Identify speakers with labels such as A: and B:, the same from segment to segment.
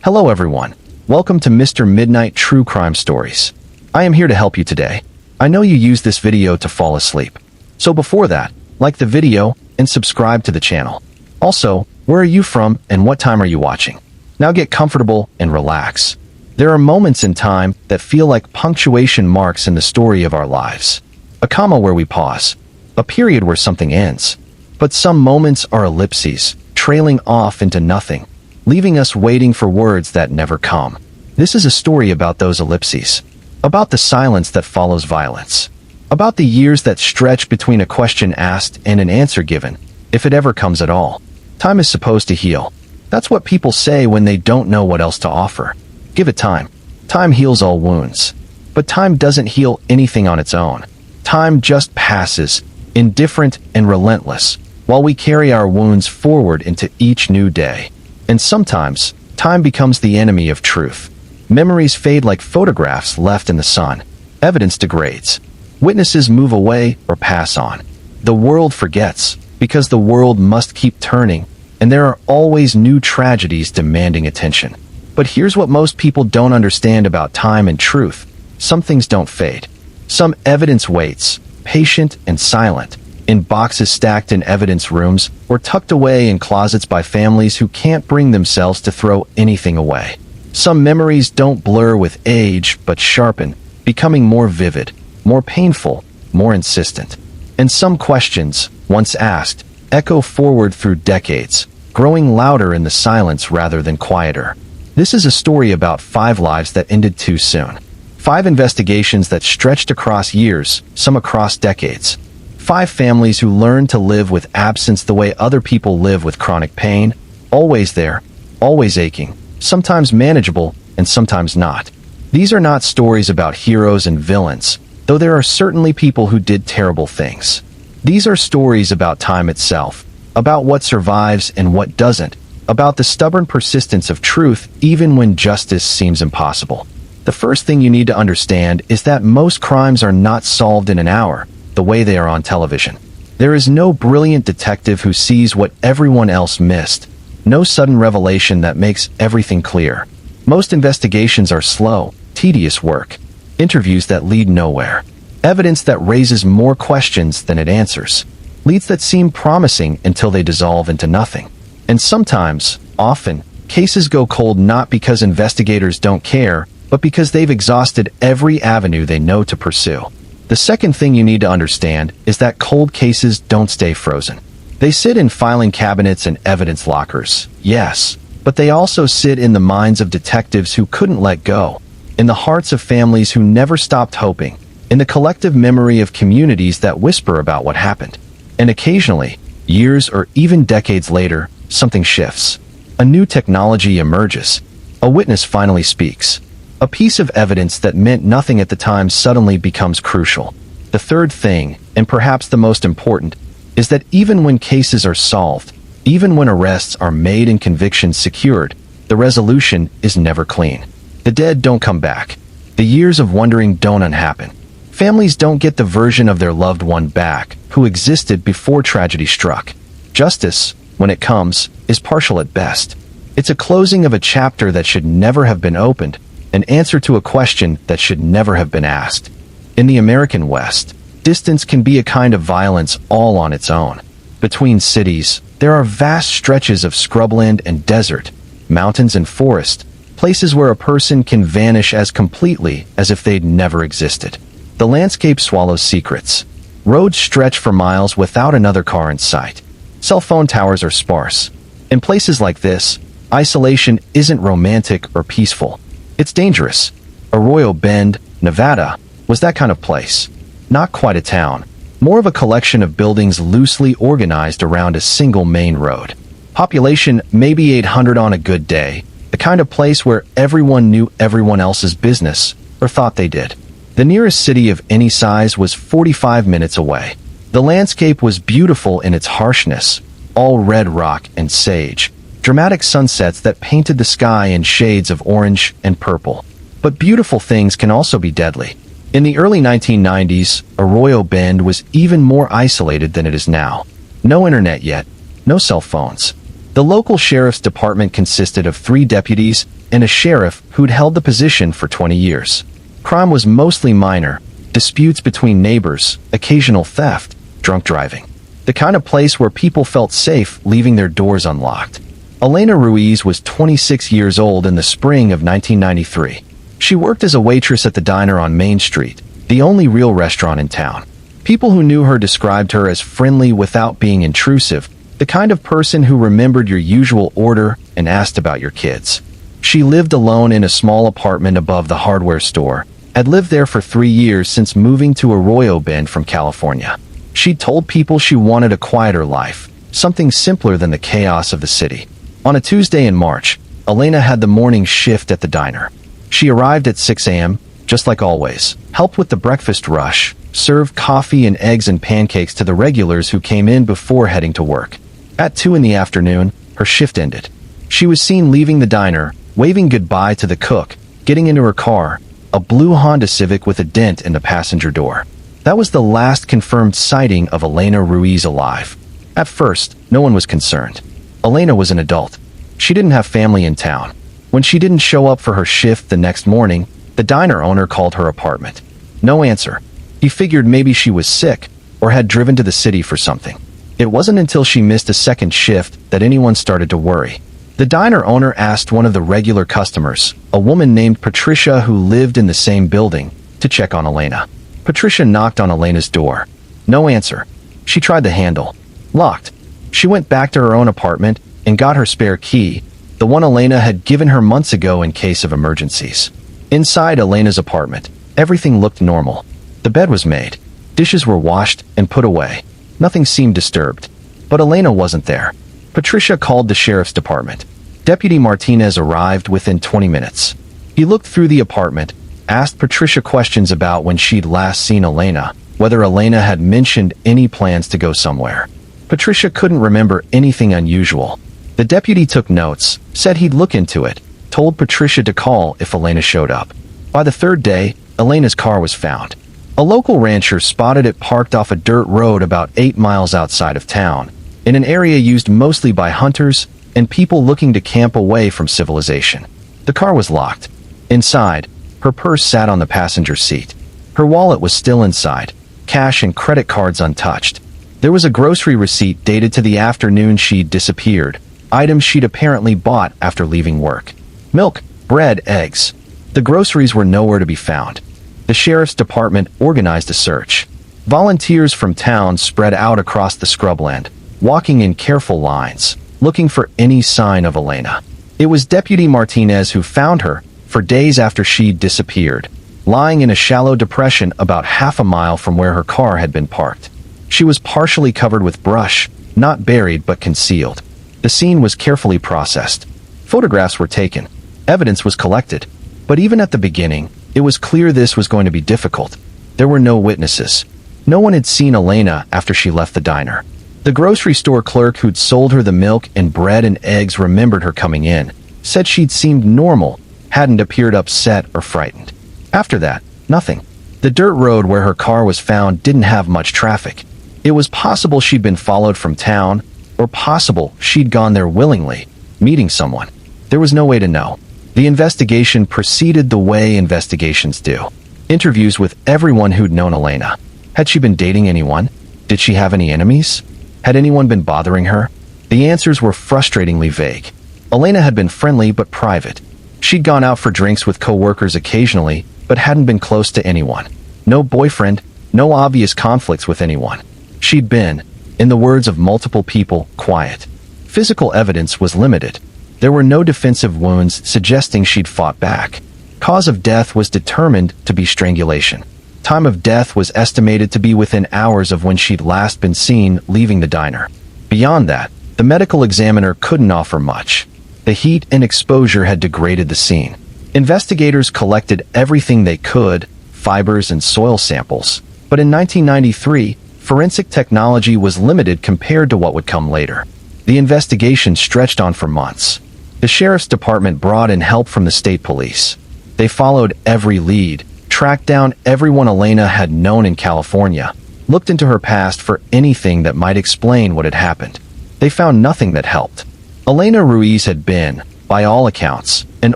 A: Hello everyone. Welcome to Mr. Midnight True Crime Stories. I am here to help you today. I know you use this video to fall asleep. So before that, like the video and subscribe to the channel. Also, where are you from and what time are you watching? Now get comfortable and relax. There are moments in time that feel like punctuation marks in the story of our lives. A comma where we pause. A period where something ends. But some moments are ellipses, trailing off into nothing, leaving us waiting for words that never come. This is a story about those ellipses. About the silence that follows violence. About the years that stretch between a question asked and an answer given, if it ever comes at all. Time is supposed to heal. That's what people say when they don't know what else to offer. Give it time. Time heals all wounds. But time doesn't heal anything on its own. Time just passes, indifferent and relentless, while we carry our wounds forward into each new day. And sometimes, time becomes the enemy of truth. Memories fade like photographs left in the sun. Evidence degrades. Witnesses move away or pass on. The world forgets, because the world must keep turning, and there are always new tragedies demanding attention. But here's what most people don't understand about time and truth. Some things don't fade. Some evidence waits, patient and silent, in boxes stacked in evidence rooms or tucked away in closets by families who can't bring themselves to throw anything away. Some memories don't blur with age but sharpen, becoming more vivid, more painful, more insistent. And some questions, once asked, echo forward through decades, growing louder in the silence rather than quieter. This is a story about 5 lives that ended too soon. 5 investigations that stretched across years, some across decades. 5 families who learned to live with absence the way other people live with chronic pain, always there, always aching, sometimes manageable and sometimes not. These are not stories about heroes and villains, though there are certainly people who did terrible things. These are stories about time itself, about what survives and what doesn't, about the stubborn persistence of truth even when justice seems impossible. The first thing you need to understand is that most crimes are not solved in an hour, the way they are on television. There is no brilliant detective who sees what everyone else missed, no sudden revelation that makes everything clear. Most investigations are slow, tedious work, interviews that lead nowhere, evidence that raises more questions than it answers, leads that seem promising until they dissolve into nothing. And sometimes, often, cases go cold not because investigators don't care, but because they've exhausted every avenue they know to pursue. The second thing you need to understand is that cold cases don't stay frozen. They sit in filing cabinets and evidence lockers, yes, but they also sit in the minds of detectives who couldn't let go, in the hearts of families who never stopped hoping, in the collective memory of communities that whisper about what happened. And occasionally, years or even decades later, something shifts. A new technology emerges. A witness finally speaks. A piece of evidence that meant nothing at the time suddenly becomes crucial. The third thing, and perhaps the most important, is that even when cases are solved, even when arrests are made and convictions secured, the resolution is never clean. The dead don't come back. The years of wondering don't unhappen. Families don't get the version of their loved one back who existed before tragedy struck. Justice, when it comes, is partial at best. It's a closing of a chapter that should never have been opened, an answer to a question that should never have been asked. In the American West, distance can be a kind of violence all on its own. Between cities, there are vast stretches of scrubland and desert, mountains and forest, places where a person can vanish as completely as if they'd never existed. The landscape swallows secrets. Roads stretch for miles without another car in sight. Cell phone towers are sparse. In places like this, isolation isn't romantic or peaceful. It's dangerous. Arroyo Bend, Nevada, was that kind of place. Not quite a town. More of a collection of buildings loosely organized around a single main road. Population maybe 800 on a good day, the kind of place where everyone knew everyone else's business, or thought they did. The nearest city of any size was 45 minutes away. The landscape was beautiful in its harshness, all red rock and sage, dramatic sunsets that painted the sky in shades of orange and purple. But beautiful things can also be deadly. In the early 1990s, Arroyo Bend was even more isolated than it is now. No internet yet, no cell phones. The local sheriff's department consisted of 3 deputies and a sheriff who'd held the position for 20 years. Crime was mostly minor, disputes between neighbors, occasional theft, drunk driving. The kind of place where people felt safe leaving their doors unlocked. Elena Ruiz was 26 years old in the spring of 1993. She worked as a waitress at the diner on Main Street, the only real restaurant in town. People who knew her described her as friendly without being intrusive, the kind of person who remembered your usual order and asked about your kids. She lived alone in a small apartment above the hardware store, had lived there for 3 years since moving to Arroyo Bend from California. She told people she wanted a quieter life, something simpler than the chaos of the city. On a Tuesday in March, Elena had the morning shift at the diner. She arrived at 6 a.m., just like always, helped with the breakfast rush, served coffee and eggs and pancakes to the regulars who came in before heading to work. At 2 in the afternoon, her shift ended. She was seen leaving the diner, waving goodbye to the cook, getting into her car, a blue Honda Civic with a dent in the passenger door. That was the last confirmed sighting of Elena Ruiz alive. At first, no one was concerned. Elena was an adult. She didn't have family in town. When she didn't show up for her shift the next morning, the diner owner called her apartment. No answer. He figured maybe she was sick or had driven to the city for something. It wasn't until she missed a second shift that anyone started to worry. The diner owner asked one of the regular customers, a woman named Patricia who lived in the same building, to check on Elena. Patricia knocked on Elena's door. No answer. She tried the handle. Locked. She went back to her own apartment and got her spare key, the one Elena had given her months ago in case of emergencies. Inside Elena's apartment, everything looked normal. The bed was made. Dishes were washed and put away. Nothing seemed disturbed. But Elena wasn't there. Patricia called the sheriff's department. Deputy Martinez arrived within 20 minutes. He looked through the apartment, asked Patricia questions about when she'd last seen Elena, whether Elena had mentioned any plans to go somewhere. Patricia couldn't remember anything unusual. The deputy took notes, said he'd look into it, told Patricia to call if Elena showed up. By the 3rd day, Elena's car was found. A local rancher spotted it parked off a dirt road about 8 miles outside of town, in an area used mostly by hunters and people looking to camp away from civilization. The car was locked. Inside, her purse sat on the passenger seat. Her wallet was still inside, cash and credit cards untouched. There was a grocery receipt dated to the afternoon she'd disappeared, items she'd apparently bought after leaving work. Milk, bread, eggs. The groceries were nowhere to be found. The sheriff's department organized a search. Volunteers from town spread out across the scrubland, walking in careful lines, looking for any sign of Elena. It was Deputy Martinez who found her, for days after she'd disappeared, lying in a shallow depression about half a mile from where her car had been parked. She was partially covered with brush, not buried but concealed. The scene was carefully processed. Photographs were taken. Evidence was collected. But even at the beginning, it was clear this was going to be difficult. There were no witnesses. No one had seen Elena after she left the diner. The grocery store clerk who'd sold her the milk and bread and eggs remembered her coming in, said she'd seemed normal, hadn't appeared upset or frightened. After that, nothing. The dirt road where her car was found didn't have much traffic. It was possible she'd been followed from town, or possible she'd gone there willingly, meeting someone. There was no way to know. The investigation proceeded the way investigations do. Interviews with everyone who'd known Elena. Had she been dating anyone? Did she have any enemies? Had anyone been bothering her? The answers were frustratingly vague. Elena had been friendly but private. She'd gone out for drinks with co-workers occasionally, but hadn't been close to anyone. No boyfriend, no obvious conflicts with anyone. She'd been, in the words of multiple people, quiet. Physical evidence was limited. There were no defensive wounds suggesting she'd fought back. Cause of death was determined to be strangulation. Time of death was estimated to be within hours of when she'd last been seen leaving the diner. Beyond that, the medical examiner couldn't offer much. The heat and exposure had degraded the scene. Investigators collected everything they could, fibers and soil samples, but in 1993, forensic technology was limited compared to what would come later. The investigation stretched on for months. The sheriff's department brought in help from the state police. They followed every lead, tracked down everyone Elena had known in California, looked into her past for anything that might explain what had happened. They found nothing that helped. Elena Ruiz had been, by all accounts, an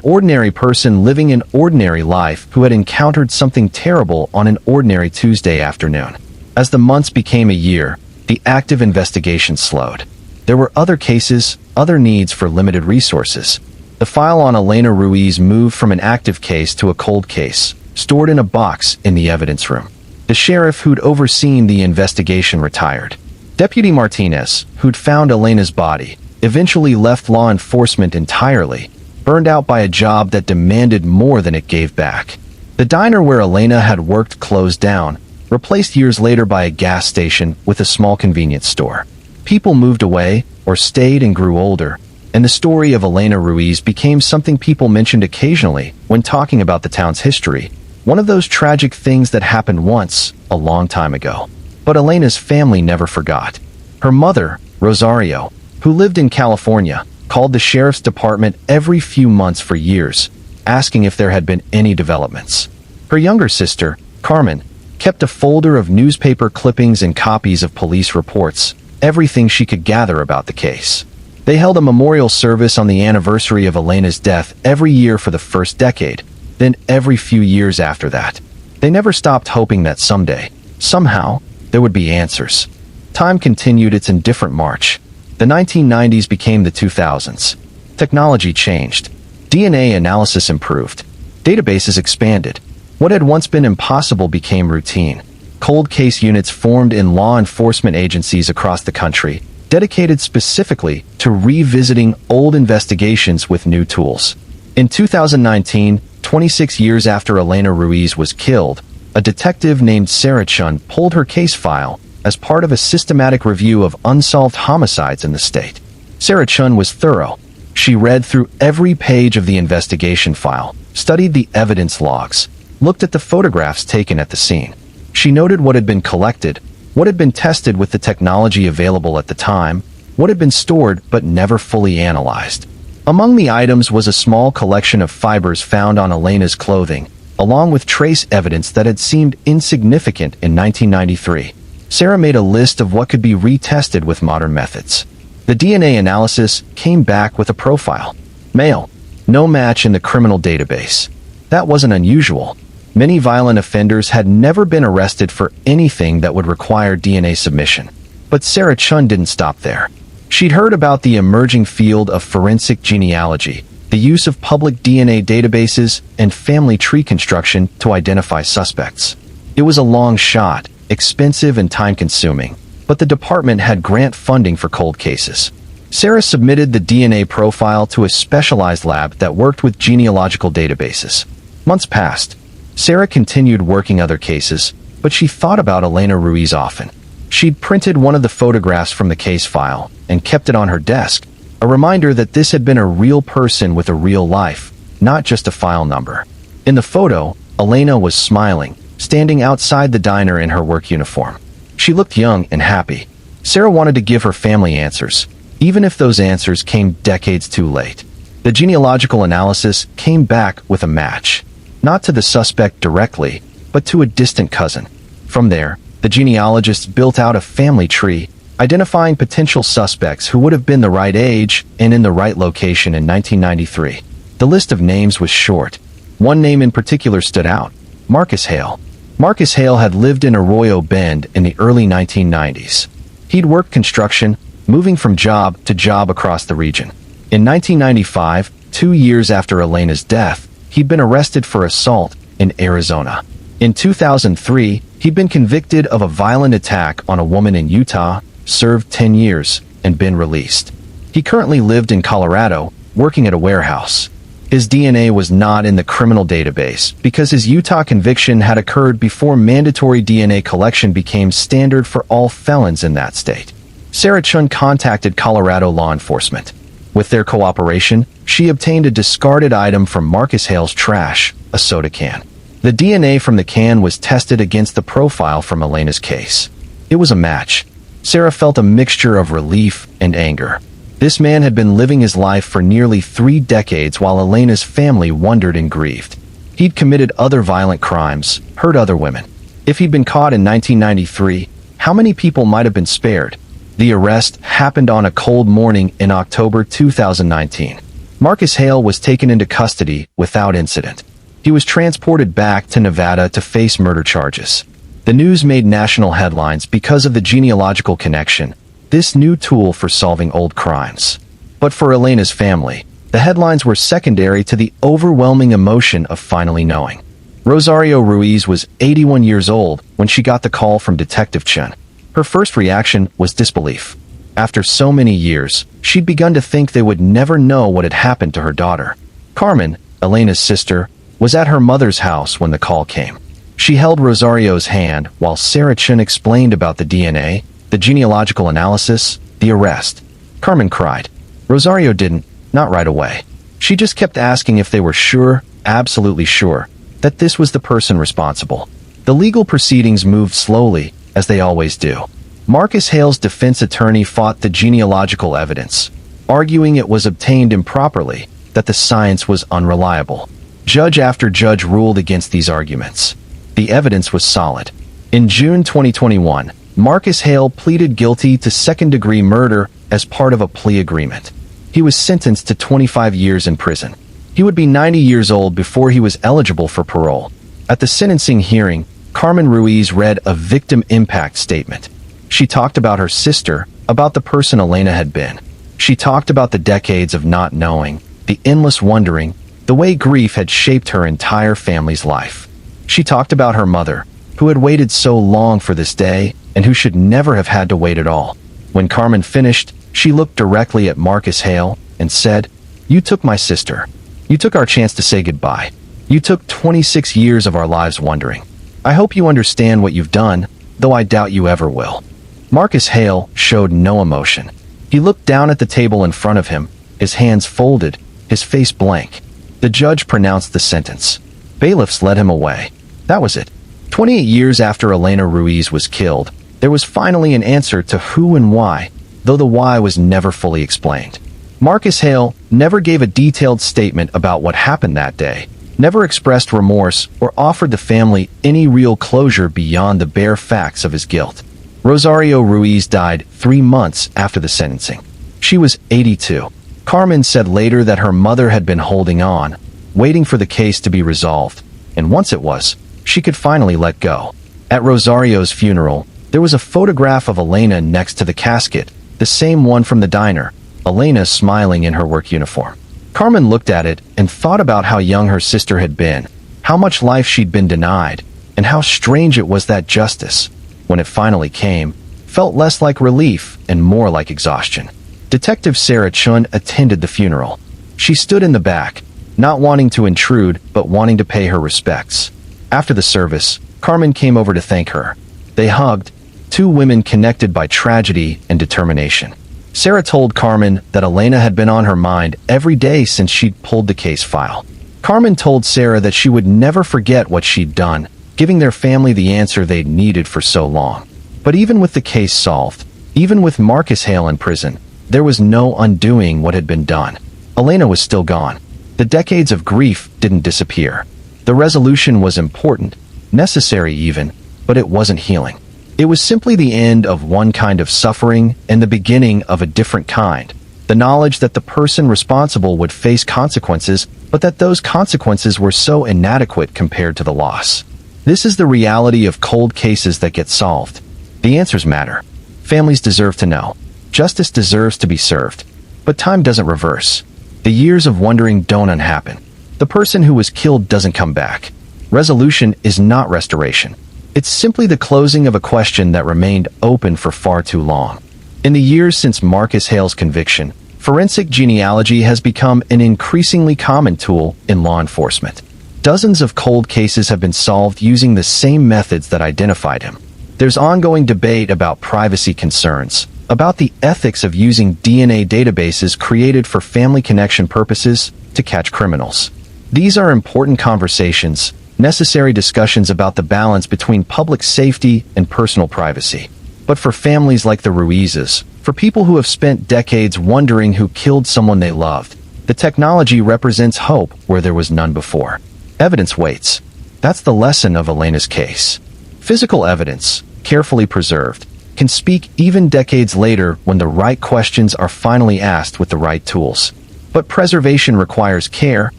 A: ordinary person living an ordinary life who had encountered something terrible on an ordinary Tuesday afternoon. As the months became a year, the active investigation slowed. There were other cases, other needs for limited resources. The file on Elena Ruiz moved from an active case to a cold case, stored in a box in the evidence room. The sheriff who'd overseen the investigation retired. Deputy Martinez, who'd found Elena's body, eventually left law enforcement entirely, burned out by a job that demanded more than it gave back. The diner where Elena had worked closed down, replaced years later by a gas station with a small convenience store. People moved away, or stayed and grew older, and the story of Elena Ruiz became something people mentioned occasionally when talking about the town's history, one of those tragic things that happened once, a long time ago. But Elena's family never forgot. Her mother, Rosario, who lived in California, called the sheriff's department every few months for years, asking if there had been any developments. Her younger sister, Carmen, kept a folder of newspaper clippings and copies of police reports, everything she could gather about the case. They held a memorial service on the anniversary of Elena's death every year for the first decade, then every few years after that. They never stopped hoping that someday, somehow, there would be answers. Time continued its indifferent march. The 1990s became the 2000s. Technology changed. DNA analysis improved. Databases expanded. What had once been impossible became routine. Cold case units formed in law enforcement agencies across the country, dedicated specifically to revisiting old investigations with new tools. In 2019, 26 years after Elena Ruiz was killed, a detective named Sarah Chun pulled her case file as part of a systematic review of unsolved homicides in the state. Sarah Chun was thorough. She read through every page of the investigation file, studied the evidence logs, looked at the photographs taken at the scene. She noted what had been collected, what had been tested with the technology available at the time, what had been stored but never fully analyzed. Among the items was a small collection of fibers found on Elena's clothing, along with trace evidence that had seemed insignificant in 1993. Sarah made a list of what could be retested with modern methods. The DNA analysis came back with a profile. Male. No match in the criminal database. That wasn't unusual. Many violent offenders had never been arrested for anything that would require DNA submission. But Sarah Chun didn't stop there. She'd heard about the emerging field of forensic genealogy, the use of public DNA databases, and family tree construction to identify suspects. It was a long shot, expensive and time-consuming, but the department had grant funding for cold cases. Sarah submitted the DNA profile to a specialized lab that worked with genealogical databases. Months passed. Sarah continued working other cases, but she thought about Elena Ruiz often. She'd printed one of the photographs from the case file and kept it on her desk, a reminder that this had been a real person with a real life, not just a file number. In the photo, Elena was smiling, standing outside the diner in her work uniform. She looked young and happy. Sarah wanted to give her family answers, even if those answers came decades too late. The genealogical analysis came back with a match, not to the suspect directly, but to a distant cousin. From there, the genealogists built out a family tree, identifying potential suspects who would have been the right age and in the right location in 1993. The list of names was short. One name in particular stood out: Marcus Hale. Marcus Hale had lived in Arroyo Bend in the early 1990s. He'd worked construction, moving from job to job across the region. In 1995, 2 years after Elena's death, he'd been arrested for assault in Arizona. In 2003, he'd been convicted of a violent attack on a woman in Utah, served 10 years, and been released. He currently lived in Colorado, working at a warehouse. His DNA was not in the criminal database because his Utah conviction had occurred before mandatory DNA collection became standard for all felons in that state. Sarah Chun contacted Colorado law enforcement. With their cooperation, she obtained a discarded item from Marcus Hale's trash, a soda can. The DNA from the can was tested against the profile from Elena's case. It was a match. Sarah felt a mixture of relief and anger. This man had been living his life for nearly 3 decades while Elena's family wondered and grieved. He'd committed other violent crimes, hurt other women. If he'd been caught in 1993, how many people might have been spared? The arrest happened on a cold morning in October 2019. Marcus Hale was taken into custody without incident. He was transported back to Nevada to face murder charges. The news made national headlines because of the genealogical connection, this new tool for solving old crimes. But for Elena's family, the headlines were secondary to the overwhelming emotion of finally knowing. Rosario Ruiz was 81 years old when she got the call from Detective Chen. Her first reaction was disbelief. After so many years, she'd begun to think they would never know what had happened to her daughter. Carmen, Elena's sister, was at her mother's house when the call came. She held Rosario's hand while Sarah Chen explained about the DNA, the genealogical analysis, the arrest. Carmen cried. Rosario didn't, not right away. She just kept asking if they were sure, absolutely sure, that this was the person responsible. The legal proceedings moved slowly, as they always do. Marcus Hale's defense attorney fought the genealogical evidence, arguing it was obtained improperly, that the science was unreliable. Judge after judge ruled against these arguments. The evidence was solid. In June 2021, Marcus Hale pleaded guilty to second-degree murder as part of a plea agreement. He was sentenced to 25 years in prison. He would be 90 years old before he was eligible for parole. At the sentencing hearing, Carmen Ruiz read a victim impact statement. She talked about her sister, about the person Elena had been. She talked about the decades of not knowing, the endless wondering, the way grief had shaped her entire family's life. She talked about her mother, who had waited so long for this day, and who should never have had to wait at all. When Carmen finished, she looked directly at Marcus Hale and said, "You took my sister. You took our chance to say goodbye. You took 26 years of our lives wondering. I hope you understand what you've done, though I doubt you ever will." Marcus Hale showed no emotion. He looked down at the table in front of him, his hands folded, his face blank. The judge pronounced the sentence. Bailiffs led him away. That was it. 28 years after Elena Ruiz was killed, there was finally an answer to who and why, though the why was never fully explained. Marcus Hale never gave a detailed statement about what happened that day, never expressed remorse or offered the family any real closure beyond the bare facts of his guilt. Rosario Ruiz died 3 months after the sentencing. She was 82. Carmen said later that her mother had been holding on, waiting for the case to be resolved, and once it was, she could finally let go. At Rosario's funeral, there was a photograph of Elena next to the casket, the same one from the diner, Elena smiling in her work uniform. Carmen looked at it and thought about how young her sister had been, how much life she'd been denied, and how strange it was that justice, when it finally came, felt less like relief and more like exhaustion. Detective Sarah Chun attended the funeral. She stood in the back, not wanting to intrude but wanting to pay her respects. After the service, Carmen came over to thank her. They hugged, two women connected by tragedy and determination. Sarah told Carmen that Elena had been on her mind every day since she'd pulled the case file. Carmen told Sarah that she would never forget what she'd done, giving their family the answer they'd needed for so long. But even with the case solved, even with Marcus Hale in prison, there was no undoing what had been done. Elena was still gone. The decades of grief didn't disappear. The resolution was important, necessary even, but it wasn't healing. It was simply the end of one kind of suffering and the beginning of a different kind. The knowledge that the person responsible would face consequences, but that those consequences were so inadequate compared to the loss. This is the reality of cold cases that get solved. The answers matter. Families deserve to know. Justice deserves to be served. But time doesn't reverse. The years of wondering don't unhappen. The person who was killed doesn't come back. Resolution is not restoration. It's simply the closing of a question that remained open for far too long. In the years since Marcus Hale's conviction, forensic genealogy has become an increasingly common tool in law enforcement. Dozens of cold cases have been solved using the same methods that identified him. There's ongoing debate about privacy concerns, about the ethics of using DNA databases created for family connection purposes to catch criminals. These are important conversations, necessary discussions about the balance between public safety and personal privacy. But for families like the Ruizes, for people who have spent decades wondering who killed someone they loved, the technology represents hope where there was none before. Evidence waits. That's the lesson of Elena's case. Physical evidence, carefully preserved. can speak even decades later when the right questions are finally asked with the right tools. But preservation requires care,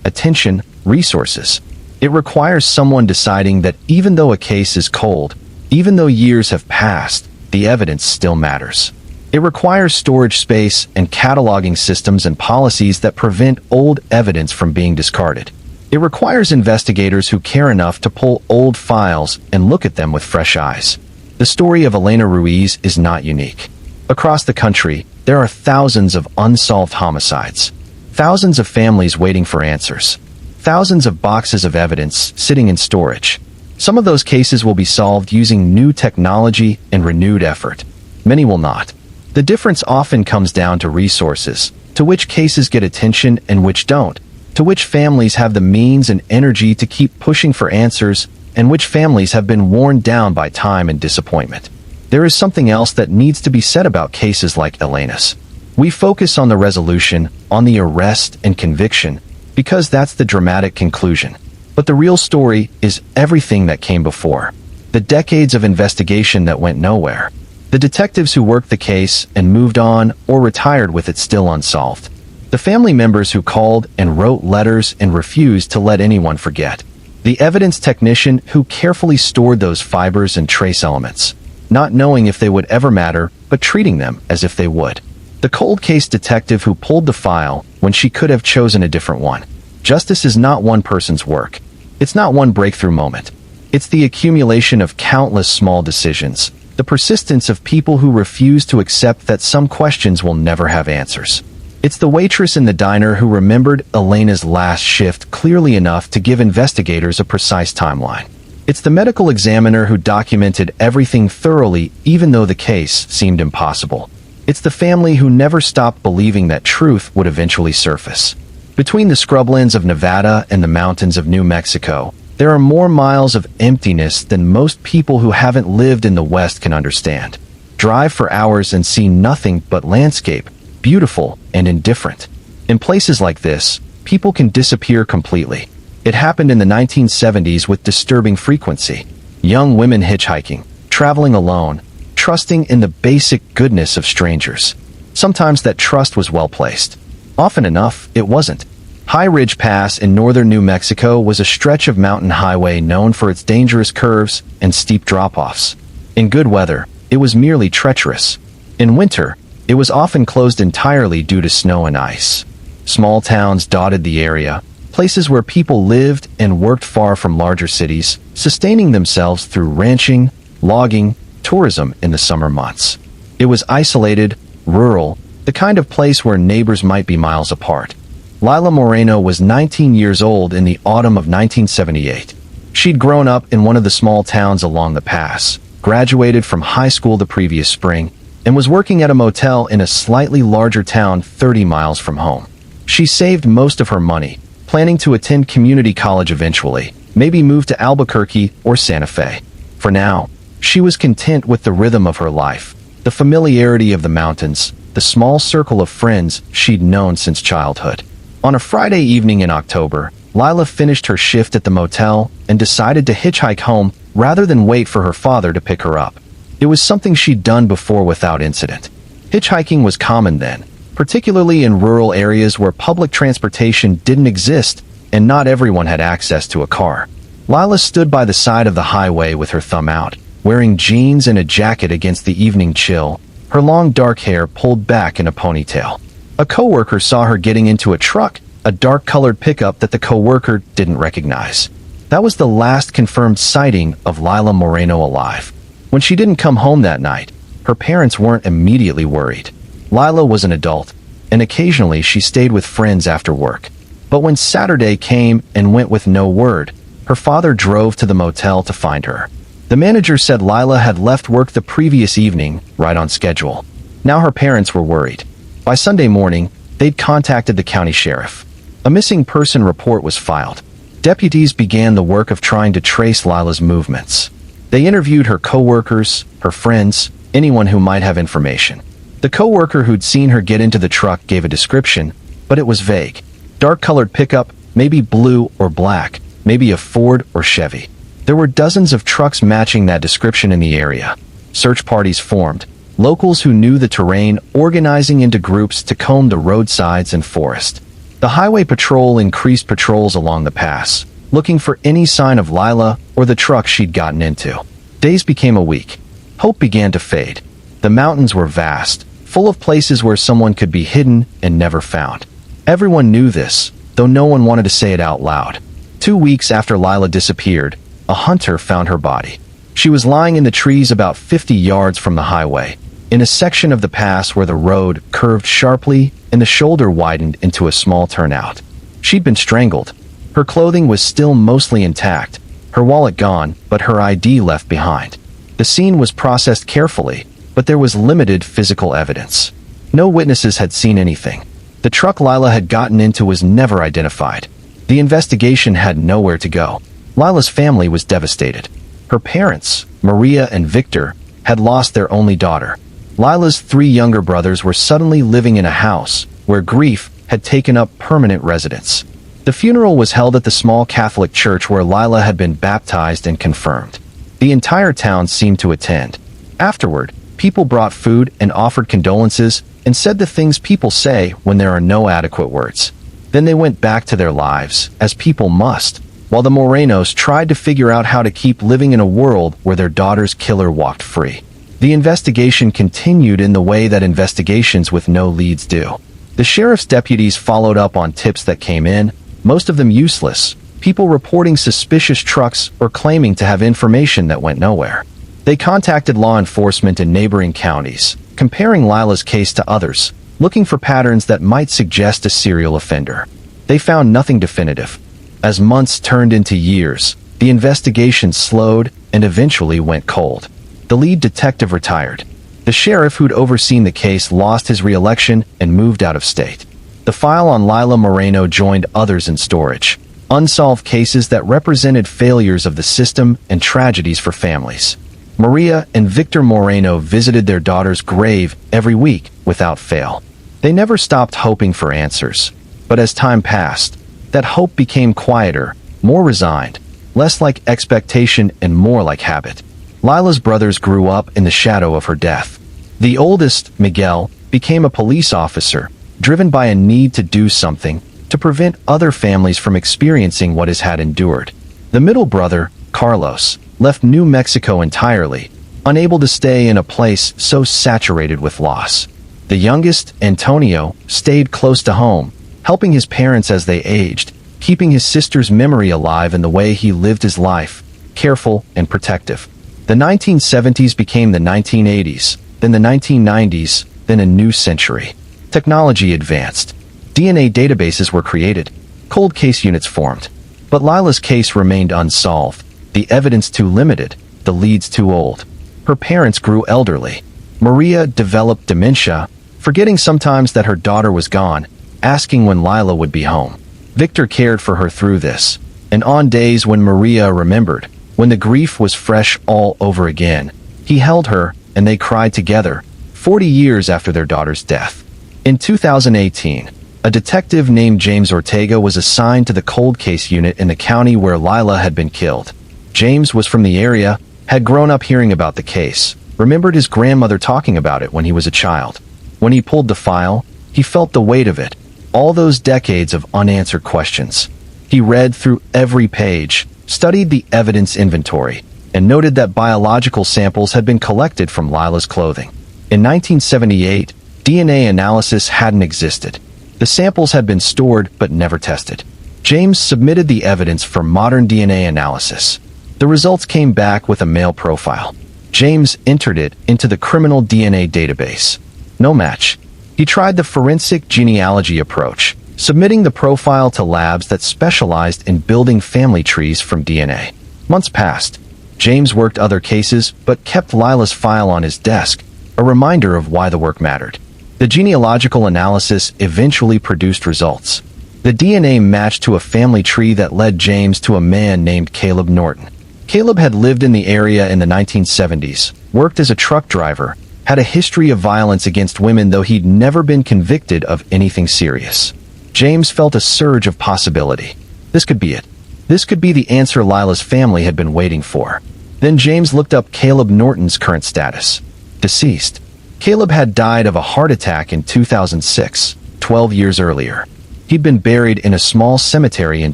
A: attention, resources. It requires someone deciding that even though a case is cold, even though years have passed, the evidence still matters. It requires storage space and cataloging systems and policies that prevent old evidence from being discarded. It requires investigators who care enough to pull old files and look at them with fresh eyes. The story of Elena Ruiz is not unique. Across the country, there are thousands of unsolved homicides, thousands of families waiting for answers, thousands of boxes of evidence sitting in storage. Some of those cases will be solved using new technology and renewed effort. Many will not. The difference often comes down to resources, to which cases get attention and which don't, to which families have the means and energy to keep pushing for answers, and which families have been worn down by time and disappointment. There is something else that needs to be said about cases like Elena's. We focus on the resolution, on the arrest and conviction, because that's the dramatic conclusion. But the real story is everything that came before. The decades of investigation that went nowhere. The detectives who worked the case and moved on or retired with it still unsolved. The family members who called and wrote letters and refused to let anyone forget. The evidence technician who carefully stored those fibers and trace elements, not knowing if they would ever matter, but treating them as if they would. The cold case detective who pulled the file when she could have chosen a different one. Justice is not one person's work. It's not one breakthrough moment. It's the accumulation of countless small decisions, the persistence of people who refuse to accept that some questions will never have answers. It's the waitress in the diner who remembered Elena's last shift clearly enough to give investigators a precise timeline. It's the medical examiner who documented everything thoroughly even though the case seemed impossible. It's the family who never stopped believing that truth would eventually surface. Between the scrublands of Nevada and the mountains of New Mexico, there are more miles of emptiness than most people who haven't lived in the West can understand. Drive for hours and see nothing but landscape, beautiful and indifferent. In places like this, people can disappear completely. It happened in the 1970s with disturbing frequency. Young women hitchhiking, traveling alone, trusting in the basic goodness of strangers. Sometimes that trust was well placed. Often enough, it wasn't. High Ridge Pass in northern New Mexico was a stretch of mountain highway known for its dangerous curves and steep drop-offs. In good weather, it was merely treacherous. In winter, it was often closed entirely due to snow and ice. Small towns dotted the area, places where people lived and worked far from larger cities, sustaining themselves through ranching, logging, tourism in the summer months. It was isolated, rural, the kind of place where neighbors might be miles apart. Lila Moreno was 19 years old in the autumn of 1978. She'd grown up in one of the small towns along the pass, graduated from high school the previous spring, and was working at a motel in a slightly larger town 30 miles from home. She saved most of her money, planning to attend community college eventually, maybe move to Albuquerque or Santa Fe. For now, she was content with the rhythm of her life, the familiarity of the mountains, the small circle of friends she'd known since childhood. On a Friday evening in October, Lila finished her shift at the motel and decided to hitchhike home rather than wait for her father to pick her up. It was something she'd done before without incident. Hitchhiking was common then, particularly in rural areas where public transportation didn't exist and not everyone had access to a car. Lila stood by the side of the highway with her thumb out, wearing jeans and a jacket against the evening chill, her long dark hair pulled back in a ponytail. A coworker saw her getting into a truck, a dark-colored pickup that the coworker didn't recognize. That was the last confirmed sighting of Lila Moreno alive. When she didn't come home that night, her parents weren't immediately worried. Lila was an adult, and occasionally she stayed with friends after work. But when Saturday came and went with no word, her father drove to the motel to find her. The manager said Lila had left work the previous evening, right on schedule. Now her parents were worried. By Sunday morning, they'd contacted the county sheriff. A missing person report was filed. Deputies began the work of trying to trace Lila's movements. They interviewed her coworkers, her friends, anyone who might have information. The coworker who'd seen her get into the truck gave a description, but it was vague. Dark-colored pickup, maybe blue or black, maybe a Ford or Chevy. There were dozens of trucks matching that description in the area. search parties formed, locals who knew the terrain organizing into groups to comb the roadsides and forest. The highway patrol increased patrols along the pass, looking for any sign of Lila or the truck she'd gotten into. Days became a week. Hope began to fade. The mountains were vast, full of places where someone could be hidden and never found. Everyone knew this, though no one wanted to say it out loud. 2 weeks after Lila disappeared, a hunter found her body. She was lying in the trees about 50 yards from the highway, in a section of the pass where the road curved sharply and the shoulder widened into a small turnout. She'd been strangled. Her clothing was still mostly intact, her wallet gone, but her ID left behind. The scene was processed carefully, but there was limited physical evidence. No witnesses had seen anything. The truck Lila had gotten into was never identified. The investigation had nowhere to go. Lila's family was devastated. Her parents, Maria and Victor, had lost their only daughter. Lila's 3 younger brothers were suddenly living in a house where grief had taken up permanent residence. The funeral was held at the small Catholic church where Lila had been baptized and confirmed. The entire town seemed to attend. Afterward, people brought food and offered condolences and said the things people say when there are no adequate words. Then they went back to their lives, as people must, while the Morenos tried to figure out how to keep living in a world where their daughter's killer walked free. The investigation continued in the way that investigations with no leads do. The sheriff's deputies followed up on tips that came in, most of them useless, people reporting suspicious trucks or claiming to have information that went nowhere. They contacted law enforcement in neighboring counties, comparing Lila's case to others, looking for patterns that might suggest a serial offender. They found nothing definitive. As months turned into years, the investigation slowed and eventually went cold. The lead detective retired. The sheriff who'd overseen the case lost his re-election and moved out of state. The file on Lila Moreno joined others in storage. Unsolved cases that represented failures of the system and tragedies for families. Maria and Victor Moreno visited their daughter's grave every week without fail. They never stopped hoping for answers. But as time passed, that hope became quieter, more resigned, less like expectation and more like habit. Lila's brothers grew up in the shadow of her death. The oldest, Miguel, became a police officer, driven by a need to do something to prevent other families from experiencing what his had endured. The middle brother, Carlos, left New Mexico entirely, unable to stay in a place so saturated with loss. The youngest, Antonio, stayed close to home, helping his parents as they aged, keeping his sister's memory alive in the way he lived his life, careful and protective. The 1970s became the 1980s, then the 1990s, then a new century. Technology advanced. DNA databases were created. Cold case units formed. But Lila's case remained unsolved. The evidence too limited, the leads too old. Her parents grew elderly. Maria developed dementia, forgetting sometimes that her daughter was gone, asking when Lila would be home. Victor cared for her through this, and on days when Maria remembered, when the grief was fresh all over again, he held her and they cried together, 40 years after their daughter's death. In 2018, a detective named James Ortega was assigned to the cold case unit in the county where Lila had been killed. James was from the area, had grown up hearing about the case, remembered his grandmother talking about it when he was a child. When he pulled the file, he felt the weight of it, all those decades of unanswered questions. He read through every page, studied the evidence inventory, and noted that biological samples had been collected from Lila's clothing. In 1978, DNA analysis hadn't existed. The samples had been stored but never tested. James submitted the evidence for modern DNA analysis. The results came back with a male profile. James entered it into the criminal DNA database. No match. He tried the forensic genealogy approach, submitting the profile to labs that specialized in building family trees from DNA. Months passed. James worked other cases but kept Lila's file on his desk, a reminder of why the work mattered. The genealogical analysis eventually produced results. The DNA matched to a family tree that led James to a man named Caleb Norton. Caleb had lived in the area in the 1970s, worked as a truck driver, had a history of violence against women though he'd never been convicted of anything serious. James felt a surge of possibility. This could be it. This could be the answer Lila's family had been waiting for. Then James looked up Caleb Norton's current status. Deceased. Caleb had died of a heart attack in 2006, 12 years earlier. He'd been buried in a small cemetery in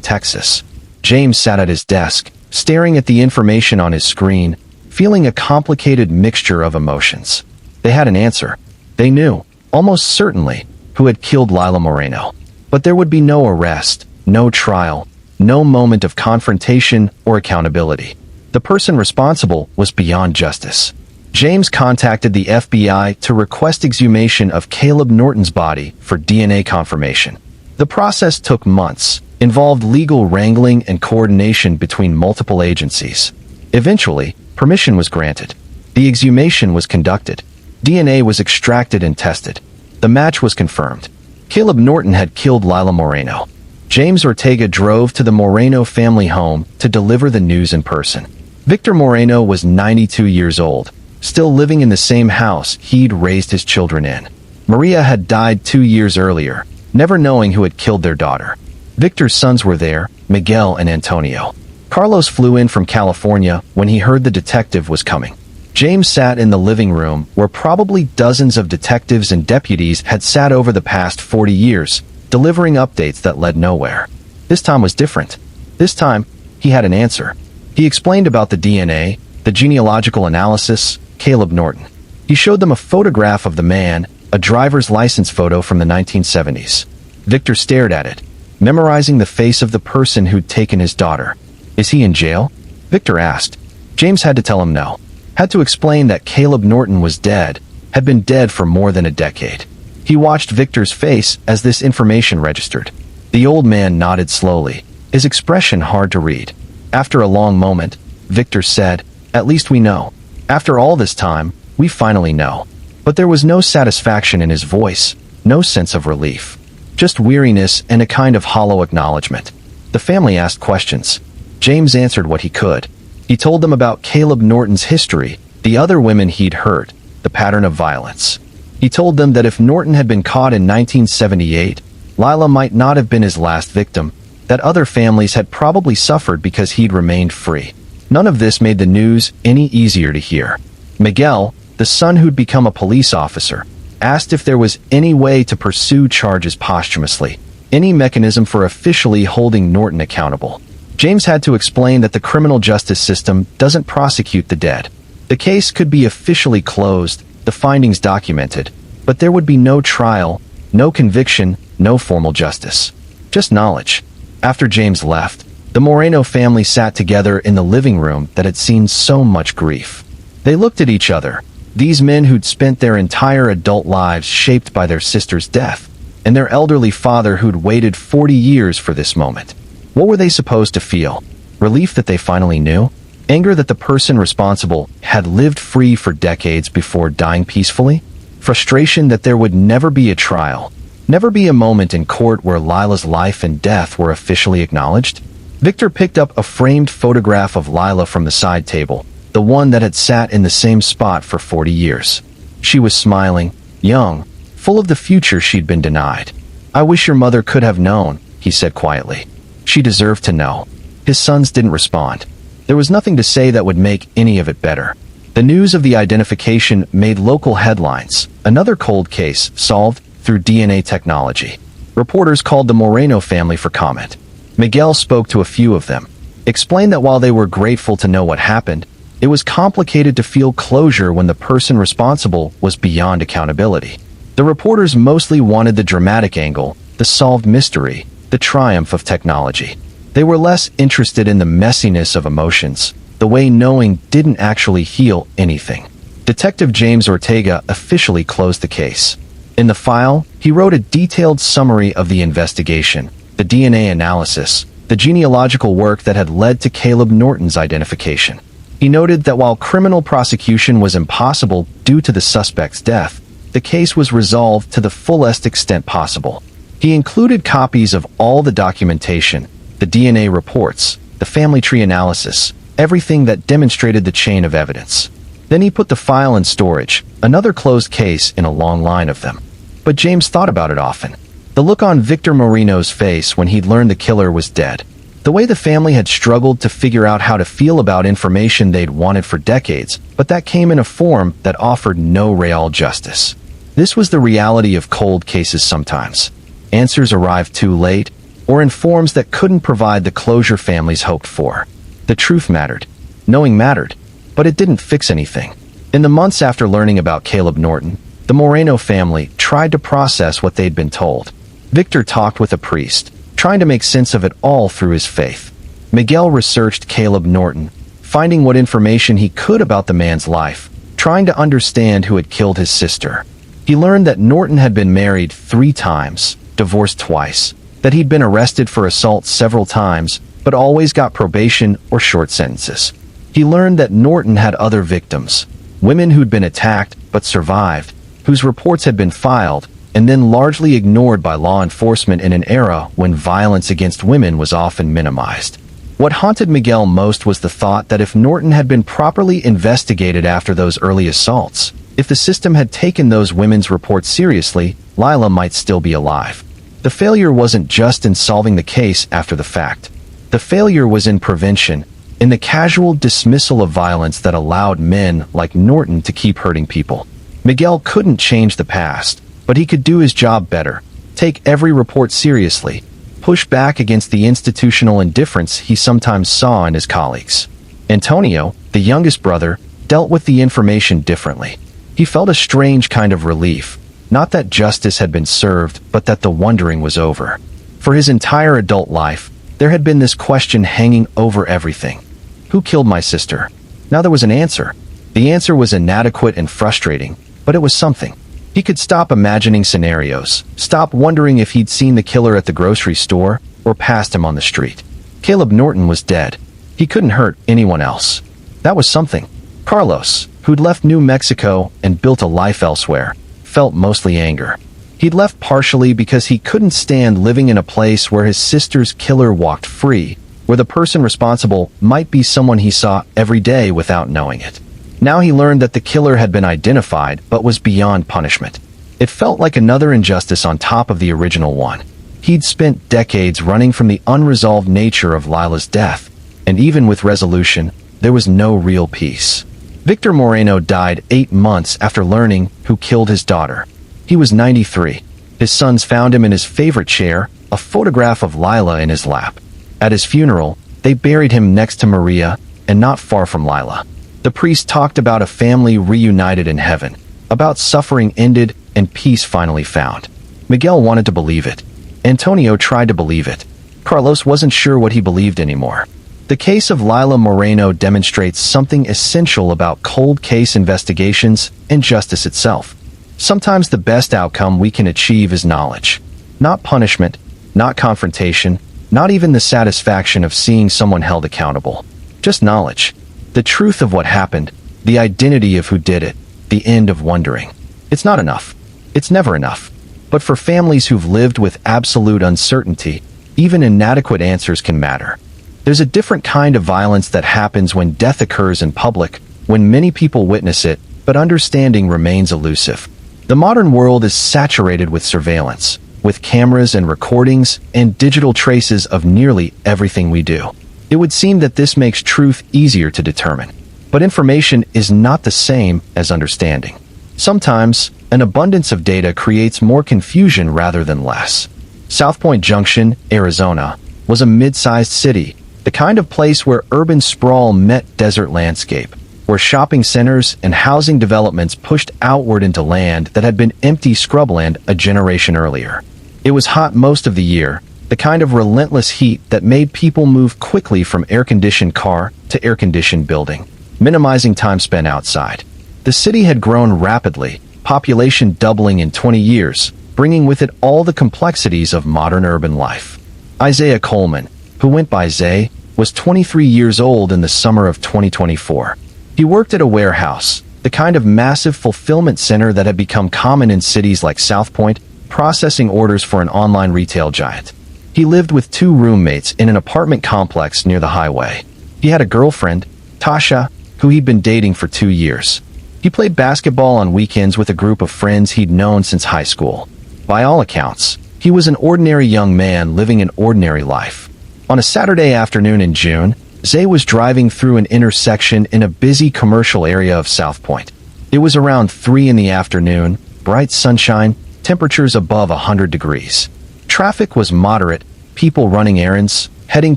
A: Texas. James sat at his desk, staring at the information on his screen, feeling a complicated mixture of emotions. They had an answer. They knew, almost certainly, who had killed Lila Moreno. But there would be no arrest, no trial, no moment of confrontation or accountability. The person responsible was beyond justice. James contacted the FBI to request exhumation of Caleb Norton's body for DNA confirmation. The process took months, involved legal wrangling and coordination between multiple agencies. Eventually, permission was granted. The exhumation was conducted. DNA was extracted and tested. The match was confirmed. Caleb Norton had killed Lila Moreno. James Ortega drove to the Moreno family home to deliver the news in person. Victor Moreno was 92 years old, still living in the same house he'd raised his children in. Maria had died 2 years earlier, never knowing who had killed their daughter. Victor's sons were there, Miguel and Antonio. Carlos flew in from California when he heard the detective was coming. James sat in the living room where probably dozens of detectives and deputies had sat over the past 40 years, delivering updates that led nowhere. This time was different. This time, he had an answer. He explained about the DNA, the genealogical analysis, Caleb Norton. He showed them a photograph of the man, a driver's license photo from the 1970s. Victor stared at it, memorizing the face of the person who'd taken his daughter. "Is he in jail?" Victor asked. James had to tell him no. Had to explain that Caleb Norton was dead, had been dead for more than a decade. He watched Victor's face as this information registered. The old man nodded slowly, his expression hard to read. After a long moment, Victor said, "At least we know. After all this time, we finally know." But there was no satisfaction in his voice, no sense of relief. Just weariness and a kind of hollow acknowledgement. The family asked questions. James answered what he could. He told them about Caleb Norton's history, the other women he'd hurt, the pattern of violence. He told them that if Norton had been caught in 1978, Lila might not have been his last victim, that other families had probably suffered because he'd remained free. None of this made the news any easier to hear. Miguel, the son who'd become a police officer, asked if there was any way to pursue charges posthumously, any mechanism for officially holding Norton accountable. James had to explain that the criminal justice system doesn't prosecute the dead. The case could be officially closed, the findings documented, but there would be no trial, no conviction, no formal justice. Just knowledge. After James left, the Moreno family sat together in the living room that had seen so much grief. They looked at each other, these men who'd spent their entire adult lives shaped by their sister's death, and their elderly father who'd waited 40 years for this moment. What were they supposed to feel? Relief that they finally knew? Anger that the person responsible had lived free for decades before dying peacefully? Frustration that there would never be a trial, never be a moment in court where Lila's life and death were officially acknowledged? Victor picked up a framed photograph of Lila from the side table, the one that had sat in the same spot for 40 years. She was smiling, young, full of the future she'd been denied. "I wish your mother could have known," he said quietly. "She deserved to know." His sons didn't respond. There was nothing to say that would make any of it better. The news of the identification made local headlines, another cold case solved through DNA technology. Reporters called the Moreno family for comment. Miguel spoke to a few of them, explained that while they were grateful to know what happened, it was complicated to feel closure when the person responsible was beyond accountability. The reporters mostly wanted the dramatic angle, the solved mystery, the triumph of technology. They were less interested in the messiness of emotions, the way knowing didn't actually heal anything. Detective James Ortega officially closed the case. In the file, he wrote a detailed summary of the investigation, the DNA analysis, the genealogical work that had led to Caleb Norton's identification. He noted that while criminal prosecution was impossible due to the suspect's death, the case was resolved to the fullest extent possible. He included copies of all the documentation, the DNA reports, the family tree analysis, everything that demonstrated the chain of evidence. Then he put the file in storage, another closed case in a long line of them. But James thought about it often. The look on Victor Moreno's face when he'd learned the killer was dead. The way the family had struggled to figure out how to feel about information they'd wanted for decades, but that came in a form that offered no real justice. This was the reality of cold cases sometimes. Answers arrived too late, or in forms that couldn't provide the closure families hoped for. The truth mattered. Knowing mattered, but it didn't fix anything. In the months after learning about Caleb Norton, the Moreno family tried to process what they'd been told. Victor talked with a priest, trying to make sense of it all through his faith. Miguel researched Caleb Norton, finding what information he could about the man's life, trying to understand who had killed his sister. He learned that Norton had been married 3 times, divorced twice, that he'd been arrested for assault several times, but always got probation or short sentences. He learned that Norton had other victims, women who'd been attacked but survived, whose reports had been filed, and then largely ignored by law enforcement in an era when violence against women was often minimized. What haunted Miguel most was the thought that if Norton had been properly investigated after those early assaults, if the system had taken those women's reports seriously, Lila might still be alive. The failure wasn't just in solving the case after the fact. The failure was in prevention, in the casual dismissal of violence that allowed men like Norton to keep hurting people. Miguel couldn't change the past, but he could do his job better, take every report seriously, push back against the institutional indifference he sometimes saw in his colleagues. Antonio, the youngest brother, dealt with the information differently. He felt a strange kind of relief, not that justice had been served, but that the wondering was over. For his entire adult life, there had been this question hanging over everything. Who killed my sister? Now there was an answer. The answer was inadequate and frustrating, but it was something. He could stop imagining scenarios, stop wondering if he'd seen the killer at the grocery store or passed him on the street. Caleb Norton was dead. He couldn't hurt anyone else. That was something. Carlos, who'd left New Mexico and built a life elsewhere, felt mostly anger. He'd left partially because he couldn't stand living in a place where his sister's killer walked free, where the person responsible might be someone he saw every day without knowing it. Now he learned that the killer had been identified but was beyond punishment. It felt like another injustice on top of the original one. He'd spent decades running from the unresolved nature of Lila's death, and even with resolution, there was no real peace. Victor Moreno died 8 months after learning who killed his daughter. He was 93. His sons found him in his favorite chair, a photograph of Lila in his lap. At his funeral, they buried him next to Maria, and not far from Lila. The priest talked about a family reunited in heaven, about suffering ended and peace finally found. Miguel wanted to believe it. Antonio tried to believe it. Carlos wasn't sure what he believed anymore. The case of Lila Moreno demonstrates something essential about cold case investigations and justice itself. Sometimes the best outcome we can achieve is knowledge. Not punishment, not confrontation, not even the satisfaction of seeing someone held accountable. Just knowledge. The truth of what happened, the identity of who did it, the end of wondering. It's not enough. It's never enough. But for families who've lived with absolute uncertainty, even inadequate answers can matter. There's a different kind of violence that happens when death occurs in public, when many people witness it, but understanding remains elusive. The modern world is saturated with surveillance, with cameras and recordings and digital traces of nearly everything we do. It would seem that this makes truth easier to determine. But information is not the same as understanding. Sometimes, an abundance of data creates more confusion rather than less. South Point Junction, Arizona, was a mid-sized city, the kind of place where urban sprawl met desert landscape, where shopping centers and housing developments pushed outward into land that had been empty scrubland a generation earlier. It was hot most of the year, the kind of relentless heat that made people move quickly from air-conditioned car to air-conditioned building, minimizing time spent outside. The city had grown rapidly, population doubling in 20 years, bringing with it all the complexities of modern urban life. Isaiah Coleman, who went by Zay, was 23 years old in the summer of 2024. He worked at a warehouse, the kind of massive fulfillment center that had become common in cities like South Point, processing orders for an online retail giant. He lived with 2 roommates in an apartment complex near the highway. He had a girlfriend, Tasha, who he'd been dating for 2 years. He played basketball on weekends with a group of friends he'd known since high school. By all accounts, he was an ordinary young man living an ordinary life. On a Saturday afternoon in June, Zay was driving through an intersection in a busy commercial area of South Point. It was around 3 in the afternoon, bright sunshine, temperatures above 100 degrees. Traffic was moderate, people running errands, heading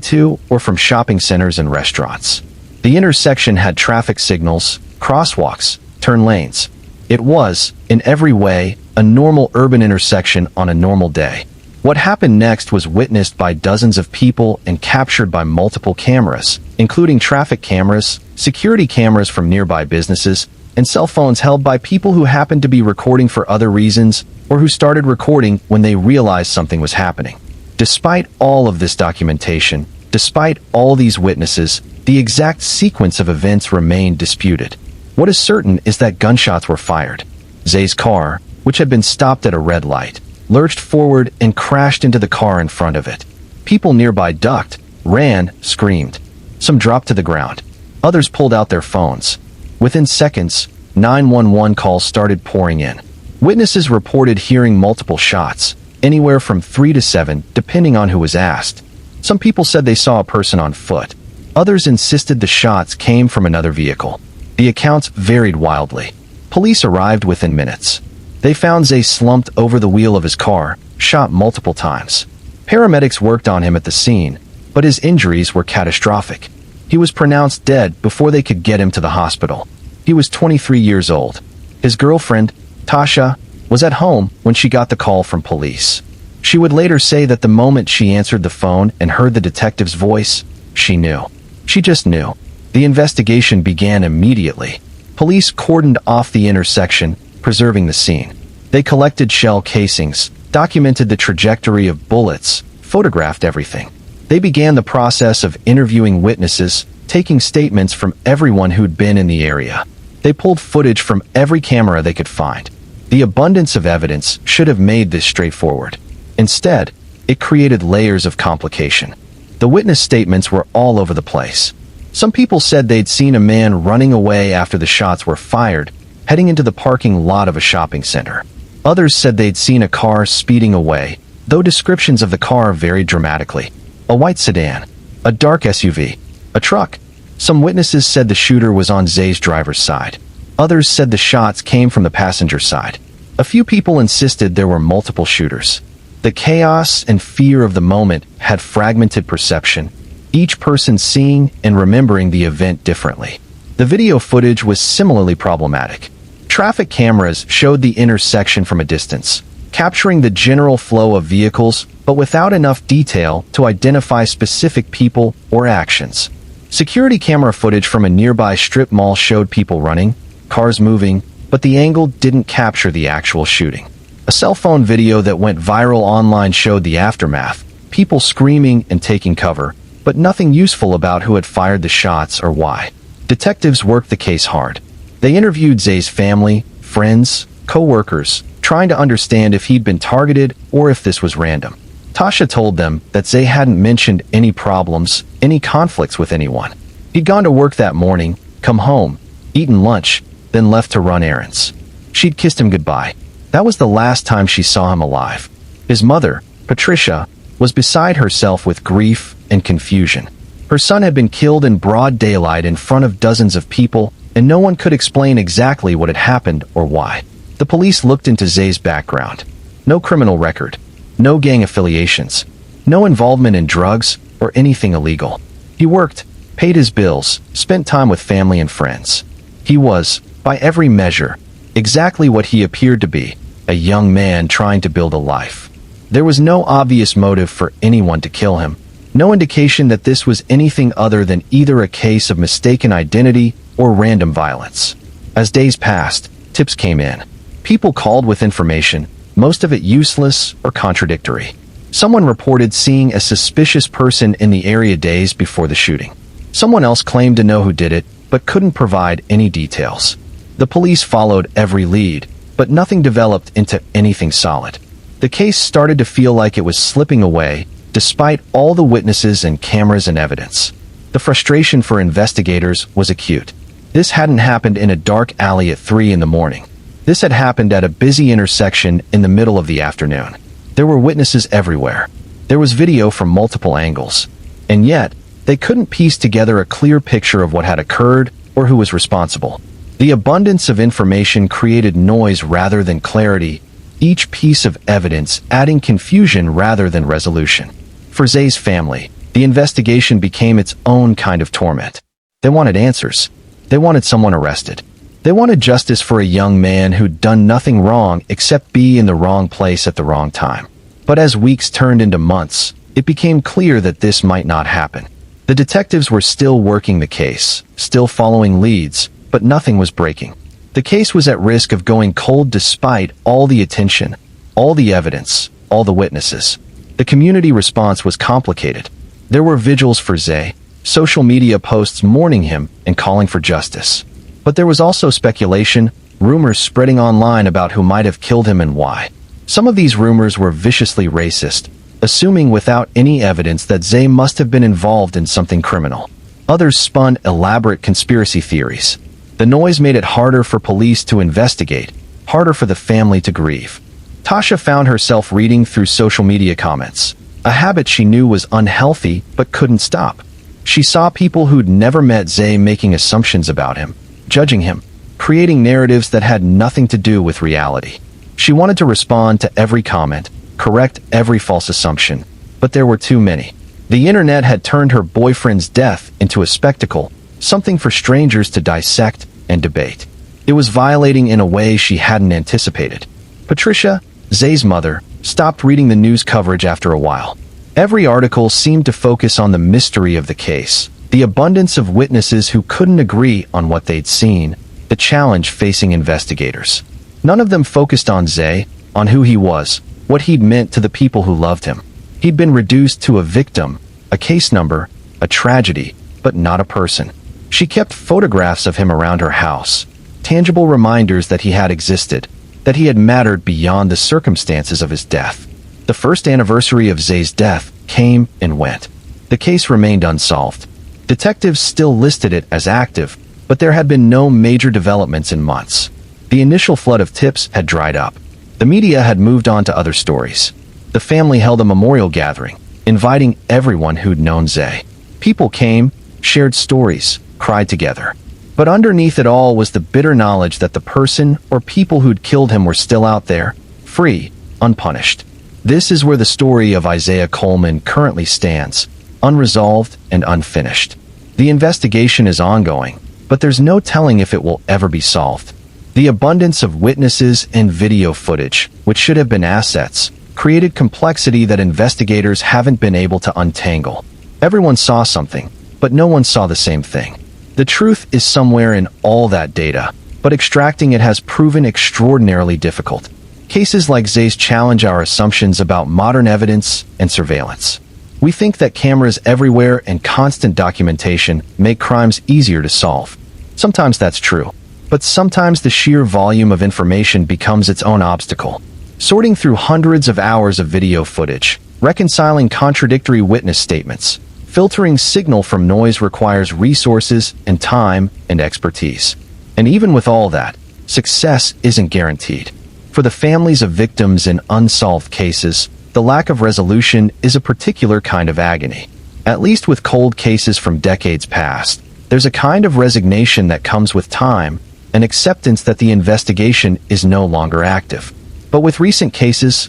A: to or from shopping centers and restaurants. The intersection had traffic signals, crosswalks, turn lanes. It was, in every way, a normal urban intersection on a normal day. What happened next was witnessed by dozens of people and captured by multiple cameras, including traffic cameras, security cameras from nearby businesses, and cell phones held by people who happened to be recording for other reasons or who started recording when they realized something was happening. Despite all of this documentation, despite all these witnesses, the exact sequence of events remained disputed. What is certain is that gunshots were fired. Zay's car, which had been stopped at a red light, lurched forward and crashed into the car in front of it. People nearby ducked, ran, screamed. Some dropped to the ground. Others pulled out their phones. Within seconds, 911 calls started pouring in. Witnesses reported hearing multiple shots, anywhere from 3 to 7, depending on who was asked. Some people said they saw a person on foot. Others insisted the shots came from another vehicle. The accounts varied wildly. Police arrived within minutes. They found Zay slumped over the wheel of his car, shot multiple times. Paramedics worked on him at the scene, but his injuries were catastrophic. He was pronounced dead before they could get him to the hospital. He was 23 years old. His girlfriend, Tasha, was at home when she got the call from police. She would later say that the moment she answered the phone and heard the detective's voice, she knew. She just knew. The investigation began immediately. Police cordoned off the intersection, preserving the scene. They collected shell casings, documented the trajectory of bullets, photographed everything. They began the process of interviewing witnesses, taking statements from everyone who'd been in the area. They pulled footage from every camera they could find. The abundance of evidence should have made this straightforward. Instead, it created layers of complication. The witness statements were all over the place. Some people said they'd seen a man running away after the shots were fired, heading into the parking lot of a shopping center. Others said they'd seen a car speeding away, though descriptions of the car varied dramatically. A white sedan, a dark SUV, a truck. Some witnesses said the shooter was on Zay's driver's side. Others said the shots came from the passenger side. A few people insisted there were multiple shooters. The chaos and fear of the moment had fragmented perception, each person seeing and remembering the event differently. The video footage was similarly problematic. Traffic cameras showed the intersection from a distance, capturing the general flow of vehicles, but without enough detail to identify specific people or actions. Security camera footage from a nearby strip mall showed people running, cars moving, but the angle didn't capture the actual shooting. A cell phone video that went viral online showed the aftermath, people screaming and taking cover, but nothing useful about who had fired the shots or why. Detectives worked the case hard. They interviewed Zay's family, friends, co-workers, trying to understand if he'd been targeted or if this was random. Tasha told them that Zay hadn't mentioned any problems, any conflicts with anyone. He'd gone to work that morning, come home, eaten lunch, then left to run errands. She'd kissed him goodbye. That was the last time she saw him alive. His mother, Patricia, was beside herself with grief and confusion. Her son had been killed in broad daylight in front of dozens of people, and no one could explain exactly what had happened or why. The police looked into Zay's background. No criminal record. No gang affiliations. No involvement in drugs or anything illegal. He worked, paid his bills, spent time with family and friends. He was, by every measure, exactly what he appeared to be, a young man trying to build a life. There was no obvious motive for anyone to kill him. No indication that this was anything other than either a case of mistaken identity or random violence. As days passed, tips came in. People called with information, most of it useless or contradictory. Someone reported seeing a suspicious person in the area days before the shooting. Someone else claimed to know who did it, but couldn't provide any details. The police followed every lead, but nothing developed into anything solid. The case started to feel like it was slipping away, despite all the witnesses and cameras and evidence. The frustration for investigators was acute. This hadn't happened in a dark alley at 3 in the morning. This had happened at a busy intersection in the middle of the afternoon. There were witnesses everywhere. There was video from multiple angles. And yet, they couldn't piece together a clear picture of what had occurred or who was responsible. The abundance of information created noise rather than clarity, each piece of evidence adding confusion rather than resolution. For Zay's family, the investigation became its own kind of torment. They wanted answers. They wanted someone arrested. They wanted justice for a young man who'd done nothing wrong except be in the wrong place at the wrong time. But as weeks turned into months, it became clear that this might not happen. The detectives were still working the case, still following leads, but nothing was breaking. The case was at risk of going cold despite all the attention, all the evidence, all the witnesses. The community response was complicated. There were vigils for Zay, social media posts mourning him and calling for justice. But there was also speculation, rumors spreading online about who might have killed him and why. Some of these rumors were viciously racist, assuming without any evidence that Zay must have been involved in something criminal. Others spun elaborate conspiracy theories. The noise made it harder for police to investigate, harder for the family to grieve. Tasha found herself reading through social media comments, a habit she knew was unhealthy but couldn't stop. She saw people who'd never met Zay making assumptions about him, judging him, creating narratives that had nothing to do with reality. She wanted to respond to every comment, correct every false assumption, but there were too many. The internet had turned her boyfriend's death into a spectacle, something for strangers to dissect and debate. It was violating in a way she hadn't anticipated. Patricia, Zay's mother, stopped reading the news coverage after a while. Every article seemed to focus on the mystery of the case, the abundance of witnesses who couldn't agree on what they'd seen, the challenge facing investigators. None of them focused on Zay, on who he was, what he'd meant to the people who loved him. He'd been reduced to a victim, a case number, a tragedy, but not a person. She kept photographs of him around her house, tangible reminders that he had existed, that he had mattered beyond the circumstances of his death. The first anniversary of Zay's death came and went. The case remained unsolved. Detectives still listed it as active, but there had been no major developments in months. The initial flood of tips had dried up. The media had moved on to other stories. The family held a memorial gathering, inviting everyone who'd known Zay. People came, shared stories, cried together. But underneath it all was the bitter knowledge that the person or people who'd killed him were still out there, free, unpunished. This is where the story of Isaiah Coleman currently stands, unresolved and unfinished. The investigation is ongoing, but there's no telling if it will ever be solved. The abundance of witnesses and video footage, which should have been assets, created complexity that investigators haven't been able to untangle. Everyone saw something, but no one saw the same thing. The truth is somewhere in all that data, but extracting it has proven extraordinarily difficult. Cases like Zay's challenge our assumptions about modern evidence and surveillance. We think that cameras everywhere and constant documentation make crimes easier to solve. Sometimes that's true, but sometimes the sheer volume of information becomes its own obstacle. Sorting through hundreds of hours of video footage, reconciling contradictory witness statements, filtering signal from noise requires resources and time and expertise. And even with all that, success isn't guaranteed. For the families of victims in unsolved cases, the lack of resolution is a particular kind of agony. At least with cold cases from decades past, there's a kind of resignation that comes with time, an acceptance that the investigation is no longer active. But with recent cases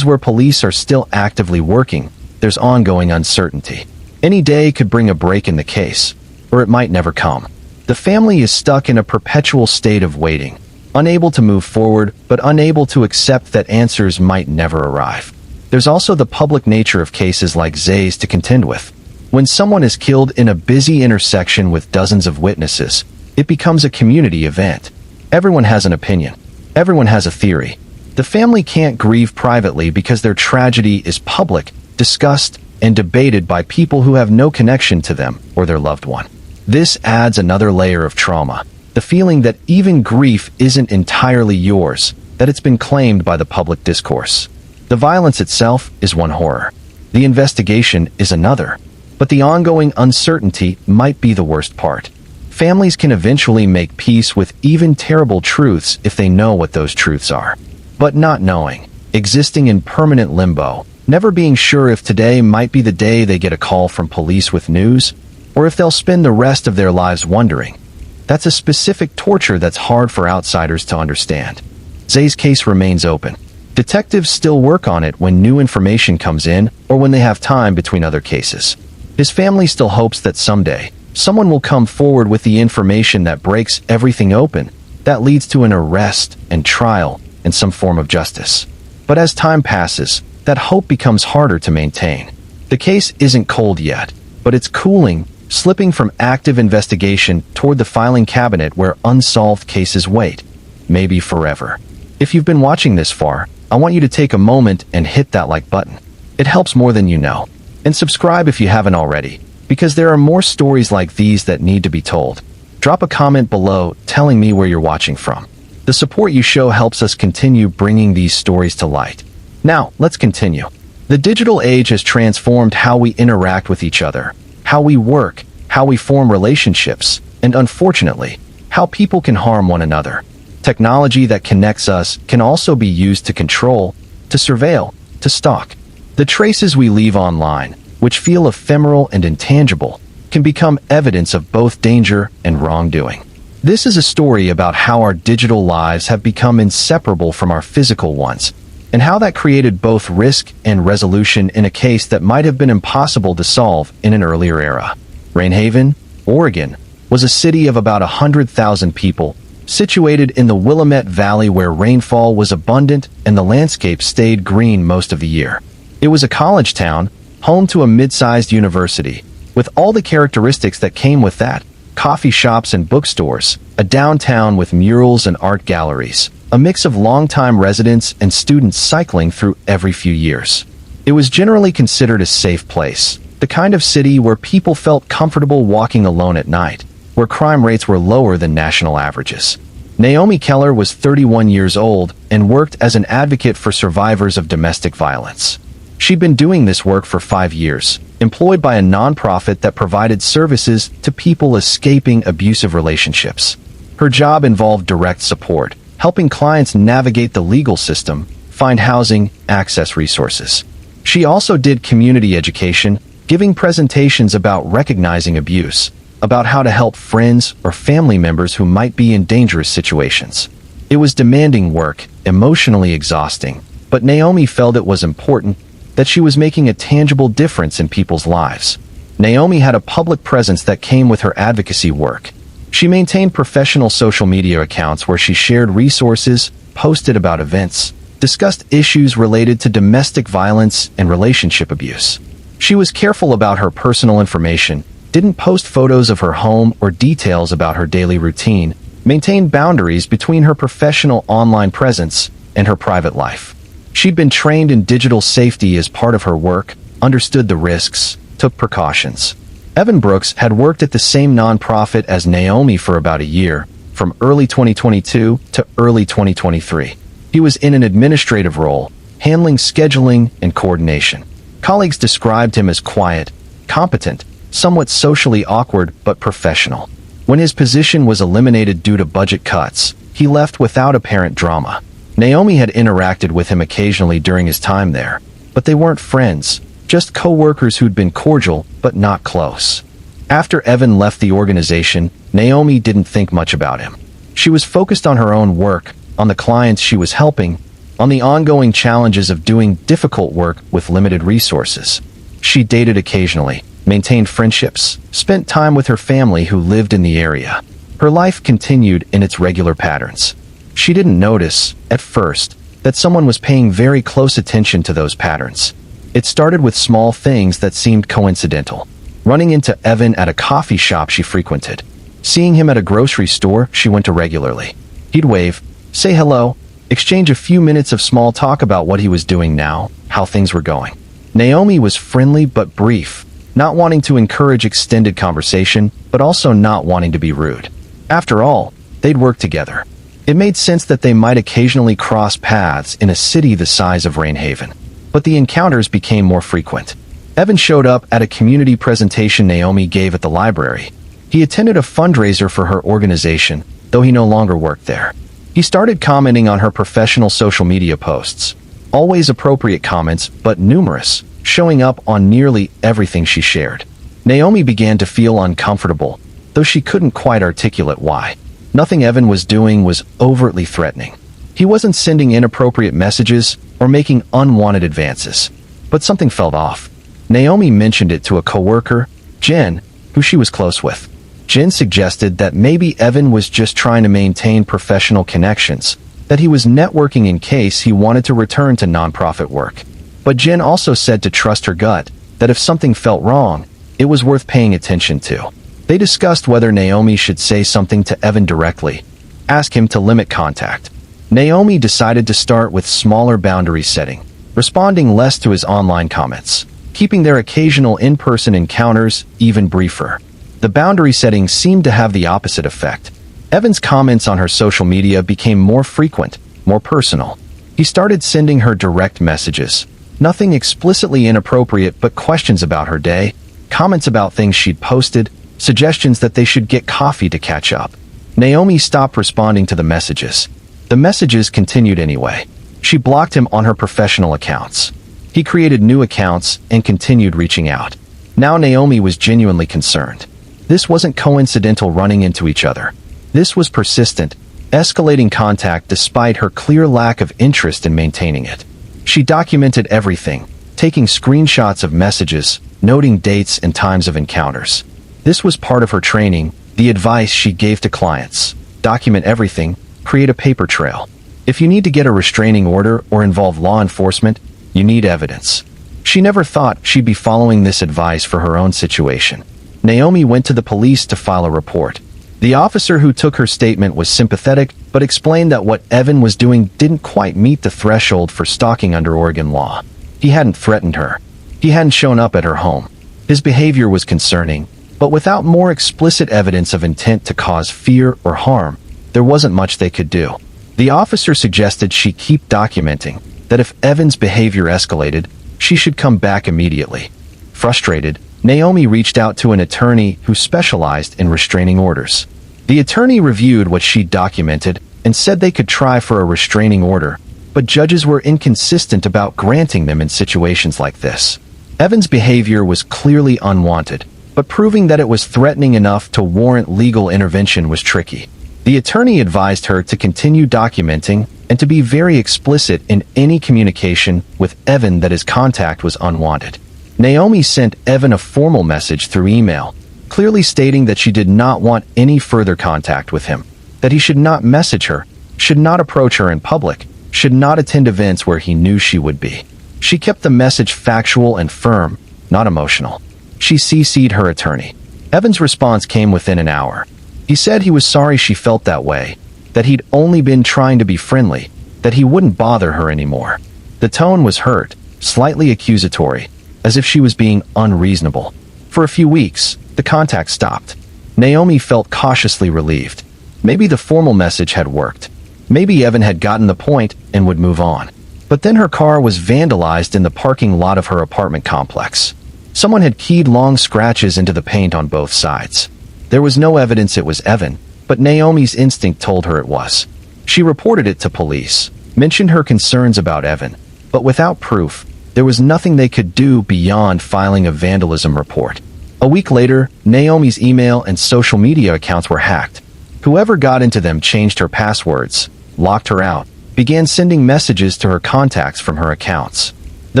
A: where police are still actively working, there's ongoing uncertainty. Any day could bring a break in the case, or it might never come. The family is stuck in a perpetual state of waiting, unable to move forward, but unable to accept that answers might never arrive. There's also the public nature of cases like Zay's to contend with. When someone is killed in a busy intersection with dozens of witnesses, it becomes a community event. Everyone has an opinion. Everyone has a theory. The family can't grieve privately because their tragedy is public, discussed, and debated by people who have no connection to them or their loved one. This adds another layer of trauma, the feeling that even grief isn't entirely yours, that it's been claimed by the public discourse. The violence itself is one horror. The investigation is another. But the ongoing uncertainty might be the worst part. Families can eventually make peace with even terrible truths if they know what those truths are. But not knowing, existing in permanent limbo, never being sure if today might be the day they get a call from police with news, or if they'll spend the rest of their lives wondering. That's a specific torture that's hard for outsiders to understand. Zay's case remains open. Detectives still work on it when new information comes in or when they have time between other cases. His family still hopes that someday, someone will come forward with the information that breaks everything open, that leads to an arrest and trial and some form of justice. But as time passes, that hope becomes harder to maintain. The case isn't cold yet, but it's cooling, slipping from active investigation toward the filing cabinet where unsolved cases wait, maybe forever. If you've been watching this far, I want you to take a moment and hit that like button. It helps more than you know. And subscribe if you haven't already, because there are more stories like these that need to be told. Drop a comment below telling me where you're watching from. The support you show helps us continue bringing these stories to light. Now, let's continue. The digital age has transformed how we interact with each other, how we work, how we form relationships, and unfortunately, how people can harm one another. Technology that connects us can also be used to control, to surveil, to stalk. The traces we leave online, which feel ephemeral and intangible, can become evidence of both danger and wrongdoing. This is a story about how our digital lives have become inseparable from our physical ones, and how that created both risk and resolution in a case that might have been impossible to solve in an earlier era. Rainhaven, Oregon, was a city of about 100,000 people, situated in the Willamette Valley where rainfall was abundant and the landscape stayed green most of the year. It was a college town, home to a mid-sized university, with all the characteristics that came with that: coffee shops and bookstores, a downtown with murals and art galleries, a mix of longtime residents and students cycling through every few years. It was generally considered a safe place, the kind of city where people felt comfortable walking alone at night, where crime rates were lower than national averages. Naomi Keller was 31 years old and worked as an advocate for survivors of domestic violence. She'd been doing this work for 5 years, employed by a nonprofit that provided services to people escaping abusive relationships. Her job involved direct support, helping clients navigate the legal system, find housing, access resources. She also did community education, giving presentations about recognizing abuse, about how to help friends or family members who might be in dangerous situations. It was demanding work, emotionally exhausting, but Naomi felt it was important, that she was making a tangible difference in people's lives. Naomi had a public presence that came with her advocacy work. She maintained professional social media accounts where she shared resources, posted about events, discussed issues related to domestic violence and relationship abuse. She was careful about her personal information, didn't post photos of her home or details about her daily routine, maintained boundaries between her professional online presence and her private life. She'd been trained in digital safety as part of her work, understood the risks, took precautions. Evan Brooks had worked at the same nonprofit as Naomi for about a year, from early 2022 to early 2023. He was in an administrative role, handling scheduling and coordination. Colleagues described him as quiet, competent, somewhat socially awkward but professional. When his position was eliminated due to budget cuts, he left without apparent drama. Naomi had interacted with him occasionally during his time there, but they weren't friends, just co-workers who'd been cordial but not close. After Evan left the organization, Naomi didn't think much about him. She was focused on her own work, on the clients she was helping, on the ongoing challenges of doing difficult work with limited resources. She dated occasionally, maintained friendships, spent time with her family who lived in the area. Her life continued in its regular patterns. She didn't notice, at first, that someone was paying very close attention to those patterns. It started with small things that seemed coincidental. Running into Evan at a coffee shop she frequented. Seeing him at a grocery store she went to regularly. He'd wave, say hello, exchange a few minutes of small talk about what he was doing now, how things were going. Naomi was friendly but brief, not wanting to encourage extended conversation, but also not wanting to be rude. After all, they'd work together. It made sense that they might occasionally cross paths in a city the size of Rainhaven. But the encounters became more frequent. Evan showed up at a community presentation Naomi gave at the library. He attended a fundraiser for her organization, though he no longer worked there. He started commenting on her professional social media posts. Always appropriate comments, but numerous, showing up on nearly everything she shared. Naomi began to feel uncomfortable, though she couldn't quite articulate why. Nothing Evan was doing was overtly threatening. He wasn't sending inappropriate messages or making unwanted advances. But something felt off. Naomi mentioned it to a coworker, Jen, who she was close with. Jen suggested that maybe Evan was just trying to maintain professional connections, that he was networking in case he wanted to return to nonprofit work. But Jen also said to trust her gut, that if something felt wrong, it was worth paying attention to. They discussed whether Naomi should say something to Evan directly, ask him to limit contact. Naomi decided to start with smaller boundary setting, responding less to his online comments, keeping their occasional in-person encounters even briefer. The boundary setting seemed to have the opposite effect. Evan's comments on her social media became more frequent, more personal. He started sending her direct messages, nothing explicitly inappropriate but questions about her day, comments about things she'd posted, suggestions that they should get coffee to catch up. Naomi stopped responding to the messages. The messages continued anyway. She blocked him on her professional accounts. He created new accounts and continued reaching out. Now Naomi was genuinely concerned. This wasn't coincidental running into each other. This was persistent, escalating contact despite her clear lack of interest in maintaining it. She documented everything, taking screenshots of messages, noting dates and times of encounters. This was part of her training, the advice she gave to clients. Document everything, create a paper trail. If you need to get a restraining order or involve law enforcement, you need evidence. She never thought she'd be following this advice for her own situation. Naomi went to the police to file a report. The officer who took her statement was sympathetic, but explained that what Evan was doing didn't quite meet the threshold for stalking under Oregon law. He hadn't threatened her. He hadn't shown up at her home. His behavior was concerning, but without more explicit evidence of intent to cause fear or harm, there wasn't much they could do. The officer suggested she keep documenting, that if Evan's behavior escalated, she should come back immediately. Frustrated, Naomi reached out to an attorney who specialized in restraining orders. The attorney reviewed what she'd documented and said they could try for a restraining order, but judges were inconsistent about granting them in situations like this. Evan's behavior was clearly unwanted, but proving that it was threatening enough to warrant legal intervention was tricky. The attorney advised her to continue documenting and to be very explicit in any communication with Evan that his contact was unwanted. Naomi sent Evan a formal message through email, clearly stating that she did not want any further contact with him, that he should not message her, should not approach her in public, should not attend events where he knew she would be. She kept the message factual and firm, not emotional. She CC'd her attorney. Evan's response came within an hour. He said he was sorry she felt that way, that he'd only been trying to be friendly, that he wouldn't bother her anymore. The tone was hurt, slightly accusatory, as if she was being unreasonable. For a few weeks, the contact stopped. Naomi felt cautiously relieved. Maybe the formal message had worked. Maybe Evan had gotten the point and would move on. But then her car was vandalized in the parking lot of her apartment complex. Someone had keyed long scratches into the paint on both sides. There was no evidence it was Evan, but Naomi's instinct told her it was. She reported it to police, mentioned her concerns about Evan, but without proof, there was nothing they could do beyond filing a vandalism report. A week later, Naomi's email and social media accounts were hacked. Whoever got into them changed her passwords, locked her out, began sending messages to her contacts from her accounts. The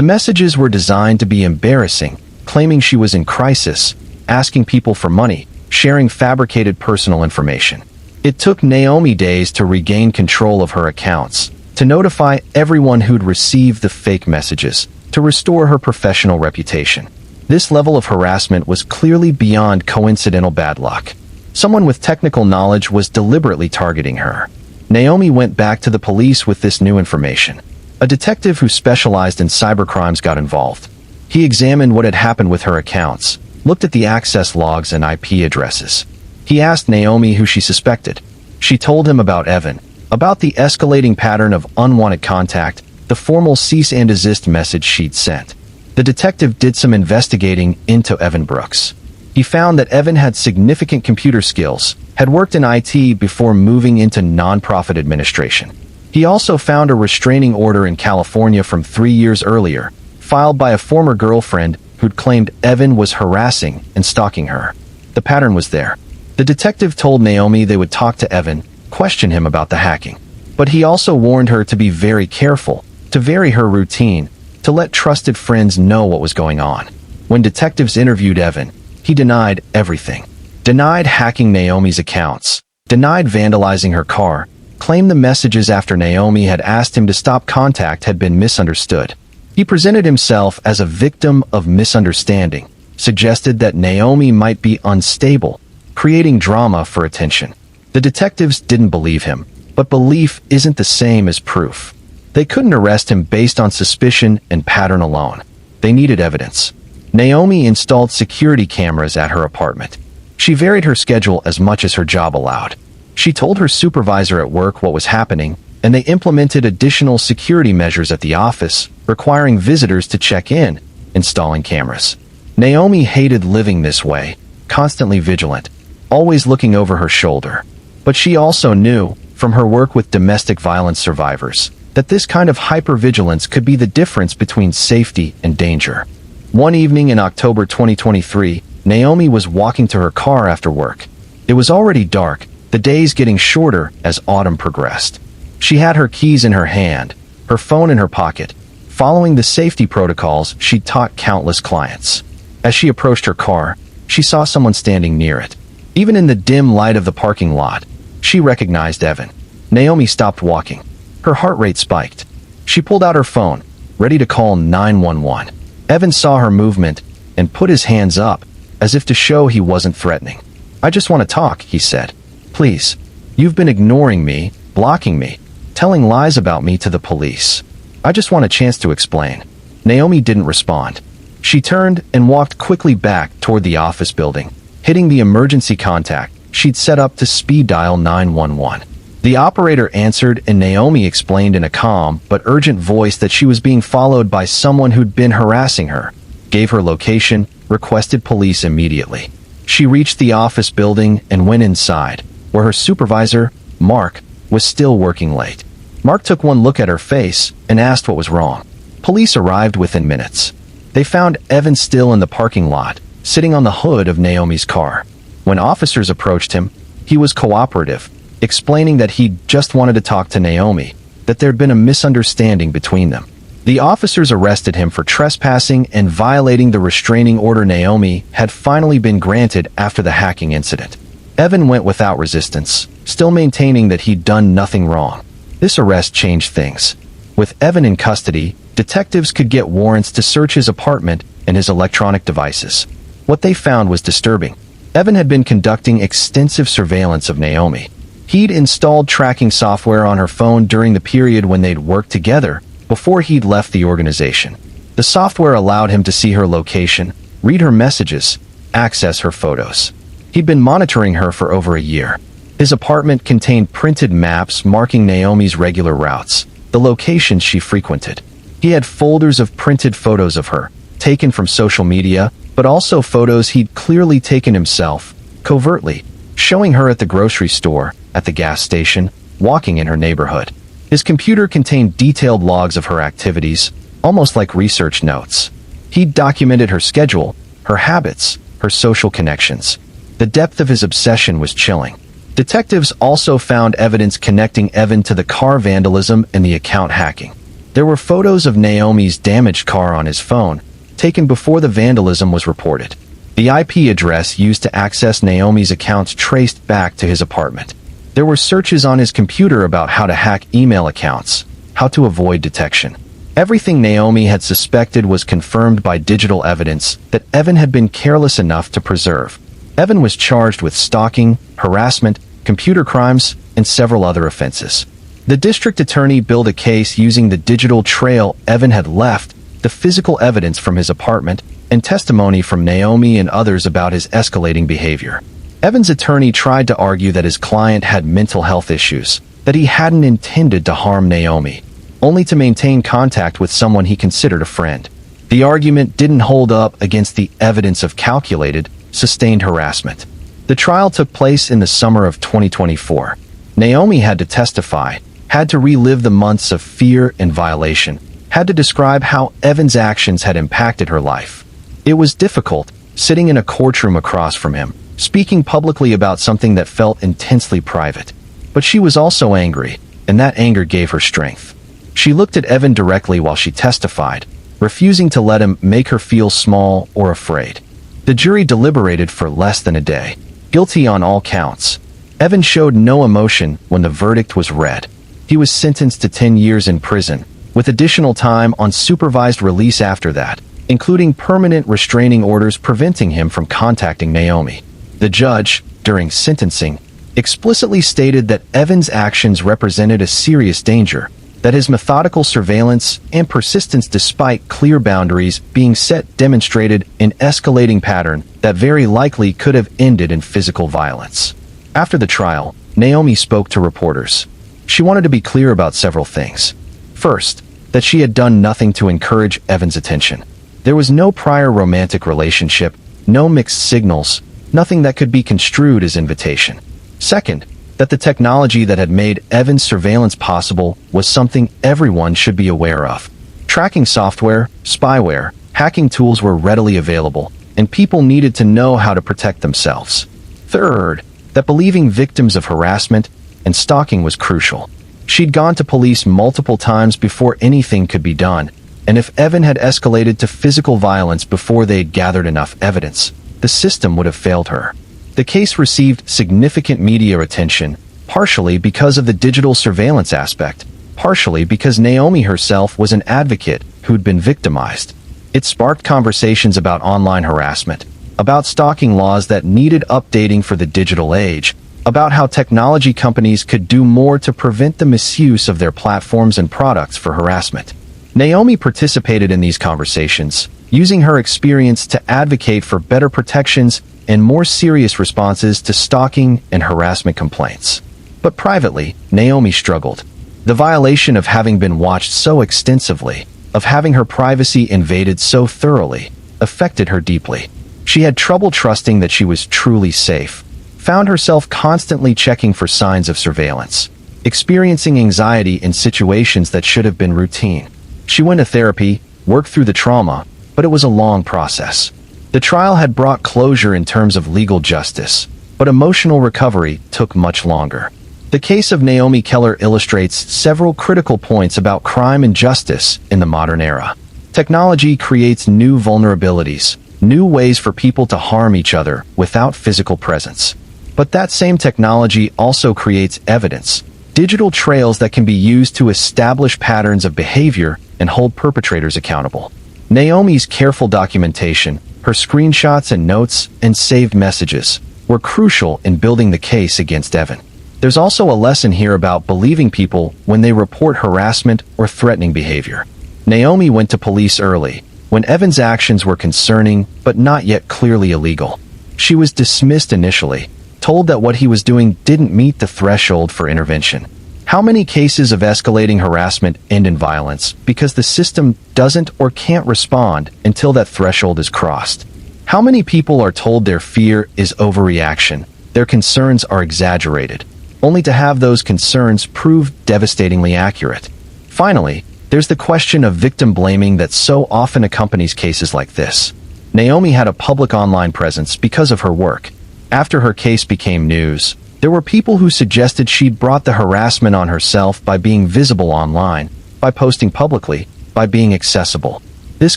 A: messages were designed to be embarrassing, claiming she was in crisis, asking people for money, sharing fabricated personal information. It took Naomi days to regain control of her accounts, to notify everyone who'd received the fake messages, to restore her professional reputation. This level of harassment was clearly beyond coincidental bad luck. Someone with technical knowledge was deliberately targeting her. Naomi went back to the police with this new information. A detective who specialized in cybercrimes got involved. He examined what had happened with her accounts, looked at the access logs and IP addresses. He asked Naomi who she suspected. She told him about Evan, about the escalating pattern of unwanted contact, the formal cease and desist message she'd sent. The detective did some investigating into Evan Brooks. He found that Evan had significant computer skills, had worked in IT before moving into nonprofit administration. He also found a restraining order in California from 3 years earlier, filed by a former girlfriend who'd claimed Evan was harassing and stalking her. The pattern was there. The detective told Naomi they would talk to Evan, question him about the hacking. But he also warned her to be very careful, to vary her routine, to let trusted friends know what was going on. When detectives interviewed Evan, he denied everything. Denied hacking Naomi's accounts, denied vandalizing her car, claimed the messages after Naomi had asked him to stop contact had been misunderstood. He presented himself as a victim of misunderstanding, suggested that Naomi might be unstable, creating drama for attention. The detectives didn't believe him, but belief isn't the same as proof. They couldn't arrest him based on suspicion and pattern alone. They needed evidence. Naomi installed security cameras at her apartment. She varied her schedule as much as her job allowed. She told her supervisor at work what was happening, and they implemented additional security measures at the office, requiring visitors to check in, installing cameras. Naomi hated living this way, constantly vigilant, always looking over her shoulder. But she also knew, from her work with domestic violence survivors, that this kind of hypervigilance could be the difference between safety and danger. One evening in October 2023, Naomi was walking to her car after work. It was already dark, the days getting shorter as autumn progressed. She had her keys in her hand, her phone in her pocket, following the safety protocols she'd taught countless clients. As she approached her car, she saw someone standing near it. Even in the dim light of the parking lot, she recognized Evan. Naomi stopped walking. Her heart rate spiked. She pulled out her phone, ready to call 911. Evan saw her movement and put his hands up, as if to show he wasn't threatening. "I just want to talk," he said. "Please. You've been ignoring me, blocking me, telling lies about me to the police. I just want a chance to explain." Naomi didn't respond. She turned and walked quickly back toward the office building, hitting the emergency contact she'd set up to speed dial 911. The operator answered, and Naomi explained in a calm but urgent voice that she was being followed by someone who'd been harassing her, gave her location, requested police immediately. She reached the office building and went inside, where her supervisor, Mark, was still working late. Mark took one look at her face and asked what was wrong. Police arrived within minutes. They found Evan still in the parking lot, sitting on the hood of Naomi's car. When officers approached him, he was cooperative, explaining that he just wanted to talk to Naomi, that there'd been a misunderstanding between them. The officers arrested him for trespassing and violating the restraining order Naomi had finally been granted after the hacking incident. Evan went without resistance, still maintaining that he'd done nothing wrong. This arrest changed things. With Evan in custody, detectives could get warrants to search his apartment and his electronic devices. What they found was disturbing. Evan had been conducting extensive surveillance of Naomi. He'd installed tracking software on her phone during the period when they'd worked together, before he'd left the organization. The software allowed him to see her location, read her messages, access her photos. He'd been monitoring her for over a year. His apartment contained printed maps marking Naomi's regular routes, the locations she frequented. He had folders of printed photos of her, taken from social media, but also photos he'd clearly taken himself, covertly, showing her at the grocery store, at the gas station, walking in her neighborhood. His computer contained detailed logs of her activities, almost like research notes. He'd documented her schedule, her habits, her social connections. The depth of his obsession was chilling. Detectives also found evidence connecting Evan to the car vandalism and the account hacking. There were photos of Naomi's damaged car on his phone, taken before the vandalism was reported. The IP address used to access Naomi's accounts traced back to his apartment. There were searches on his computer about how to hack email accounts, how to avoid detection. Everything Naomi had suspected was confirmed by digital evidence that Evan had been careless enough to preserve. Evan was charged with stalking, harassment, computer crimes, and several other offenses. The district attorney built a case using the digital trail Evan had left, the physical evidence from his apartment, and testimony from Naomi and others about his escalating behavior. Evan's attorney tried to argue that his client had mental health issues, that he hadn't intended to harm Naomi, only to maintain contact with someone he considered a friend. The argument didn't hold up against the evidence of calculated, sustained harassment. The trial took place in the summer of 2024. Naomi had to testify, had to relive the months of fear and violation, had to describe how Evan's actions had impacted her life. It was difficult, sitting in a courtroom across from him, speaking publicly about something that felt intensely private. But she was also angry, and that anger gave her strength. She looked at Evan directly while she testified, refusing to let him make her feel small or afraid. The jury deliberated for less than a day, guilty on all counts. Evan showed no emotion when the verdict was read. He was sentenced to 10 years in prison, with additional time on supervised release after that, including permanent restraining orders preventing him from contacting Naomi. The judge, during sentencing, explicitly stated that Evan's actions represented a serious danger, that his methodical surveillance and persistence despite clear boundaries being set demonstrated an escalating pattern that very likely could have ended in physical violence. After the trial, Naomi spoke to reporters. She wanted to be clear about several things. First, that she had done nothing to encourage Evan's attention. There was no prior romantic relationship, no mixed signals, nothing that could be construed as invitation. Second, that the technology that had made Evan's surveillance possible was something everyone should be aware of. Tracking software, spyware, hacking tools were readily available, and people needed to know how to protect themselves. Third, that believing victims of harassment and stalking was crucial. She'd gone to police multiple times before anything could be done, and if Evan had escalated to physical violence before they'd gathered enough evidence, the system would have failed her. The case received significant media attention, partially because of the digital surveillance aspect, partially because Naomi herself was an advocate who'd been victimized. It sparked conversations about online harassment, about stalking laws that needed updating for the digital age, about how technology companies could do more to prevent the misuse of their platforms and products for harassment. Naomi participated in these conversations, using her experience to advocate for better protections and more serious responses to stalking and harassment complaints. But privately, Naomi struggled. The violation of having been watched so extensively, of having her privacy invaded so thoroughly, affected her deeply. She had trouble trusting that she was truly safe, found herself constantly checking for signs of surveillance, experiencing anxiety in situations that should have been routine. She went to therapy, worked through the trauma, but it was a long process. The trial had brought closure in terms of legal justice, but emotional recovery took much longer. The case of Naomi Keller illustrates several critical points about crime and justice in the modern era. Technology creates new vulnerabilities, new ways for people to harm each other without physical presence. But that same technology also creates evidence, digital trails that can be used to establish patterns of behavior and hold perpetrators accountable. Naomi's careful documentation, her screenshots and notes, and saved messages were crucial in building the case against Evan. There's also a lesson here about believing people when they report harassment or threatening behavior. Naomi went to police early, when Evan's actions were concerning but not yet clearly illegal. She was dismissed initially, told that what he was doing didn't meet the threshold for intervention. How many cases of escalating harassment end in violence because the system doesn't or can't respond until that threshold is crossed? How many people are told their fear is overreaction, their concerns are exaggerated, only to have those concerns prove devastatingly accurate? Finally, there's the question of victim blaming that so often accompanies cases like this. Naomi had a public online presence because of her work. After her case became news, there were people who suggested she'd brought the harassment on herself by being visible online, by posting publicly, by being accessible. This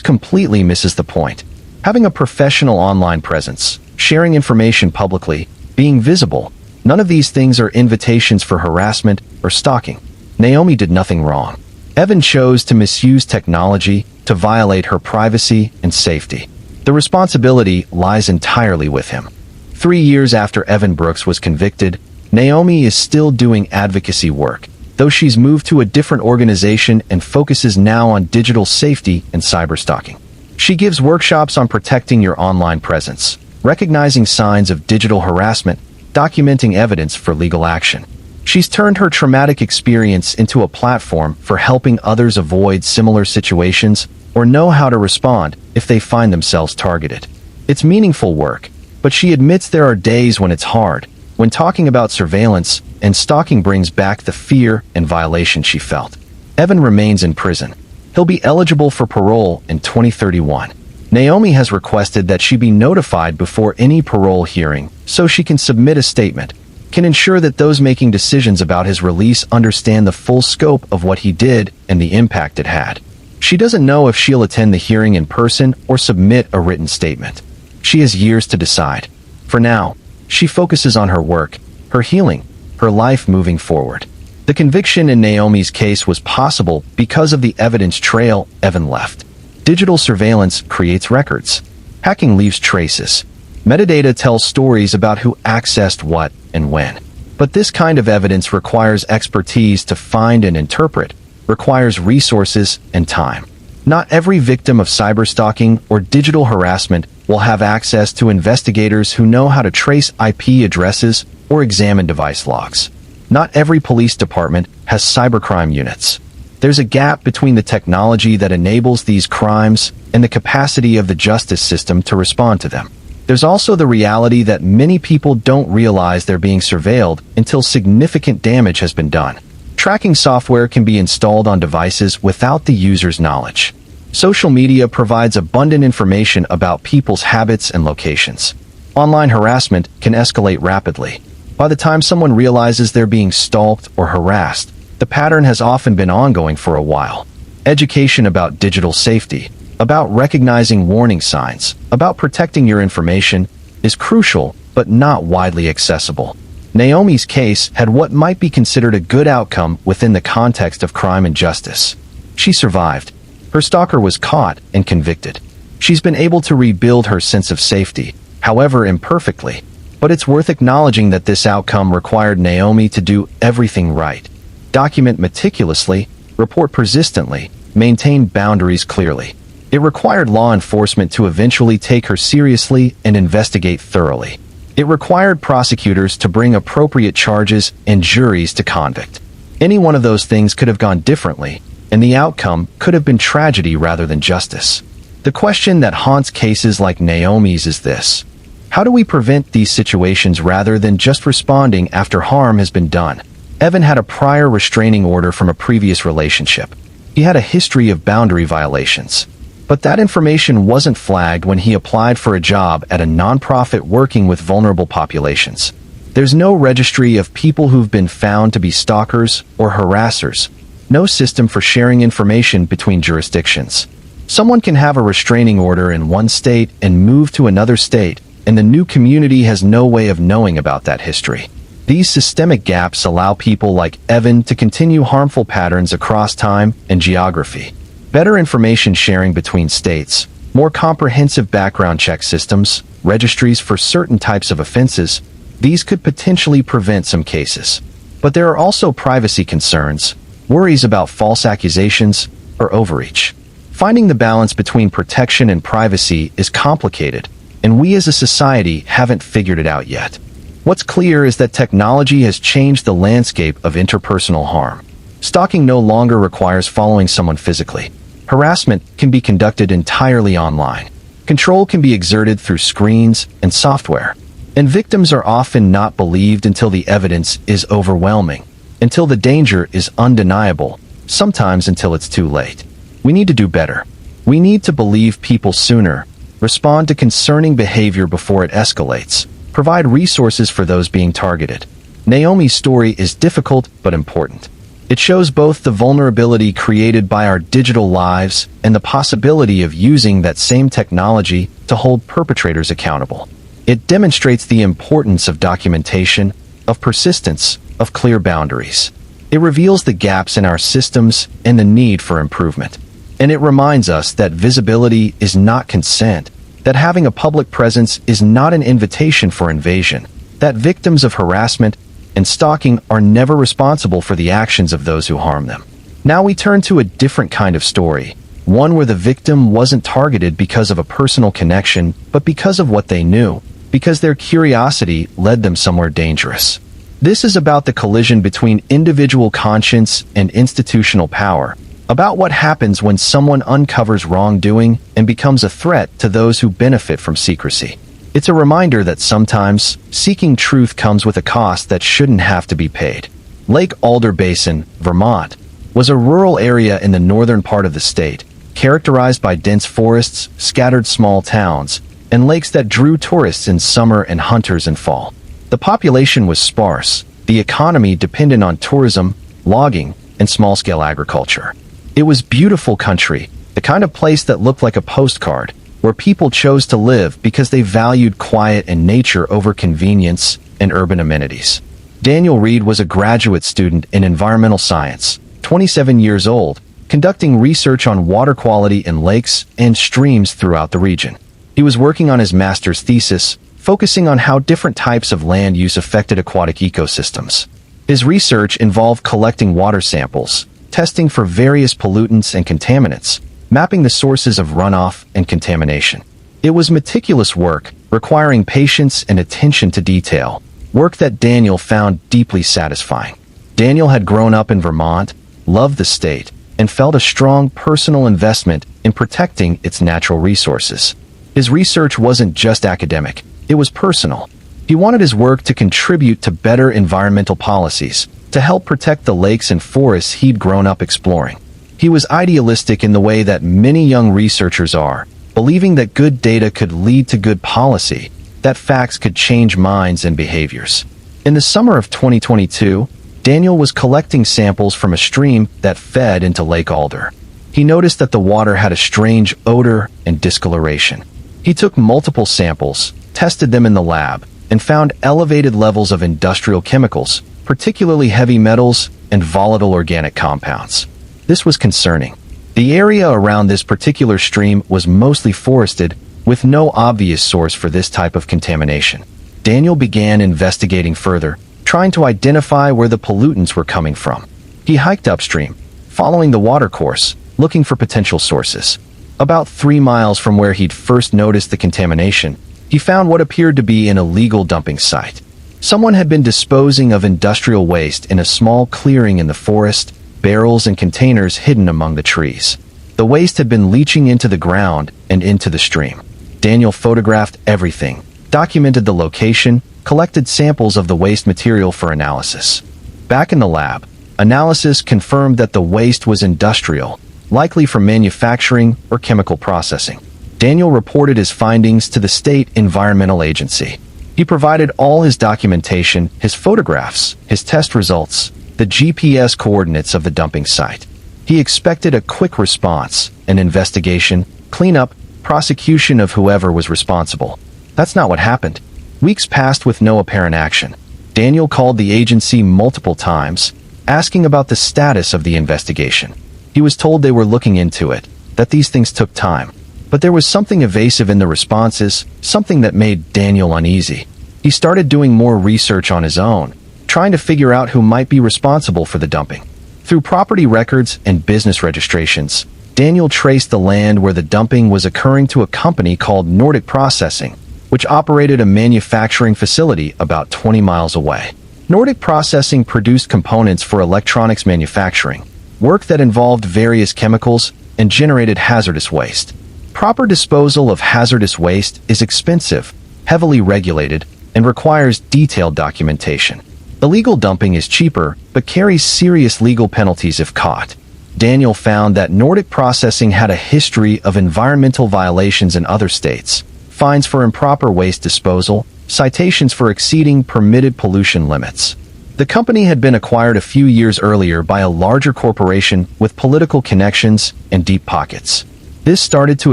A: completely misses the point. Having a professional online presence, sharing information publicly, being visible, none of these things are invitations for harassment or stalking. Naomi did nothing wrong. Evan chose to misuse technology to violate her privacy and safety. The responsibility lies entirely with him. 3 years after Evan Brooks was convicted, Naomi is still doing advocacy work, though she's moved to a different organization and focuses now on digital safety and cyberstalking. She gives workshops on protecting your online presence, recognizing signs of digital harassment, documenting evidence for legal action. She's turned her traumatic experience into a platform for helping others avoid similar situations or know how to respond if they find themselves targeted. It's meaningful work, but she admits there are days when it's hard, When talking about surveillance and stalking brings back the fear and violation she felt. Evan remains in prison. He'll be eligible for parole in 2031. Naomi has requested that she be notified before any parole hearing so she can submit a statement, can ensure that those making decisions about his release understand the full scope of what he did and the impact it had. She doesn't know if she'll attend the hearing in person or submit a written statement. She has years to decide. For now, she focuses on her work, her healing, her life moving forward. The conviction in Naomi's case was possible because of the evidence trail Evan left. Digital surveillance creates records. Hacking leaves traces. Metadata tells stories about who accessed what and when. But this kind of evidence requires expertise to find and interpret, requires resources and time. Not every victim of cyberstalking or digital harassment will have access to investigators who know how to trace IP addresses or examine device logs. Not every police department has cybercrime units. There's a gap between the technology that enables these crimes and the capacity of the justice system to respond to them. There's also the reality that many people don't realize they're being surveilled until significant damage has been done. Tracking software can be installed on devices without the user's knowledge. Social media provides abundant information about people's habits and locations. Online harassment can escalate rapidly. By the time someone realizes they're being stalked or harassed, the pattern has often been ongoing for a while. Education about digital safety, about recognizing warning signs, about protecting your information is crucial but not widely accessible. Naomi's case had what might be considered a good outcome within the context of crime and justice. She survived. Her stalker was caught and convicted. She's been able to rebuild her sense of safety, however imperfectly. But it's worth acknowledging that this outcome required Naomi to do everything right. Document meticulously, report persistently, maintain boundaries clearly. It required law enforcement to eventually take her seriously and investigate thoroughly. It required prosecutors to bring appropriate charges and juries to convict. Any one of those things could have gone differently, and the outcome could have been tragedy rather than justice. The question that haunts cases like Naomi's is this: how do we prevent these situations rather than just responding after harm has been done? Evan had a prior restraining order from a previous relationship. He had a history of boundary violations. But that information wasn't flagged when he applied for a job at a nonprofit working with vulnerable populations. There's no registry of people who've been found to be stalkers or harassers. No system for sharing information between jurisdictions. Someone can have a restraining order in one state and move to another state, and the new community has no way of knowing about that history. These systemic gaps allow people like Evan to continue harmful patterns across time and geography. Better information sharing between states, more comprehensive background check systems, registries for certain types of offenses, these could potentially prevent some cases. But there are also privacy concerns, worries about false accusations, or overreach. Finding the balance between protection and privacy is complicated, and we as a society haven't figured it out yet. What's clear is that technology has changed the landscape of interpersonal harm. Stalking no longer requires following someone physically. Harassment can be conducted entirely online. Control can be exerted through screens and software. And victims are often not believed until the evidence is overwhelming, until the danger is undeniable, sometimes until it's too late. We need to do better. We need to believe people sooner, respond to concerning behavior before it escalates, provide resources for those being targeted. Naomi's story is difficult but important. It shows both the vulnerability created by our digital lives and the possibility of using that same technology to hold perpetrators accountable. It demonstrates the importance of documentation, of persistence, of clear boundaries. It reveals the gaps in our systems and the need for improvement. And it reminds us that visibility is not consent, that having a public presence is not an invitation for invasion, that victims of harassment and stalking are never responsible for the actions of those who harm them. Now we turn to a different kind of story, one where the victim wasn't targeted because of a personal connection, but because of what they knew, because their curiosity led them somewhere dangerous. This is about the collision between individual conscience and institutional power, about what happens when someone uncovers wrongdoing and becomes a threat to those who benefit from secrecy. It's a reminder that sometimes seeking truth comes with a cost that shouldn't have to be paid. Lake Alder Basin, Vermont, was a rural area in the northern part of the state, characterized by dense forests, scattered small towns, and lakes that drew tourists in summer and hunters in fall. The population was sparse, the economy dependent on tourism, logging, and small-scale agriculture. It was beautiful country, the kind of place that looked like a postcard, where people chose to live because they valued quiet and nature over convenience and urban amenities. Daniel Reed was a graduate student in environmental science, 27 years old, conducting research on water quality in lakes and streams throughout the region. He was working on his master's thesis, focusing on how different types of land use affected aquatic ecosystems. His research involved collecting water samples, testing for various pollutants and contaminants, mapping the sources of runoff and contamination. It was meticulous work, requiring patience and attention to detail, work that Daniel found deeply satisfying. Daniel had grown up in Vermont, loved the state, and felt a strong personal investment in protecting its natural resources. His research wasn't just academic, it was personal. He wanted his work to contribute to better environmental policies, to help protect the lakes and forests he'd grown up exploring. He was idealistic in the way that many young researchers are, believing that good data could lead to good policy, that facts could change minds and behaviors. In the summer of 2022, Daniel was collecting samples from a stream that fed into Lake Alder. He noticed that the water had a strange odor and discoloration. He took multiple samples, tested them in the lab, and found elevated levels of industrial chemicals, particularly heavy metals and volatile organic compounds. This was concerning. The area around this particular stream was mostly forested, with no obvious source for this type of contamination. Daniel began investigating further, trying to identify where the pollutants were coming from. He hiked upstream, following the watercourse, looking for potential sources. About 3 miles from where he'd first noticed the contamination, he found what appeared to be an illegal dumping site. Someone had been disposing of industrial waste in a small clearing in the forest, barrels and containers hidden among the trees. The waste had been leaching into the ground and into the stream. Daniel photographed everything, documented the location, collected samples of the waste material for analysis. Back in the lab, analysis confirmed that the waste was industrial, likely from manufacturing or chemical processing. Daniel reported his findings to the state environmental agency. He provided all his documentation, his photographs, his test results, the GPS coordinates of the dumping site. He expected a quick response, an investigation, cleanup, prosecution of whoever was responsible. That's not what happened. Weeks passed with no apparent action. Daniel called the agency multiple times, asking about the status of the investigation. He was told they were looking into it, that these things took time. But there was something evasive in the responses, something that made Daniel uneasy. He started doing more research on his own, trying to figure out who might be responsible for the dumping. Through property records and business registrations, Daniel traced the land where the dumping was occurring to a company called Nordic Processing, which operated a manufacturing facility about 20 miles away. Nordic Processing produced components for electronics manufacturing, work that involved various chemicals and generated hazardous waste. Proper disposal of hazardous waste is expensive, heavily regulated, and requires detailed documentation. Illegal dumping is cheaper, but carries serious legal penalties if caught. Daniel found that Nordic Processing had a history of environmental violations in other states, fines for improper waste disposal, citations for exceeding permitted pollution limits. The company had been acquired a few years earlier by a larger corporation with political connections and deep pockets. This started to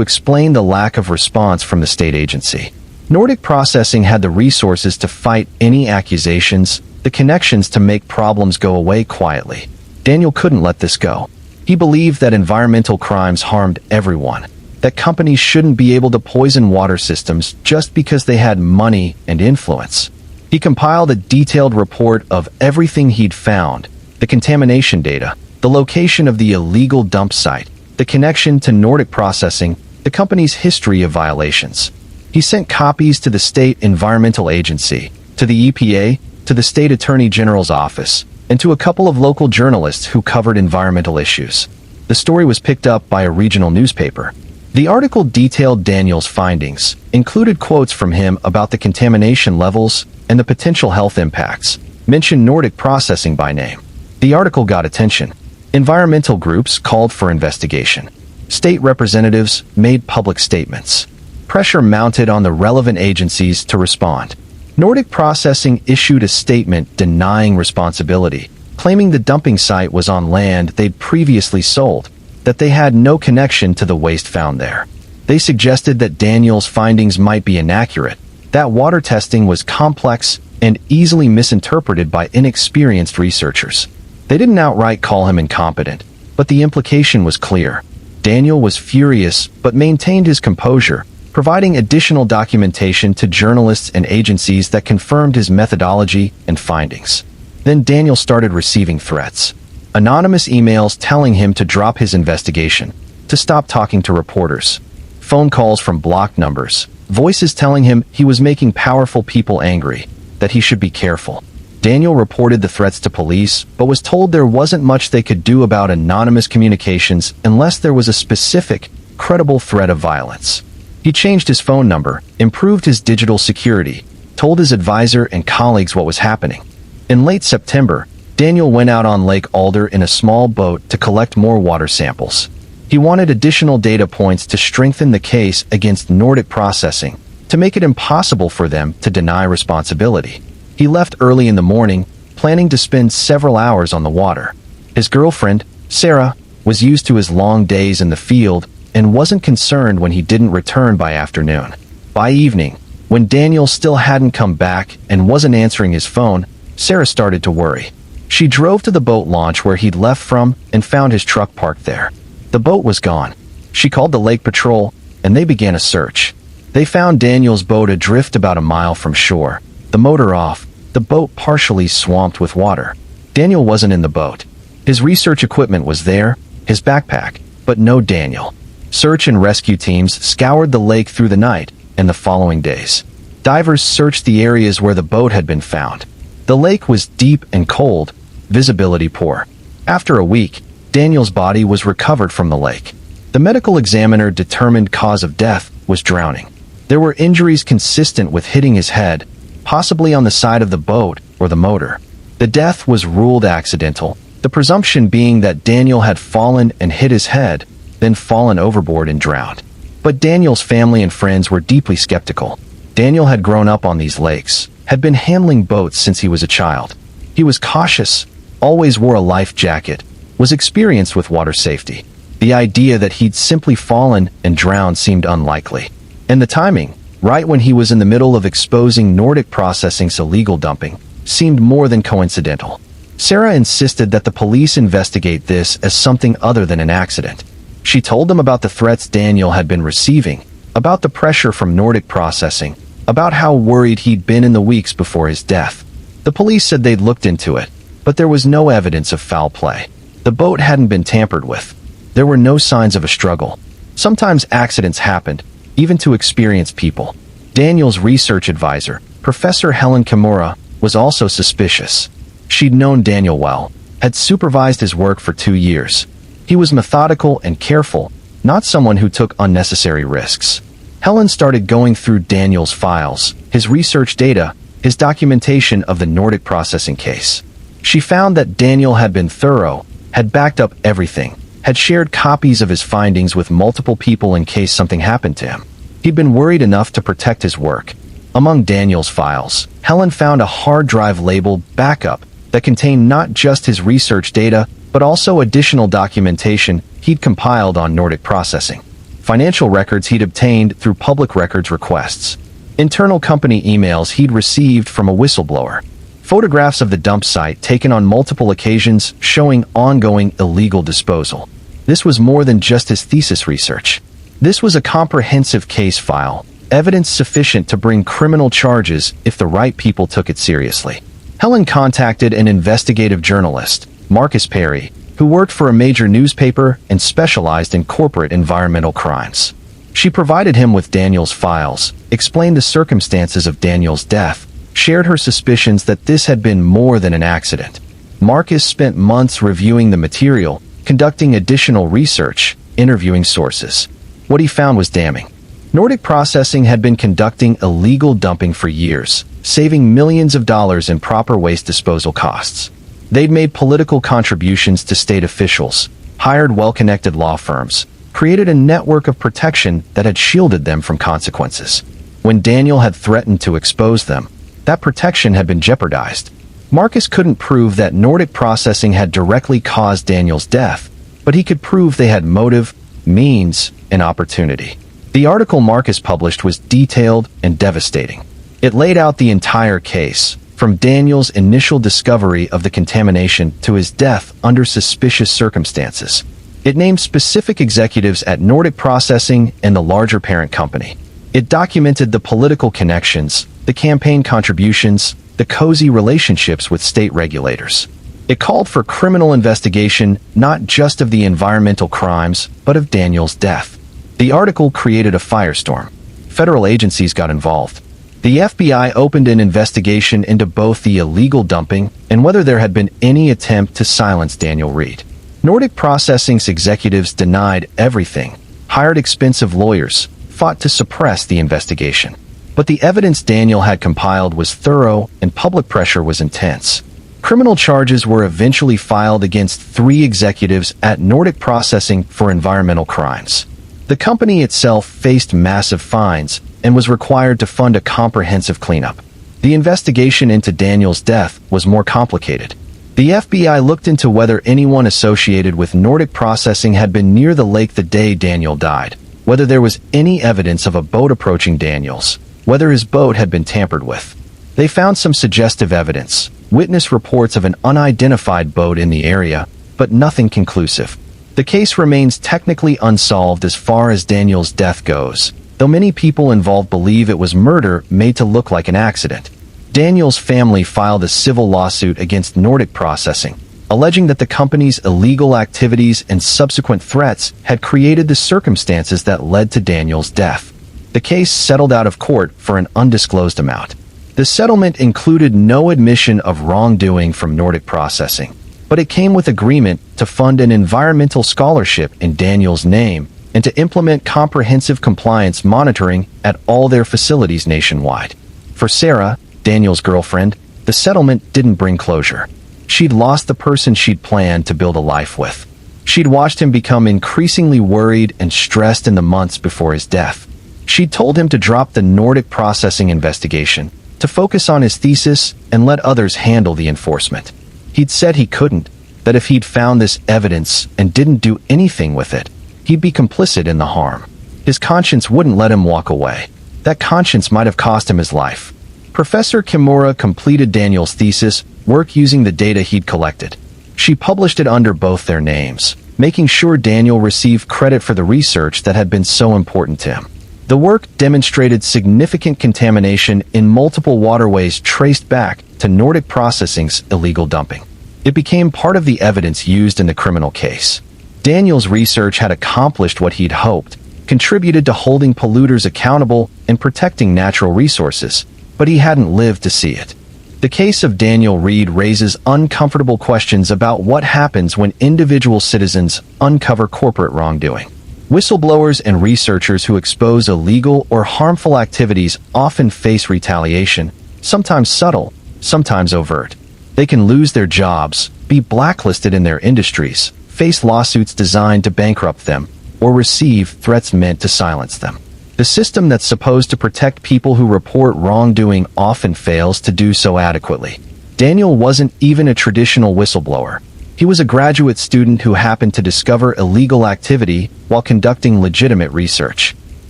A: explain the lack of response from the state agency. Nordic Processing had the resources to fight any accusations, the connections to make problems go away quietly. Daniel couldn't let this go. He believed that environmental crimes harmed everyone, that companies shouldn't be able to poison water systems just because they had money and influence. He compiled a detailed report of everything he'd found, the contamination data, the location of the illegal dump site, the connection to Nordic Processing, the company's history of violations. He sent copies to the state environmental agency, to the EPA, to the state attorney general's office, and to a couple of local journalists who covered environmental issues. The story was picked up by a regional newspaper. The article detailed Daniel's findings, included quotes from him about the contamination levels and the potential health impacts, mentioned Nordic Processing by name. The article got attention. Environmental groups called for investigation. State representatives made public statements. Pressure mounted on the relevant agencies to respond. Nordic Processing issued a statement denying responsibility, claiming the dumping site was on land they'd previously sold, that they had no connection to the waste found there. They suggested that Daniel's findings might be inaccurate, that water testing was complex and easily misinterpreted by inexperienced researchers. They didn't outright call him incompetent, but the implication was clear. Daniel was furious but maintained his composure, providing additional documentation to journalists and agencies that confirmed his methodology and findings. Then Daniel started receiving threats. Anonymous emails telling him to drop his investigation, to stop talking to reporters. Phone calls from blocked numbers. Voices telling him he was making powerful people angry, that he should be careful. Daniel reported the threats to police, but was told there wasn't much they could do about anonymous communications unless there was a specific, credible threat of violence. He changed his phone number, improved his digital security, told his advisor and colleagues what was happening. In late September, Daniel went out on Lake Alder in a small boat to collect more water samples. He wanted additional data points to strengthen the case against Nordic Processing, to make it impossible for them to deny responsibility. He left early in the morning, planning to spend several hours on the water. His girlfriend, Sarah, was used to his long days in the field and wasn't concerned when he didn't return by afternoon. By evening, when Daniel still hadn't come back and wasn't answering his phone, Sarah started to worry. She drove to the boat launch where he'd left from and found his truck parked there. The boat was gone. She called the lake patrol, and they began a search. They found Daniel's boat adrift about a mile from shore, the motor off, the boat partially swamped with water. Daniel wasn't in the boat. His research equipment was there, his backpack, but no Daniel. Search and rescue teams scoured the lake through the night and the following days. Divers searched the areas where the boat had been found. The lake was deep and cold, visibility poor. After a week, Daniel's body was recovered from the lake. The medical examiner determined cause of death was drowning. There were injuries consistent with hitting his head, possibly on the side of the boat or the motor. The death was ruled accidental, the presumption being that Daniel had fallen and hit his head, then fallen overboard and drowned. But Daniel's family and friends were deeply skeptical. Daniel had grown up on these lakes, had been handling boats since he was a child. He was cautious, always wore a life jacket, was experienced with water safety. The idea that he'd simply fallen and drowned seemed unlikely. And the timing, right when he was in the middle of exposing Nordic Processing's illegal dumping, seemed more than coincidental. Sarah insisted that the police investigate this as something other than an accident. She told them about the threats Daniel had been receiving, about the pressure from Nordic Processing, about how worried he'd been in the weeks before his death. The police said they'd looked into it, but there was no evidence of foul play. The boat hadn't been tampered with. There were no signs of a struggle. Sometimes accidents happened, even to experienced people. Daniel's research advisor, Professor Helen Kimura, was also suspicious. She'd known Daniel well, had supervised his work for 2 years. He was methodical and careful, not someone who took unnecessary risks. Helen started going through Daniel's files, his research data, his documentation of the Nordic Processing case. She found that Daniel had been thorough, had backed up everything, had shared copies of his findings with multiple people in case something happened to him. He'd been worried enough to protect his work. Among Daniel's files, Helen found a hard drive labeled Backup that contained not just his research data, but also additional documentation he'd compiled on Nordic Processing. Financial records he'd obtained through public records requests. Internal company emails he'd received from a whistleblower. Photographs of the dump site taken on multiple occasions showing ongoing illegal disposal. This was more than just his thesis research. This was a comprehensive case file, evidence sufficient to bring criminal charges if the right people took it seriously. Helen contacted an investigative journalist, Marcus Perry, who worked for a major newspaper and specialized in corporate environmental crimes. She provided him with Daniel's files, explained the circumstances of Daniel's death, shared her suspicions that this had been more than an accident. Marcus spent months reviewing the material, conducting additional research, interviewing sources. What he found was damning. Nordic Processing had been conducting illegal dumping for years, saving millions of dollars in proper waste disposal costs. They'd made political contributions to state officials, hired well-connected law firms, created a network of protection that had shielded them from consequences. When Daniel had threatened to expose them, that protection had been jeopardized. Marcus couldn't prove that Nordic Processing had directly caused Daniel's death, but he could prove they had motive, means, and opportunity. The article Marcus published was detailed and devastating. It laid out the entire case, from Daniel's initial discovery of the contamination to his death under suspicious circumstances. It named specific executives at Nordic Processing and the larger parent company. It documented the political connections, the campaign contributions, the cozy relationships with state regulators. It called for criminal investigation not just of the environmental crimes, but of Daniel's death. The article created a firestorm. Federal agencies got involved. The FBI opened an investigation into both the illegal dumping and whether there had been any attempt to silence Daniel Reed. Nordic Processing's executives denied everything, hired expensive lawyers, fought to suppress the investigation. But the evidence Daniel had compiled was thorough and public pressure was intense. Criminal charges were eventually filed against 3 executives at Nordic Processing for environmental crimes. The company itself faced massive fines and was required to fund a comprehensive cleanup. The investigation into Daniel's death was more complicated. The FBI looked into whether anyone associated with Nordic Processing had been near the lake the day Daniel died, whether there was any evidence of a boat approaching Daniel's, whether his boat had been tampered with. They found some suggestive evidence, witness reports of an unidentified boat in the area, but nothing conclusive. The case remains technically unsolved as far as Daniel's death goes, though many people involved believe it was murder made to look like an accident. Daniel's family filed a civil lawsuit against Nordic Processing, alleging that the company's illegal activities and subsequent threats had created the circumstances that led to Daniel's death. The case settled out of court for an undisclosed amount. The settlement included no admission of wrongdoing from Nordic Processing, but it came with agreement to fund an environmental scholarship in Daniel's name and to implement comprehensive compliance monitoring at all their facilities nationwide. For Sarah, Daniel's girlfriend, the settlement didn't bring closure. She'd lost the person she'd planned to build a life with. She'd watched him become increasingly worried and stressed in the months before his death. She'd told him to drop the Nordic Processing investigation, to focus on his thesis and let others handle the enforcement. He'd said he couldn't, that if he'd found this evidence and didn't do anything with it, he'd be complicit in the harm. His conscience wouldn't let him walk away. That conscience might have cost him his life. Professor Kimura completed Daniel's thesis, work using the data he'd collected. She published it under both their names, making sure Daniel received credit for the research that had been so important to him. The work demonstrated significant contamination in multiple waterways traced back to Nordic Processing's illegal dumping. It became part of the evidence used in the criminal case. Daniel's research had accomplished what he'd hoped, contributed to holding polluters accountable and protecting natural resources, but he hadn't lived to see it. The case of Daniel Reed raises uncomfortable questions about what happens when individual citizens uncover corporate wrongdoing. Whistleblowers and researchers who expose illegal or harmful activities often face retaliation, sometimes subtle, sometimes overt. They can lose their jobs, be blacklisted in their industries, face lawsuits designed to bankrupt them, or receive threats meant to silence them. The system that's supposed to protect people who report wrongdoing often fails to do so adequately. Daniel wasn't even a traditional whistleblower. He was a graduate student who happened to discover illegal activity while conducting legitimate research.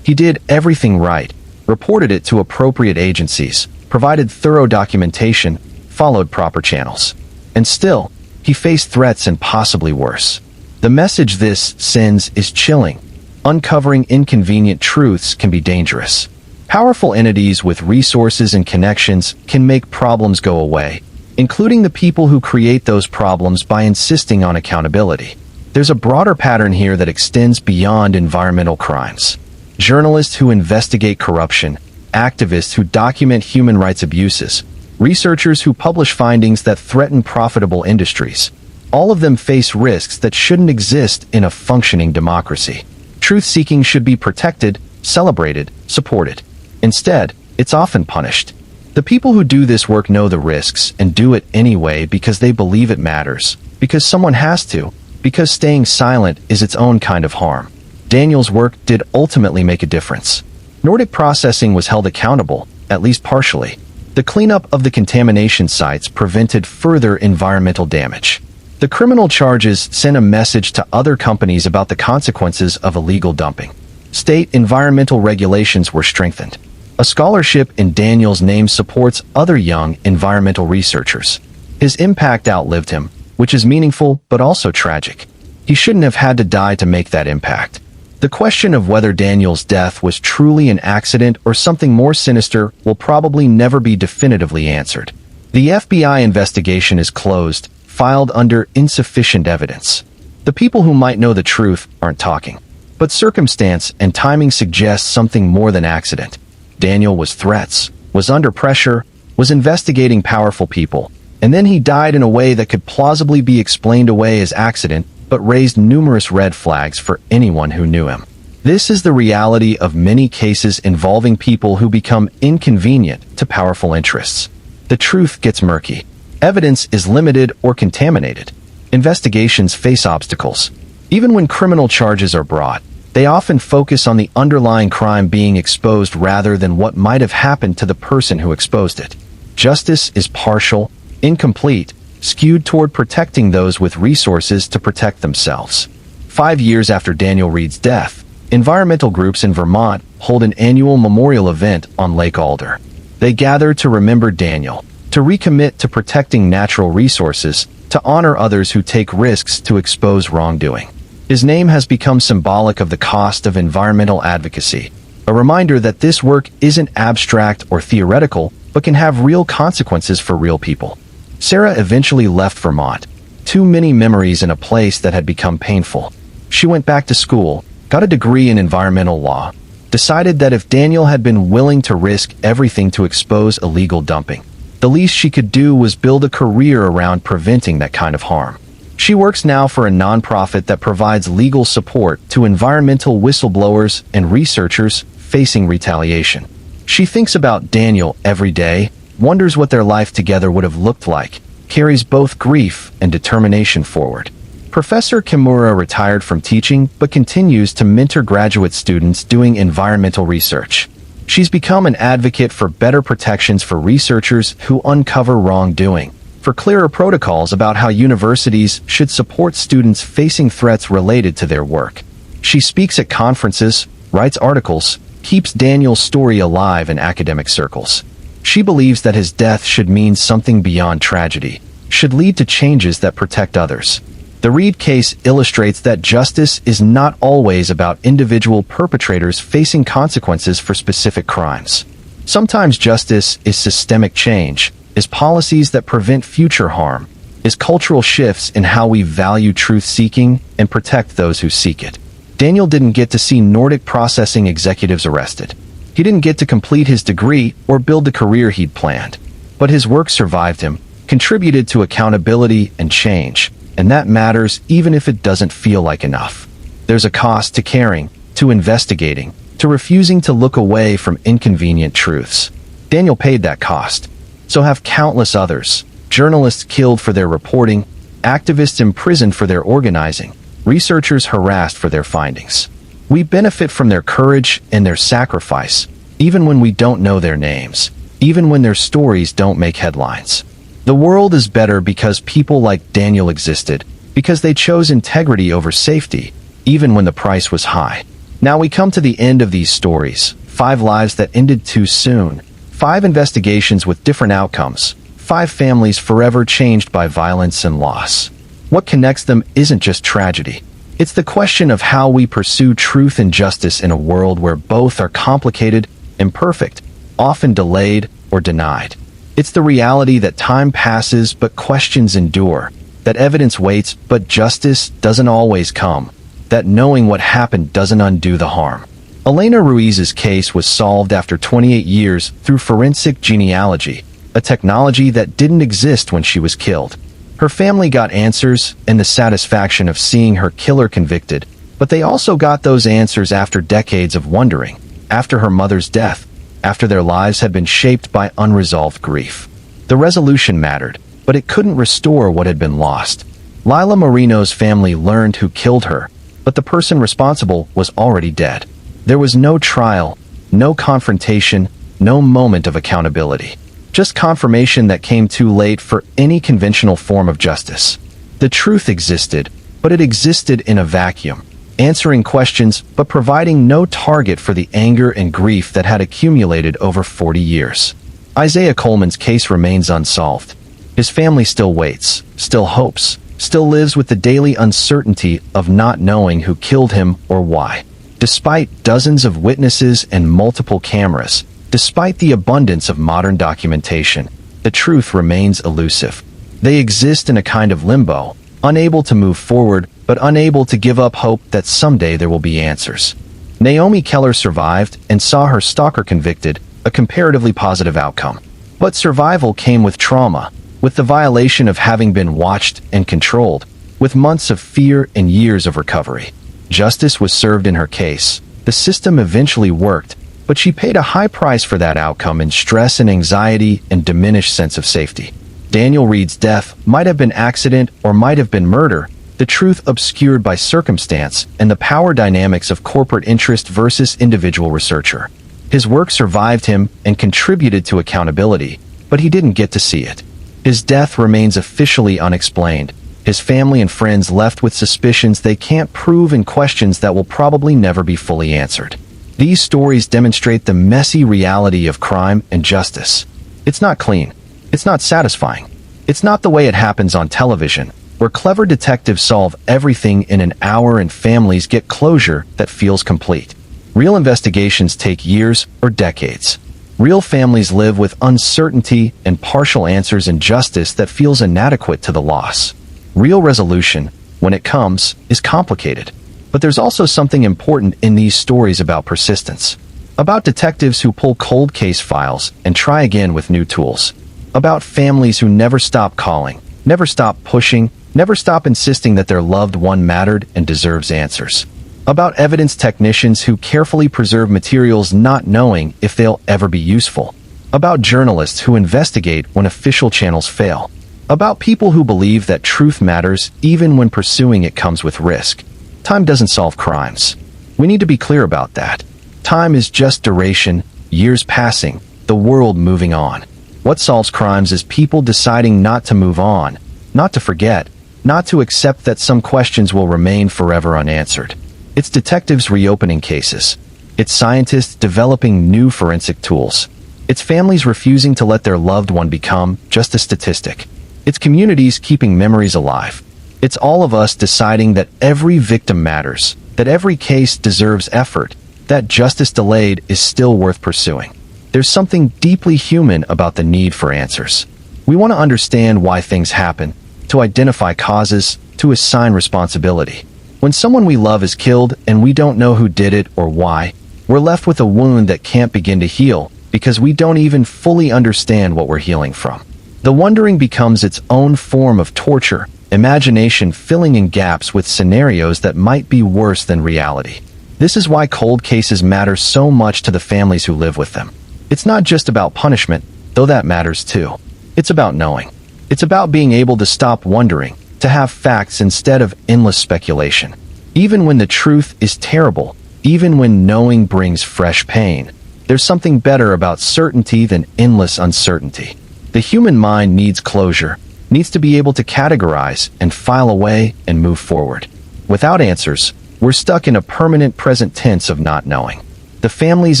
A: He did everything right, reported it to appropriate agencies, provided thorough documentation, followed proper channels. And still, he faced threats and possibly worse. The message this sends is chilling. Uncovering inconvenient truths can be dangerous. Powerful entities with resources and connections can make problems go away, including the people who create those problems by insisting on accountability. There's a broader pattern here that extends beyond environmental crimes. Journalists who investigate corruption, activists who document human rights abuses, researchers who publish findings that threaten profitable industries, all of them face risks that shouldn't exist in a functioning democracy. Truth-seeking should be protected, celebrated, supported. Instead, it's often punished. The people who do this work know the risks and do it anyway because they believe it matters, because someone has to, because staying silent is its own kind of harm. Daniel's work did ultimately make a difference. Nordic Processing was held accountable, at least partially. The cleanup of the contamination sites prevented further environmental damage. The criminal charges sent a message to other companies about the consequences of illegal dumping. State environmental regulations were strengthened. A scholarship in Daniel's name supports other young environmental researchers. His impact outlived him, which is meaningful but also tragic. He shouldn't have had to die to make that impact. The question of whether Daniel's death was truly an accident or something more sinister will probably never be definitively answered. The FBI investigation is closed, filed under insufficient evidence. The people who might know the truth aren't talking. But circumstance and timing suggest something more than accident. Daniel was threats, was under pressure, was investigating powerful people, and then he died in a way that could plausibly be explained away as accident, but raised numerous red flags for anyone who knew him. This is the reality of many cases involving people who become inconvenient to powerful interests. The truth gets murky. Evidence is limited or contaminated. Investigations face obstacles. Even when criminal charges are brought, they often focus on the underlying crime being exposed rather than what might have happened to the person who exposed it. Justice is partial, incomplete, skewed toward protecting those with resources to protect themselves. 5 years after Daniel Reed's death, environmental groups in Vermont hold an annual memorial event on Lake Alder. They gather to remember Daniel, to recommit to protecting natural resources, to honor others who take risks to expose wrongdoing. His name has become symbolic of the cost of environmental advocacy, a reminder that this work isn't abstract or theoretical, but can have real consequences for real people. Sarah eventually left Vermont. Too many memories in a place that had become painful. She went back to school, got a degree in environmental law, decided that if Daniel had been willing to risk everything to expose illegal dumping, the least she could do was build a career around preventing that kind of harm. She works now for a nonprofit that provides legal support to environmental whistleblowers and researchers facing retaliation. She thinks about Daniel every day, wonders what their life together would have looked like, carries both grief and determination forward. Professor Kimura retired from teaching but continues to mentor graduate students doing environmental research. She's become an advocate for better protections for researchers who uncover wrongdoing, for clearer protocols about how universities should support students facing threats related to their work. She speaks at conferences, writes articles, keeps Daniel's story alive in academic circles. She believes that his death should mean something beyond tragedy, should lead to changes that protect others. The Reed case illustrates that justice is not always about individual perpetrators facing consequences for specific crimes. Sometimes justice is systemic change, is policies that prevent future harm, is cultural shifts in how we value truth-seeking and protect those who seek it. Daniel didn't get to see Nordic Processing executives arrested. He didn't get to complete his degree or build the career he'd planned. But his work survived him, contributed to accountability and change, and that matters even if it doesn't feel like enough. There's a cost to caring, to investigating, to refusing to look away from inconvenient truths. Daniel paid that cost. So have countless others, journalists killed for their reporting, activists imprisoned for their organizing, researchers harassed for their findings. We benefit from their courage and their sacrifice, even when we don't know their names, even when their stories don't make headlines. The world is better because people like Daniel existed, because they chose integrity over safety, even when the price was high. Now we come to the end of these stories, 5 lives that ended too soon, 5 investigations with different outcomes, 5 families forever changed by violence and loss. What connects them isn't just tragedy. It's the question of how we pursue truth and justice in a world where both are complicated, imperfect, often delayed or denied. It's the reality that time passes but questions endure, that evidence waits but justice doesn't always come, that knowing what happened doesn't undo the harm. Elena Ruiz's case was solved after 28 years through forensic genealogy, a technology that didn't exist when she was killed. Her family got answers and the satisfaction of seeing her killer convicted, But they also got those answers after decades of wondering, after her mother's death, after their lives had been shaped by unresolved grief. The resolution mattered, but it couldn't restore what had been lost. Lila Marino's family learned who killed her, but the person responsible was already dead. There was no trial, no confrontation, no moment of accountability. Just confirmation that came too late for any conventional form of justice. The truth existed, but it existed in a vacuum, answering questions but providing no target for the anger and grief that had accumulated over 40 years. Isaiah Coleman's case remains unsolved. His family still waits, still hopes, still lives with the daily uncertainty of not knowing who killed him or why. Despite dozens of witnesses and multiple cameras, despite the abundance of modern documentation, the truth remains elusive. They exist in a kind of limbo, unable to move forward, but unable to give up hope that someday there will be answers. Naomi Keller survived and saw her stalker convicted, a comparatively positive outcome. But survival came with trauma, with the violation of having been watched and controlled, with months of fear and years of recovery. Justice was served in her case. The system eventually worked, but she paid a high price for that outcome in stress and anxiety and diminished sense of safety. Daniel Reed's death might have been accident or might have been murder, the truth obscured by circumstance and the power dynamics of corporate interest versus individual researcher. His work survived him and contributed to accountability, but he didn't get to see it. His death remains officially unexplained, his family and friends left with suspicions they can't prove and questions that will probably never be fully answered. These stories demonstrate the messy reality of crime and justice. It's not clean. It's not satisfying. It's not the way it happens on television, where clever detectives solve everything in an hour and families get closure that feels complete. Real investigations take years or decades. Real families live with uncertainty and partial answers and justice that feels inadequate to the loss. Real resolution, when it comes, is complicated. But there's also something important in these stories about persistence. About detectives who pull cold case files and try again with new tools. About families who never stop calling, never stop pushing, never stop insisting that their loved one mattered and deserves answers. About evidence technicians who carefully preserve materials not knowing if they'll ever be useful. About journalists who investigate when official channels fail. About people who believe that truth matters even when pursuing it comes with risk. Time doesn't solve crimes. We need to be clear about that. Time is just duration, years passing, the world moving on. What solves crimes is people deciding not to move on, not to forget, not to accept that some questions will remain forever unanswered. It's detectives reopening cases. It's scientists developing new forensic tools. It's families refusing to let their loved one become just a statistic. It's communities keeping memories alive. It's all of us deciding that every victim matters, that every case deserves effort, that justice delayed is still worth pursuing. There's something deeply human about the need for answers. We want to understand why things happen, to identify causes, to assign responsibility. When someone we love is killed and we don't know who did it or why, we're left with a wound that can't begin to heal because we don't even fully understand what we're healing from. The wondering becomes its own form of torture, imagination filling in gaps with scenarios that might be worse than reality. This is why cold cases matter so much to the families who live with them. It's not just about punishment, though that matters too. It's about knowing. It's about being able to stop wondering, to have facts instead of endless speculation. Even when the truth is terrible, even when knowing brings fresh pain, there's something better about certainty than endless uncertainty. The human mind needs closure, needs to be able to categorize and file away and move forward. Without answers, we're stuck in a permanent present tense of not knowing. The families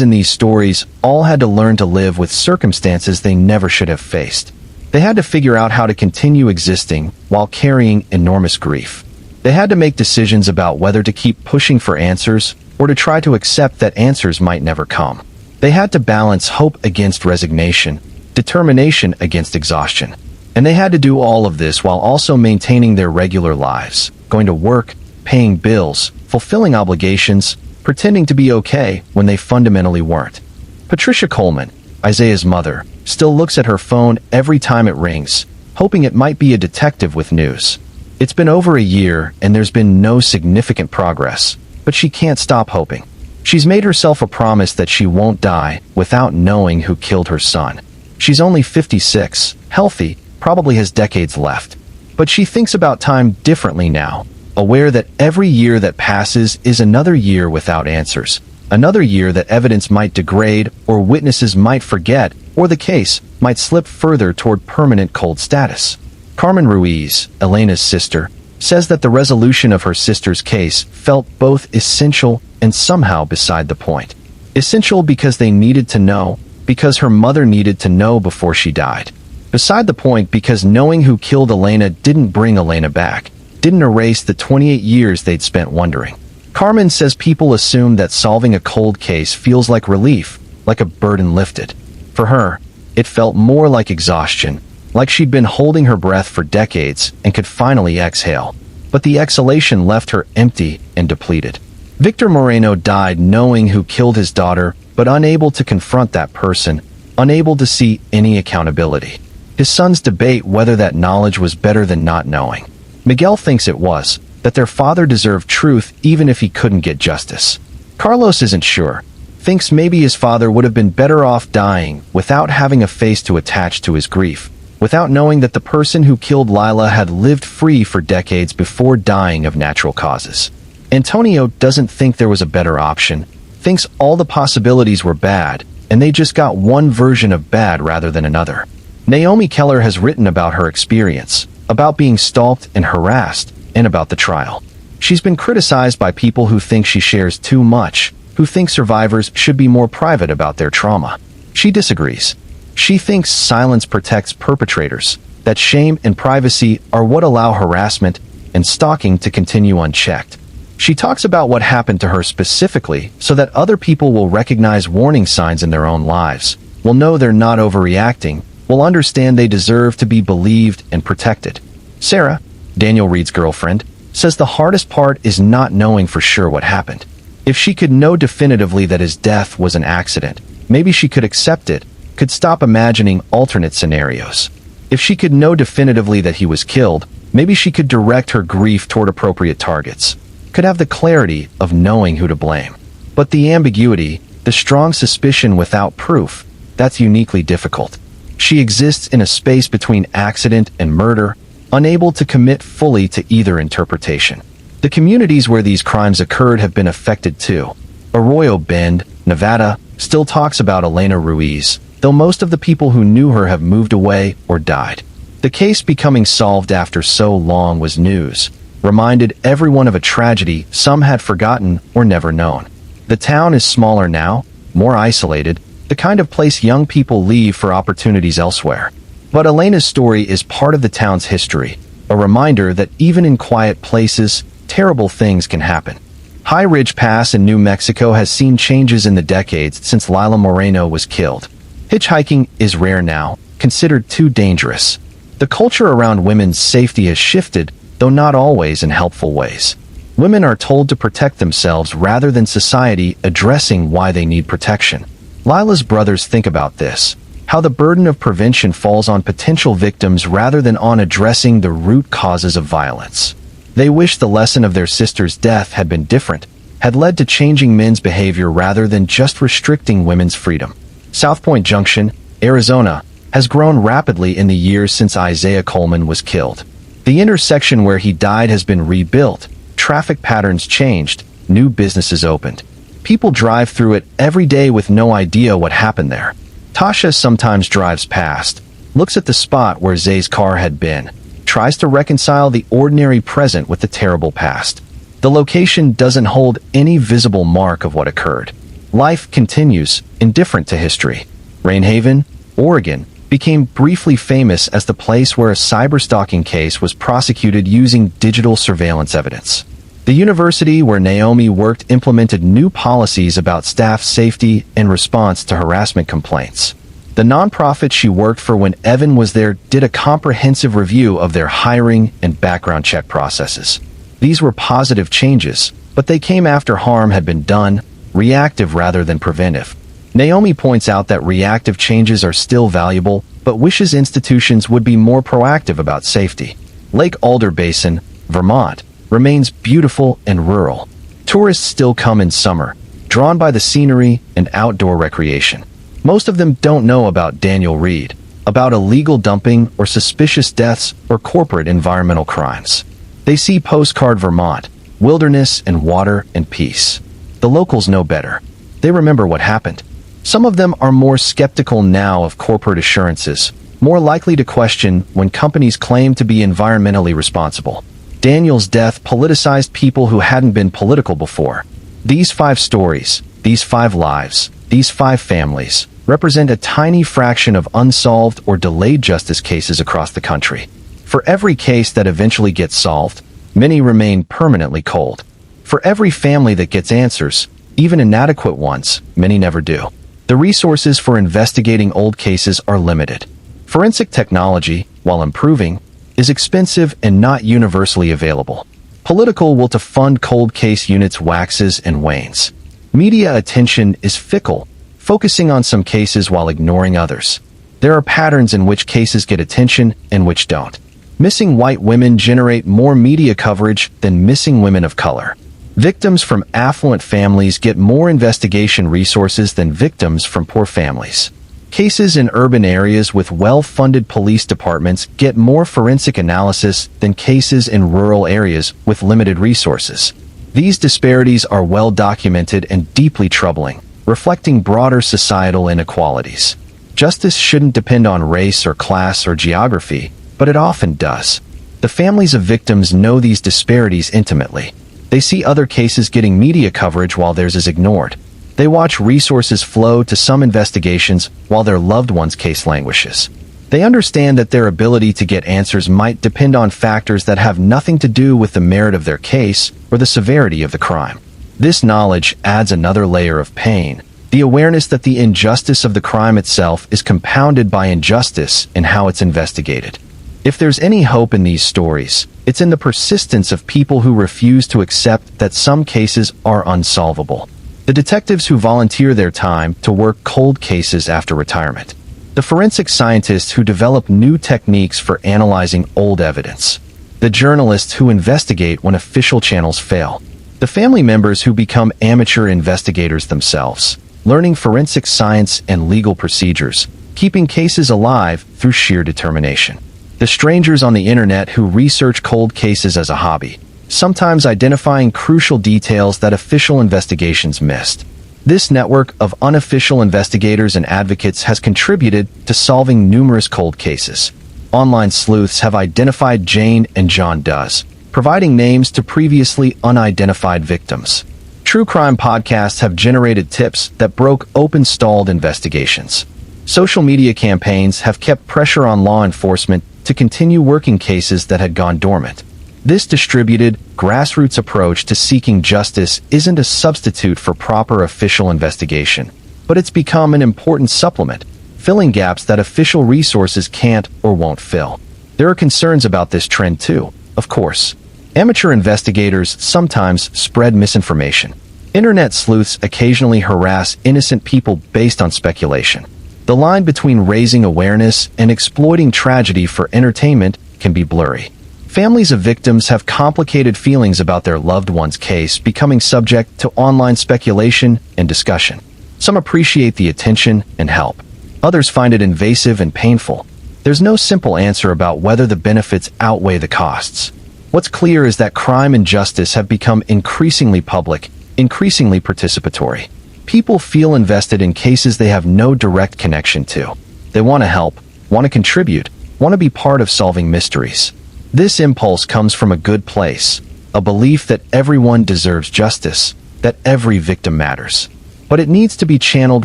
A: in these stories all had to learn to live with circumstances they never should have faced. They had to figure out how to continue existing while carrying enormous grief. They had to make decisions about whether to keep pushing for answers or to try to accept that answers might never come. They had to balance hope against resignation, determination against exhaustion. And they had to do all of this while also maintaining their regular lives, going to work, paying bills, fulfilling obligations, pretending to be okay when they fundamentally weren't. Patricia Coleman, Isaiah's mother, still looks at her phone every time it rings, hoping it might be a detective with news. It's been over a year and there's been no significant progress, but she can't stop hoping. She's made herself a promise that she won't die without knowing who killed her son. She's only 56, healthy, probably has decades left. But she thinks about time differently now, aware that every year that passes is another year without answers. Another year that evidence might degrade, or witnesses might forget, or the case might slip further toward permanent cold status. Carmen Ruiz, Elena's sister, says that the resolution of her sister's case felt both essential and somehow beside the point. Essential because they needed to know, because her mother needed to know before she died. Beside the point because knowing who killed Elena didn't bring Elena back, didn't erase the 28 years they'd spent wondering. Carmen says people assume that solving a cold case feels like relief, like a burden lifted. For her, it felt more like exhaustion, like she'd been holding her breath for decades and could finally exhale. But the exhalation left her empty and depleted. Victor Moreno died knowing who killed his daughter, but unable to confront that person, unable to see any accountability. His sons debate whether that knowledge was better than not knowing. Miguel thinks it was, that their father deserved truth even if he couldn't get justice. Carlos isn't sure, thinks maybe his father would have been better off dying without having a face to attach to his grief, without knowing that the person who killed Lila had lived free for decades before dying of natural causes. Antonio doesn't think there was a better option, thinks all the possibilities were bad, and they just got one version of bad rather than another. Naomi Keller has written about her experience, about being stalked and harassed, and about the trial. She's been criticized by people who think she shares too much, who think survivors should be more private about their trauma. She disagrees. She thinks silence protects perpetrators, that shame and privacy are what allow harassment and stalking to continue unchecked. She talks about what happened to her specifically so that other people will recognize warning signs in their own lives, will know they're not overreacting, will understand they deserve to be believed and protected. Sarah, Daniel Reed's girlfriend, says the hardest part is not knowing for sure what happened. If she could know definitively that his death was an accident, maybe she could accept it, could stop imagining alternate scenarios. If she could know definitively that he was killed, maybe she could direct her grief toward appropriate targets, could have the clarity of knowing who to blame. But the ambiguity, the strong suspicion without proof, that's uniquely difficult. She exists in a space between accident and murder, unable to commit fully to either interpretation. The communities where these crimes occurred have been affected too. Arroyo Bend, Nevada, still talks about Elena Ruiz, though most of the people who knew her have moved away or died. The case becoming solved after so long was news, reminded everyone of a tragedy some had forgotten or never known. The town is smaller now, more isolated, the kind of place young people leave for opportunities elsewhere. But Elena's story is part of the town's history, a reminder that even in quiet places, terrible things can happen. High Ridge Pass in New Mexico has seen changes in the decades since Lila Moreno was killed. Hitchhiking is rare now, considered too dangerous. The culture around women's safety has shifted, though not always in helpful ways. Women are told to protect themselves rather than society addressing why they need protection. Lila's brothers think about this, how the burden of prevention falls on potential victims rather than on addressing the root causes of violence. They wish the lesson of their sister's death had been different, had led to changing men's behavior rather than just restricting women's freedom. South Point Junction, Arizona, has grown rapidly in the years since Isaiah Coleman was killed. The intersection where he died has been rebuilt, traffic patterns changed, new businesses opened. People drive through it every day with no idea what happened there. Tasha sometimes drives past, looks at the spot where Zay's car had been, tries to reconcile the ordinary present with the terrible past. The location doesn't hold any visible mark of what occurred. Life continues, indifferent to history. Rainhaven, Oregon, became briefly famous as the place where a cyberstalking case was prosecuted using digital surveillance evidence. The university where Naomi worked implemented new policies about staff safety in response to harassment complaints. The nonprofit she worked for when Evan was there did a comprehensive review of their hiring and background check processes. These were positive changes, but they came after harm had been done, reactive rather than preventive. Naomi points out that reactive changes are still valuable, but wishes institutions would be more proactive about safety. Lake Alder Basin, Vermont, remains beautiful and rural. Tourists still come in summer, drawn by the scenery and outdoor recreation. Most of them don't know about Daniel Reed, about illegal dumping or suspicious deaths or corporate environmental crimes. They see postcard Vermont, wilderness and water and peace. The locals know better. They remember what happened. Some of them are more skeptical now of corporate assurances, more likely to question when companies claim to be environmentally responsible. Daniel's death politicized people who hadn't been political before. These 5 stories, these 5 lives, these 5 families, represent a tiny fraction of unsolved or delayed justice cases across the country. For every case that eventually gets solved, many remain permanently cold. For every family that gets answers, even inadequate ones, many never do. The resources for investigating old cases are limited. Forensic technology, while improving, is expensive and not universally available. Political will to fund cold case units waxes and wanes. Media attention is fickle, focusing on some cases while ignoring others. There are patterns in which cases get attention and which don't. Missing white women generate more media coverage than missing women of color. Victims from affluent families get more investigation resources than victims from poor families. Cases in urban areas with well-funded police departments get more forensic analysis than cases in rural areas with limited resources. These disparities are well documented and deeply troubling, reflecting broader societal inequalities. Justice shouldn't depend on race or class or geography, but it often does. The families of victims know these disparities intimately. They see other cases getting media coverage while theirs is ignored. They watch resources flow to some investigations while their loved one's case languishes. They understand that their ability to get answers might depend on factors that have nothing to do with the merit of their case or the severity of the crime. This knowledge adds another layer of pain, the awareness that the injustice of the crime itself is compounded by injustice in how it's investigated. If there's any hope in these stories, it's in the persistence of people who refuse to accept that some cases are unsolvable. The detectives who volunteer their time to work cold cases after retirement. The forensic scientists who develop new techniques for analyzing old evidence. The journalists who investigate when official channels fail. The family members who become amateur investigators themselves, learning forensic science and legal procedures, keeping cases alive through sheer determination. The strangers on the internet who research cold cases as a hobby, sometimes identifying crucial details that official investigations missed. This network of unofficial investigators and advocates has contributed to solving numerous cold cases. Online sleuths have identified Jane and John Does, providing names to previously unidentified victims. True crime podcasts have generated tips that broke open stalled investigations. Social media campaigns have kept pressure on law enforcement to continue working cases that had gone dormant. This distributed, grassroots approach to seeking justice isn't a substitute for proper official investigation, but it's become an important supplement, filling gaps that official resources can't or won't fill. There are concerns about this trend too, of course. Amateur investigators sometimes spread misinformation. Internet sleuths occasionally harass innocent people based on speculation. The line between raising awareness and exploiting tragedy for entertainment can be blurry. Families of victims have complicated feelings about their loved one's case becoming subject to online speculation and discussion. Some appreciate the attention and help. Others find it invasive and painful. There's no simple answer about whether the benefits outweigh the costs. What's clear is that crime and justice have become increasingly public, increasingly participatory. People feel invested in cases they have no direct connection to. They want to help, want to contribute, want to be part of solving mysteries. This impulse comes from a good place, a belief that everyone deserves justice, that every victim matters. But it needs to be channeled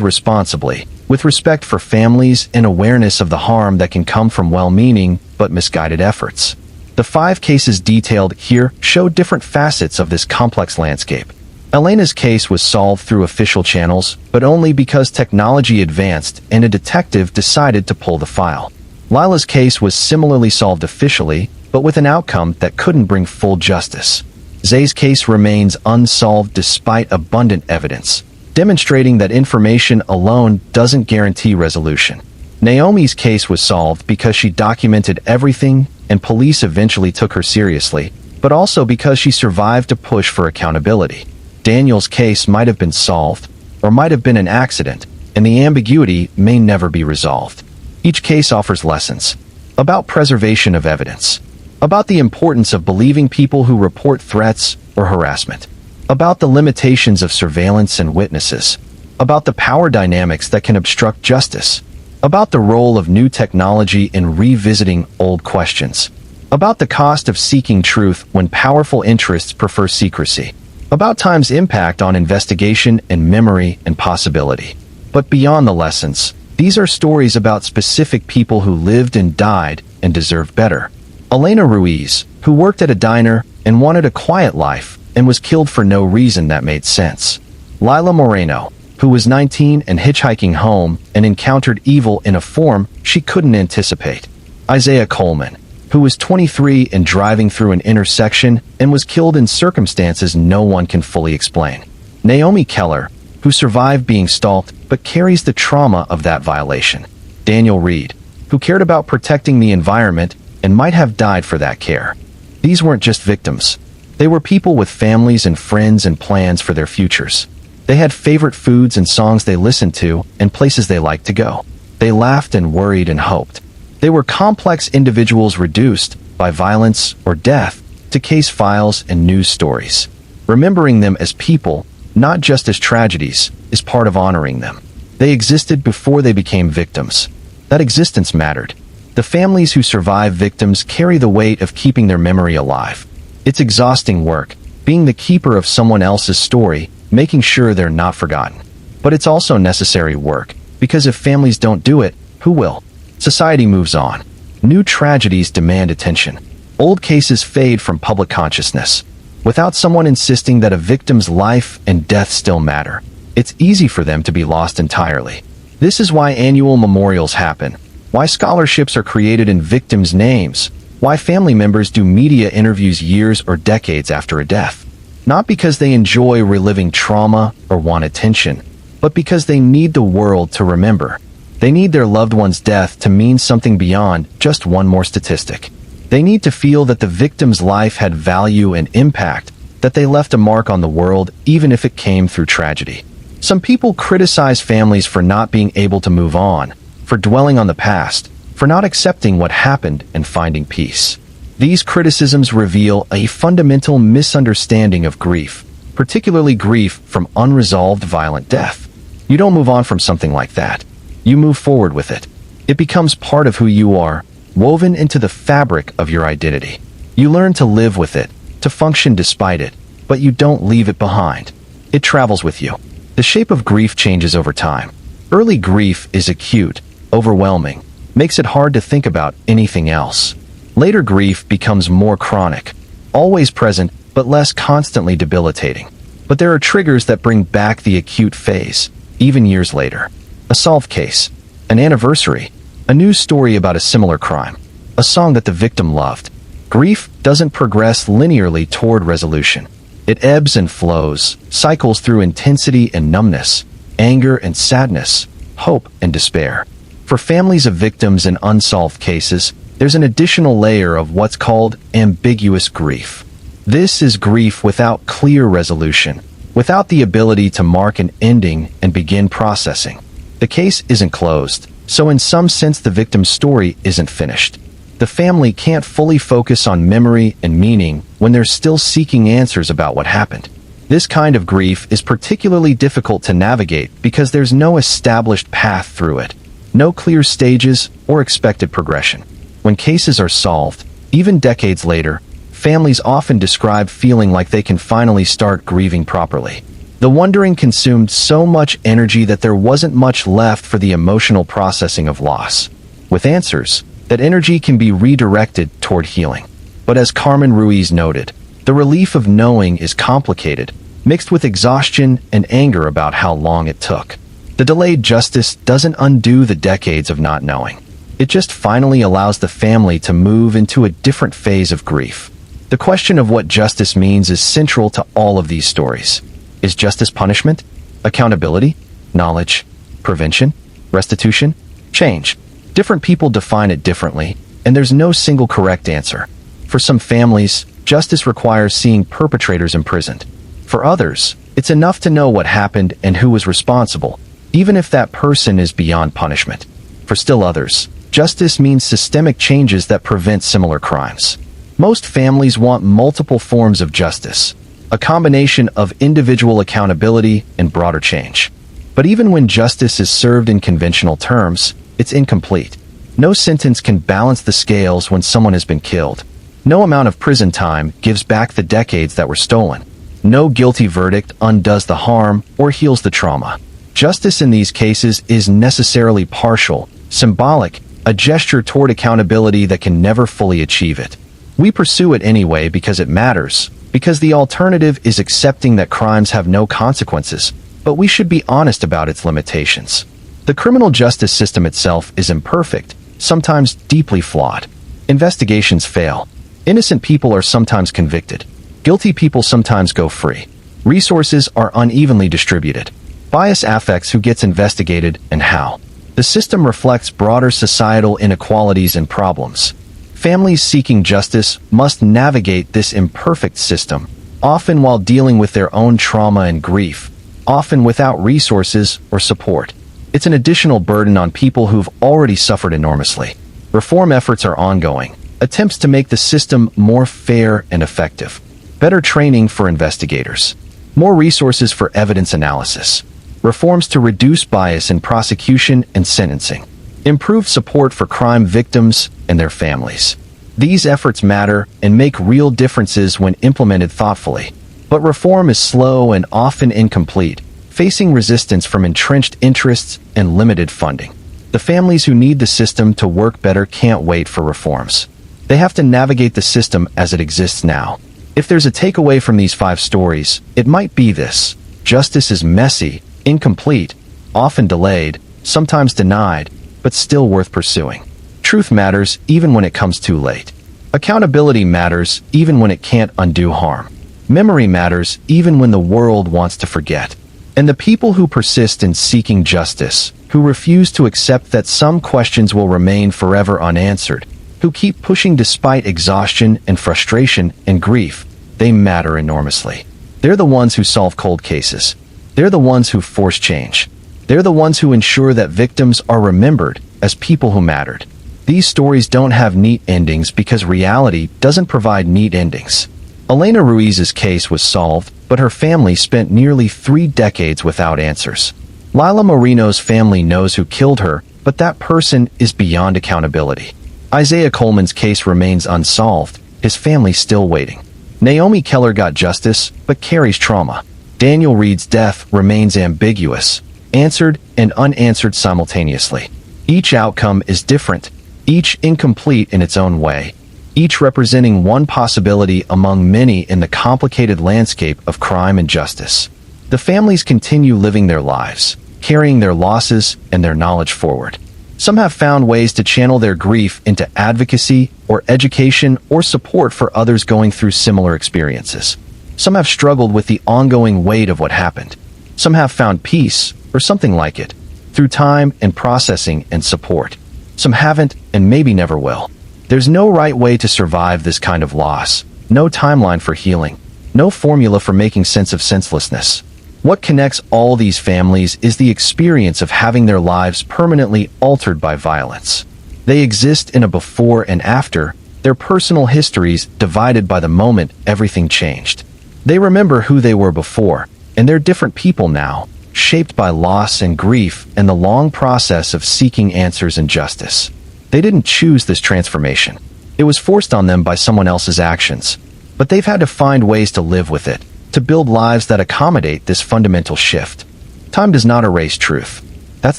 A: responsibly, with respect for families and awareness of the harm that can come from well-meaning but misguided efforts. The 5 cases detailed here show different facets of this complex landscape. Elena's case was solved through official channels, but only because technology advanced and a detective decided to pull the file. Lila's case was similarly solved officially, but with an outcome that couldn't bring full justice. Zay's case remains unsolved despite abundant evidence, demonstrating that information alone doesn't guarantee resolution. Naomi's case was solved because she documented everything and police eventually took her seriously, but also because she survived to push for accountability. Daniel's case might have been solved, or might have been an accident, and the ambiguity may never be resolved. Each case offers lessons about preservation of evidence, about the importance of believing people who report threats or harassment, about the limitations of surveillance and witnesses, about the power dynamics that can obstruct justice, about the role of new technology in revisiting old questions, about the cost of seeking truth when powerful interests prefer secrecy, about time's impact on investigation and memory and possibility. But beyond the lessons, these are stories about specific people who lived and died and deserved better. Elena Ruiz, who worked at a diner and wanted a quiet life and was killed for no reason that made sense. Lila Moreno, who was 19 and hitchhiking home and encountered evil in a form she couldn't anticipate. Isaiah Coleman, who was 23 and driving through an intersection and was killed in circumstances no one can fully explain. Naomi Keller, who survived being stalked but carries the trauma of that violation. Daniel Reed, who cared about protecting the environment and might have died for that care. These weren't just victims. They were people with families and friends and plans for their futures. They had favorite foods and songs they listened to and places they liked to go. They laughed and worried and hoped. They were complex individuals reduced, by violence or death, to case files and news stories. Remembering them as people, not just as tragedies, is part of honoring them. They existed before they became victims. That existence mattered. The families who survive victims carry the weight of keeping their memory alive. It's exhausting work, being the keeper of someone else's story, making sure they're not forgotten. But it's also necessary work, because if families don't do it, who will? Society moves on. New tragedies demand attention. Old cases fade from public consciousness. Without someone insisting that a victim's life and death still matter, it's easy for them to be lost entirely. This is why annual memorials happen, why scholarships are created in victims' names, why family members do media interviews years or decades after a death. Not because they enjoy reliving trauma or want attention, but because they need the world to remember. They need their loved one's death to mean something beyond just one more statistic. They need to feel that the victim's life had value and impact, that they left a mark on the world even if it came through tragedy. Some people criticize families for not being able to move on, for dwelling on the past, for not accepting what happened and finding peace. These criticisms reveal a fundamental misunderstanding of grief, particularly grief from unresolved violent death. You don't move on from something like that. You move forward with it. It becomes part of who you are, woven into the fabric of your identity. You learn to live with it, to function despite it, but you don't leave it behind. It travels with you. The shape of grief changes over time. Early grief is acute, overwhelming, makes it hard to think about anything else. Later grief becomes more chronic, always present, but less constantly debilitating. But there are triggers that bring back the acute phase, even years later. A solved case, an anniversary, a news story about a similar crime, a song that the victim loved. Grief doesn't progress linearly toward resolution. It ebbs and flows, cycles through intensity and numbness, anger and sadness, hope and despair. For families of victims in unsolved cases, there's an additional layer of what's called ambiguous grief. This is grief without clear resolution, without the ability to mark an ending and begin processing. The case isn't closed, so in some sense the victim's story isn't finished. The family can't fully focus on memory and meaning when they're still seeking answers about what happened. This kind of grief is particularly difficult to navigate because there's no established path through it, no clear stages or expected progression. When cases are solved, even decades later, families often describe feeling like they can finally start grieving properly. The wondering consumed so much energy that there wasn't much left for the emotional processing of loss. With answers, that energy can be redirected toward healing. But as Carmen Ruiz noted, the relief of knowing is complicated, mixed with exhaustion and anger about how long it took. The delayed justice doesn't undo the decades of not knowing. It just finally allows the family to move into a different phase of grief. The question of what justice means is central to all of these stories. Is justice punishment? Accountability? Knowledge? Prevention? Restitution? Change? Different people define it differently, and there's no single correct answer. For some families, justice requires seeing perpetrators imprisoned. For others, It's enough to know what happened and who was responsible, even if that person is beyond punishment. For still others, justice means systemic changes that prevent similar crimes. Most families want multiple forms of justice, a combination of individual accountability and broader change. But even when justice is served in conventional terms, it's incomplete. No sentence can balance the scales when someone has been killed. No amount of prison time gives back the decades that were stolen. No guilty verdict undoes the harm or heals the trauma. Justice in these cases is necessarily partial, symbolic, a gesture toward accountability that can never fully achieve it. We pursue it anyway because it matters, because the alternative is accepting that crimes have no consequences, but we should be honest about its limitations. The criminal justice system itself is imperfect, sometimes deeply flawed. Investigations fail. Innocent people are sometimes convicted. Guilty people sometimes go free. Resources are unevenly distributed. Bias affects who gets investigated and how. The system reflects broader societal inequalities and problems. Families seeking justice must navigate this imperfect system, often while dealing with their own trauma and grief, often without resources or support. It's an additional burden on people who've already suffered enormously. Reform efforts are ongoing, attempts to make the system more fair and effective. Better training for investigators. More resources for evidence analysis. Reforms to reduce bias in prosecution and sentencing. Improved support for crime victims and their families. These efforts matter and make real differences when implemented thoughtfully. But reform is slow and often incomplete, facing resistance from entrenched interests and limited funding. The families who need the system to work better can't wait for reforms. They have to navigate the system as it exists now. If there's a takeaway from these 5 stories, it might be this: justice is messy, incomplete, often delayed, sometimes denied, but still worth pursuing. Truth matters even when it comes too late. Accountability matters even when it can't undo harm. Memory matters even when the world wants to forget. And the people who persist in seeking justice, who refuse to accept that some questions will remain forever unanswered, who keep pushing despite exhaustion and frustration and grief, they matter enormously. They're the ones who solve cold cases. They're the ones who force change. They're the ones who ensure that victims are remembered as people who mattered. These stories don't have neat endings because reality doesn't provide neat endings. Elena Ruiz's case was solved, but her family spent nearly 3 decades without answers. Lila Moreno's family knows who killed her, but that person is beyond accountability. Isaiah Coleman's case remains unsolved, his family still waiting. Naomi Keller got justice, but carries trauma. Daniel Reed's death remains ambiguous, answered and unanswered simultaneously. Each outcome is different, each incomplete in its own way, each representing one possibility among many in the complicated landscape of crime and justice. The families continue living their lives, carrying their losses and their knowledge forward. Some have found ways to channel their grief into advocacy or education or support for others going through similar experiences. Some have struggled with the ongoing weight of what happened. Some have found peace, or something like it, through time and processing and support. Some haven't and maybe never will. There's no right way to survive this kind of loss, no timeline for healing, no formula for making sense of senselessness. What connects all these families is the experience of having their lives permanently altered by violence. They exist in a before and after, their personal histories divided by the moment everything changed. They remember who they were before, and they're different people now, shaped by loss and grief and the long process of seeking answers and justice. They didn't choose this transformation. It was forced on them by someone else's actions. But they've had to find ways to live with it, to build lives that accommodate this fundamental shift. Time does not erase truth. That's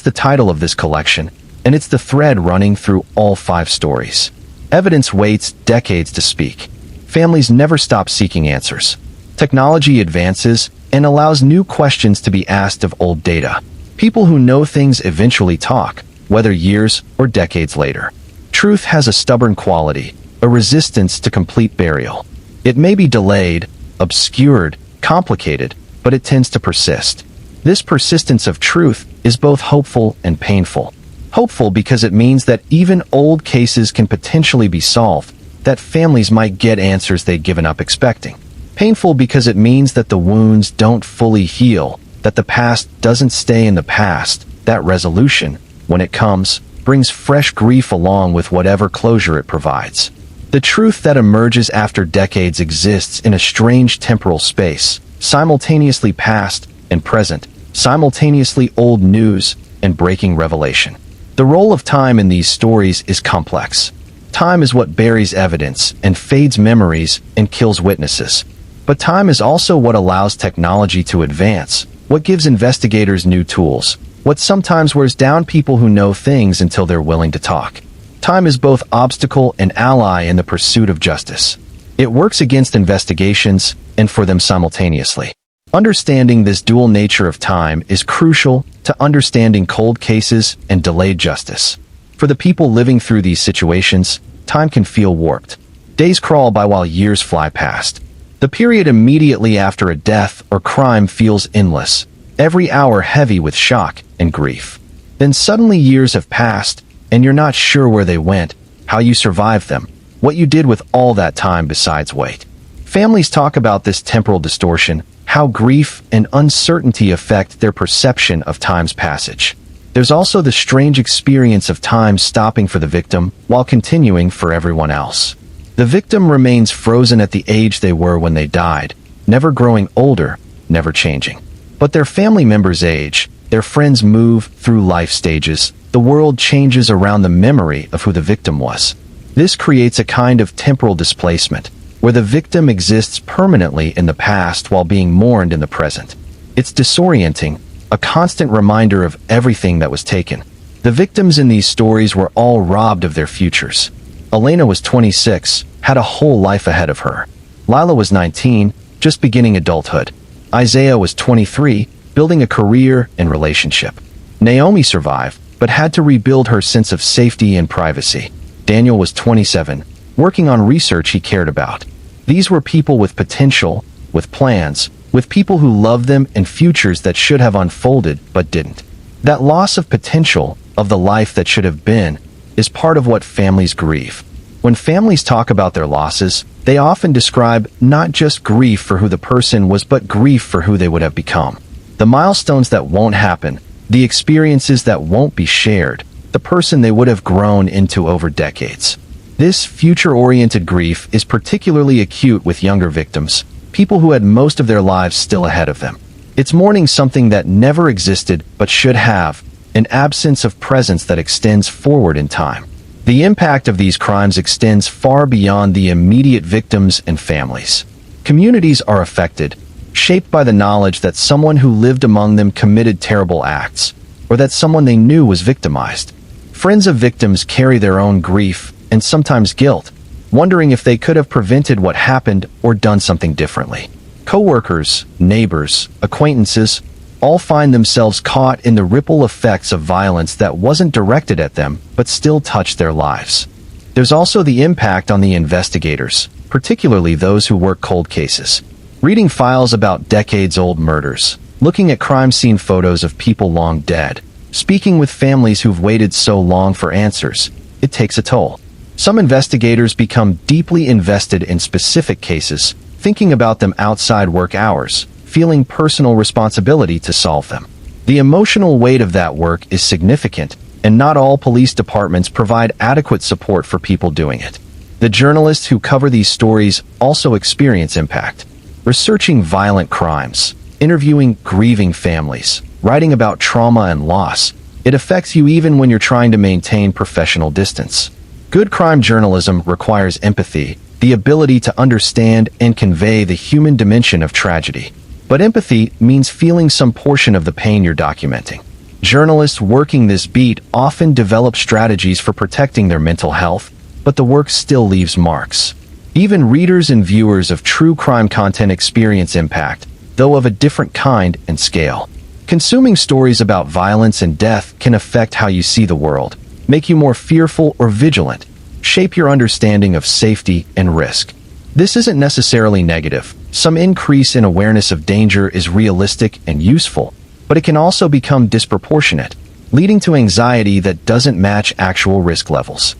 A: the title of this collection, and it's the thread running through all 5 stories. Evidence waits decades to speak. Families never stop seeking answers. Technology advances and allows new questions to be asked of old data. People who know things eventually talk, whether years or decades later. Truth has a stubborn quality, a resistance to complete burial. It may be delayed, obscured, complicated, but it tends to persist. This persistence of truth is both hopeful and painful. Hopeful because it means that even old cases can potentially be solved, that families might get answers they'd given up expecting. Painful because it means that the wounds don't fully heal, that the past doesn't stay in the past. That resolution, when it comes, brings fresh grief along with whatever closure it provides. The truth that emerges after decades exists in a strange temporal space, simultaneously past and present, simultaneously old news and breaking revelation. The role of time in these stories is complex. Time is what buries evidence and fades memories and kills witnesses. But time is also what allows technology to advance, what gives investigators new tools, what sometimes wears down people who know things until they're willing to talk. Time is both obstacle and ally in the pursuit of justice. It works against investigations and for them simultaneously. Understanding this dual nature of time is crucial to understanding cold cases and delayed justice. For the people living through these situations, time can feel warped. Days crawl by while years fly past. The period immediately after a death or crime feels endless, every hour heavy with shock and grief. Then suddenly years have passed, and you're not sure where they went, how you survived them, what you did with all that time besides wait. Families talk about this temporal distortion, how grief and uncertainty affect their perception of time's passage. There's also the strange experience of time stopping for the victim while continuing for everyone else. The victim remains frozen at the age they were when they died, never growing older, never changing. But their family members age, their friends move through life stages, the world changes around the memory of who the victim was. This creates a kind of temporal displacement, where the victim exists permanently in the past while being mourned in the present. It's disorienting, a constant reminder of everything that was taken. The victims in these stories were all robbed of their futures. Elena was 26, had a whole life ahead of her. Lila was 19, just beginning adulthood. Isaiah was 23, building a career and relationship. Naomi survived, but had to rebuild her sense of safety and privacy. Daniel was 27, working on research he cared about. These were people with potential, with plans, with people who loved them and futures that should have unfolded but didn't. That loss of potential, of the life that should have been, is part of what families grieve. When families talk about their losses, they often describe not just grief for who the person was, but grief for who they would have become. The milestones that won't happen, the experiences that won't be shared, the person they would have grown into over decades. This future-oriented grief is particularly acute with younger victims, people who had most of their lives still ahead of them. It's mourning something that never existed but should have, an absence of presence that extends forward in time. The impact of these crimes extends far beyond the immediate victims and families. Communities are affected, shaped by the knowledge that someone who lived among them committed terrible acts, or that someone they knew was victimized. Friends of victims carry their own grief, and sometimes guilt, wondering if they could have prevented what happened or done something differently. Coworkers, neighbors, acquaintances, all find themselves caught in the ripple effects of violence that wasn't directed at them, but still touched their lives. There's also the impact on the investigators, particularly those who work cold cases. Reading files about decades-old murders, looking at crime scene photos of people long dead, speaking with families who've waited so long for answers, it takes a toll. Some investigators become deeply invested in specific cases, thinking about them outside work hours, feeling personal responsibility to solve them. The emotional weight of that work is significant, and not all police departments provide adequate support for people doing it. The journalists who cover these stories also experience impact. Researching violent crimes, interviewing grieving families, writing about trauma and loss, it affects you even when you're trying to maintain professional distance. Good crime journalism requires empathy, the ability to understand and convey the human dimension of tragedy. But empathy means feeling some portion of the pain you're documenting. Journalists working this beat often develop strategies for protecting their mental health, but the work still leaves marks. Even readers and viewers of true crime content experience impact, though of a different kind and scale. Consuming stories about violence and death can affect how you see the world, make you more fearful or vigilant, shape your understanding of safety and risk. This isn't necessarily negative. Some increase in awareness of danger is realistic and useful, but it can also become disproportionate, leading to anxiety that doesn't match actual risk levels.